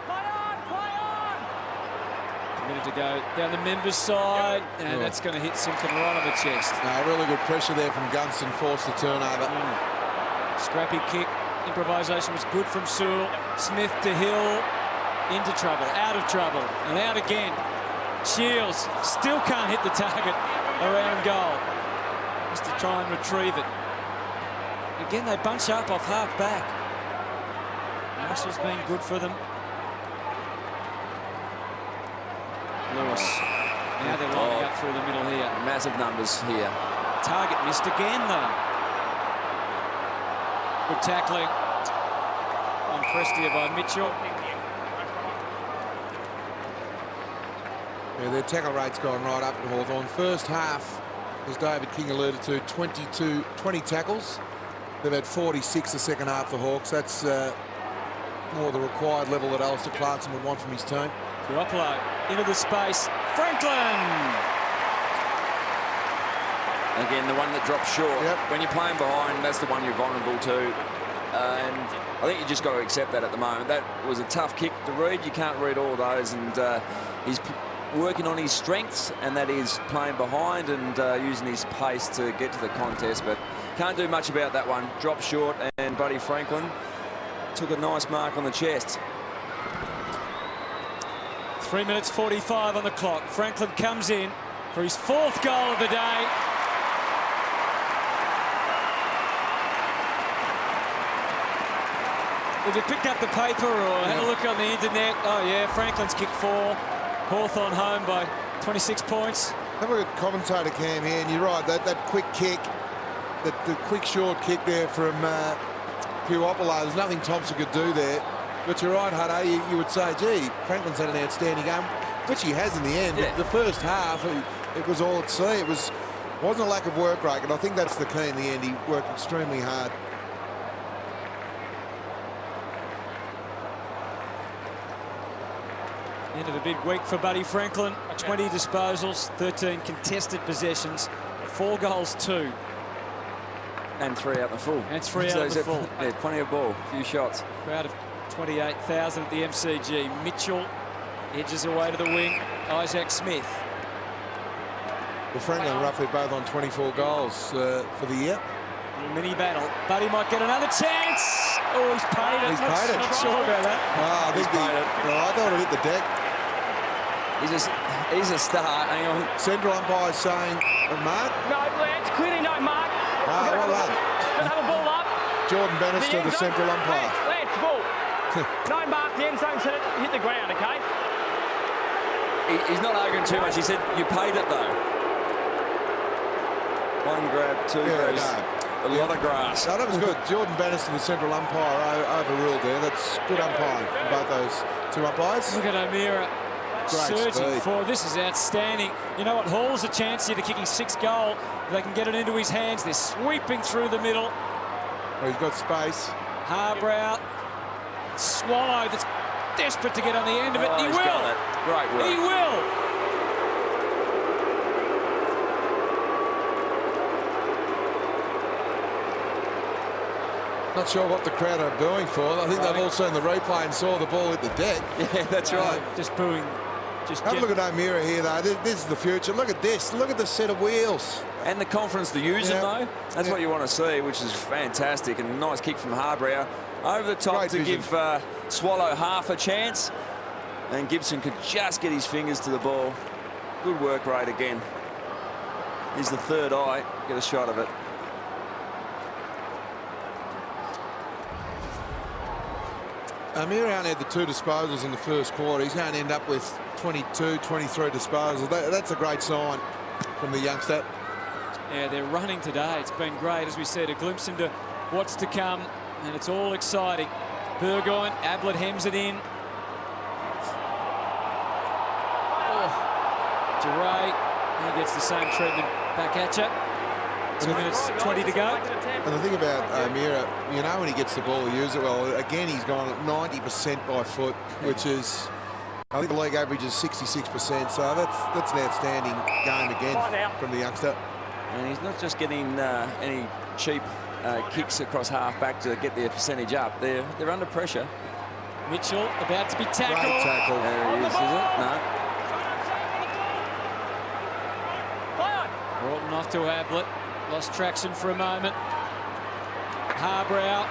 Play on, play on. A minute to go down the members' side, and that's going to hit Simpson right on the chest. No, really good pressure there from Gunston, forced the turnover. Scrappy kick. Improvisation was good from Sewell. Smith to Hill. Into trouble, out of trouble, and out again. Shields still can't hit the target around goal. Just to try and retrieve it. Again, they bunch up off half back. Marshall's been good for them. Lewis. Now they're lining up through the middle here. Massive numbers here. Target missed again, though. Good tackling on Prestia by Mitchell. Yeah, their tackle rate's gone right up at Hawthorn. First half, as David King alluded to, 20 tackles. They've had 46 the second half for Hawks. That's more the required level that Alistair Clarkson would want from his team. Garoppolo into the space. Franklin! Again, the one that drops short. Yep. When you're playing behind, that's the one you're vulnerable to. And I think you just got to accept that at the moment. That was a tough kick to read. You can't read all those. And he's working on his strengths, and that is playing behind and using his pace to get to the contest. But can't do much about that one. Dropped short, and Buddy Franklin took a nice mark on the chest. 3 minutes 45 on the clock. Franklin comes in for his 4th goal of the day. If you picked up the paper or had a look on the internet, oh yeah, Franklin's kicked 4. Hawthorn home by 26 points. Have a look at commentator Cam here, and you're right, that quick kick, the quick short kick there from Puopolo, there's nothing Thompson could do there. But you're right, Hutto, you would say, gee, Franklin's had an outstanding game, which he has in the end. Yeah. The first half, it was all at sea. It wasn't a lack of work rate, and I think that's the key in the end. He worked extremely hard. End of a big week for Buddy Franklin. 20 disposals, 13 contested possessions, 4 goals, 2. And 3 out the full. And 3 out of the full. Yeah, plenty of ball, few shots. Crowd of 28,000 at the MCG. Mitchell edges away to the wing. Isaac Smith. Well, Franklin and Roughhead both on 24 goals for the year. Mini battle. Buddy might get another chance. Oh, he's paid it. He's paid it. Not sure about that. I think I thought it hit the deck. He's a star. Hang on. Central umpire saying, Mark? No, Lance, clearly no mark. Well done. Got another ball up. Jordan Bannister, the central umpire. Lance, ball. No mark, the end zone said it hit the ground, okay? He's not arguing too much. He said, you paid it, though. 1 grab, 2 grabs. A lot of grass. No, that was good. Jordan Bannister, the central umpire, overruled there. That's good umpiring from both those 2 umpires. Look at O'Meara surging speed. forward. This is outstanding. You know what? Hall's a chance here to kicking 6th goal. If they can get it into his hands. They're sweeping through the middle. Well, he's got space. Harbrow. Swallow that's desperate to get on the end of it. He He's will. got it. Great work. He will. Not sure what the crowd are booing for. I think they've all seen the replay and saw the ball hit the deck. Yeah, that's right. Just booing. Just Have a look at O'Meara here, though. This is the future. Look at this. Look at the set of wheels. and the confidence to use them, though. That's what you want to see, which is fantastic. And a nice kick from Harbrow over the top to give Swallow half a chance. And Gibson could just get his fingers to the ball. Good work rate again. Here's the third eye. Get a shot of it. Amir only had the 2 disposals in the first quarter. He's going to end up with 22, 23 disposals. That's a great sign from the youngster. Yeah, they're running today. It's been great, as we said, a glimpse into what's to come, and it's all exciting. Burgoyne, Ablett hems it in. DeRay, he gets the same treatment back at you. 2 minutes 20 to go. And the thing about O'Meara, you know, when he gets the ball, he uses it well. Again, he's gone at 90% by foot, which is, I think the league average is 66%. So that's an outstanding game again from the youngster. And he's not just getting any cheap kicks across half-back to get their percentage up. They're under pressure. Mitchell about to be tackled. Great tackle. There he is it? No. Broughton off to Ablett. Lost traction for a moment. Harbrow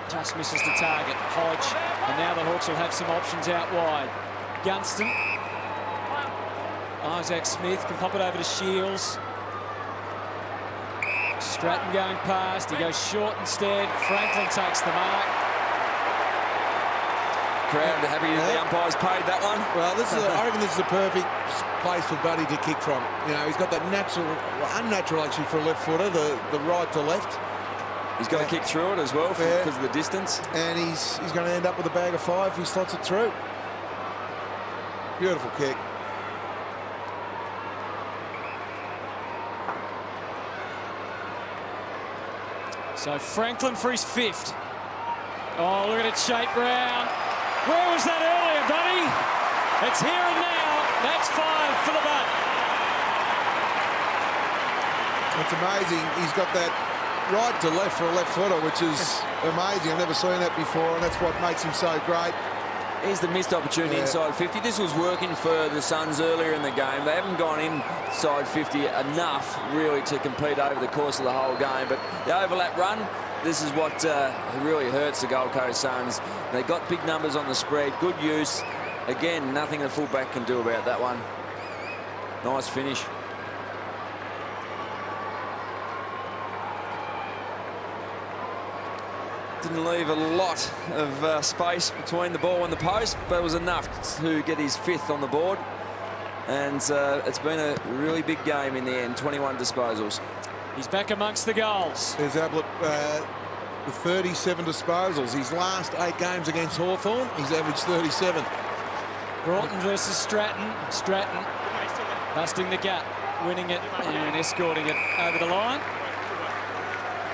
just misses the target. Hodge, and now the Hawks will have some options out wide. Gunston. Isaac Smith can pop it over to Shields. Stratton going past. He goes short instead. Franklin takes the mark. Crowd happy that the umpires paid that one. Well, I reckon this is the perfect place for Buddy to kick from. You know, he's got that unnatural actually for a left footer, the right to left. He's got to kick through it as well because of the distance. And he's going to end up with a bag of 5 if he slots it through. Beautiful kick. So Franklin for his 5th. Oh, look at it shape round. Where was that earlier, Buddy? It's here and now. That's 5 for the Butt. It's amazing. He's got that right to left for a left footer, which is amazing. I've never seen that before, and that's what makes him so great. Here's the missed opportunity inside 50. This was working for the Suns earlier in the game. They haven't gone inside 50 enough, really, to compete over the course of the whole game. But the overlap run, this is what really hurts the Gold Coast Suns. They got big numbers on the spread, good use. Again, nothing the fullback can do about that one. Nice finish. Didn't leave a lot of space between the ball and the post, but it was enough to get his 5th on the board. And it's been a really big game in the end, 21 disposals. He's back amongst the goals. There's Ablett with 37 disposals. His last 8 games against Hawthorn, he's averaged 37. Broughton versus Stratton. Stratton busting the gap, winning it and escorting it over the line.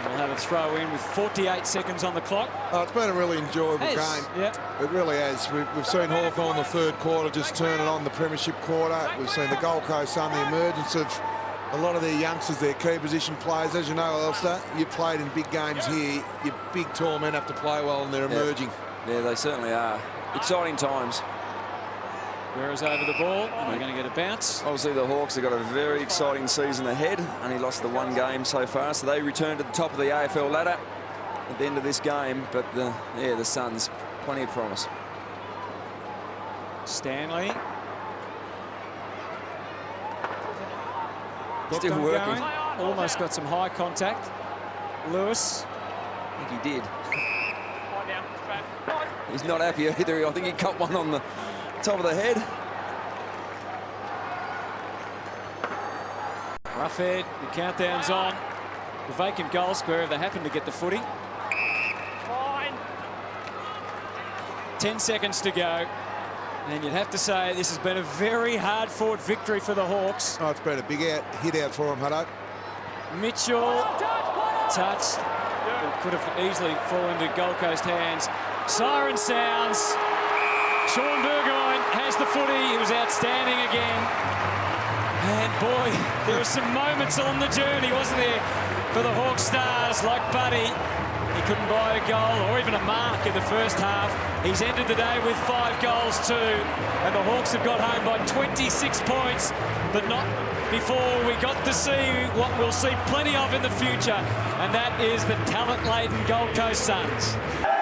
We'll have a throw in with 48 seconds on the clock. Oh, it's been a really enjoyable game. Yep. It really has. We've seen Hawthorn the 3rd quarter just turn it on, the premiership quarter. We've seen the Gold Coast Sun, the emergence of a lot of their youngsters, their key position players. As you know, Elster, you've played in big games here. Your big tall men have to play well, and they're emerging. Yeah, they certainly are. Exciting times. Guerra's over the ball. We're going to get a bounce. Obviously, the Hawks have got a very exciting season ahead. Only lost the 1 game so far, so they return to the top of the AFL ladder at the end of this game. But the Suns, plenty of promise. Stanley. Still working. Almost got some high contact. Lewis. I think he did. He's not happy either. I think he caught one on the top of the head. Roughhead, the countdown's on. The vacant goal square if they happen to get the footy. 10 seconds to go. And you'd have to say this has been a very hard-fought victory for the Hawks. Oh, it's been a big hit out for him, Hutto. Mitchell touched. It could have easily fallen into Gold Coast hands. Siren sounds. Sean Burgoyne has the footy. He was outstanding again. And boy, there were some moments on the journey, wasn't there, for the Hawk Stars. Like Buddy, he couldn't buy a goal or even a mark in the first half. He's ended the day with 5 goals too. And the Hawks have got home by 26 points, but not before we got to see what we'll see plenty of in the future, and that is the talent-laden Gold Coast Suns.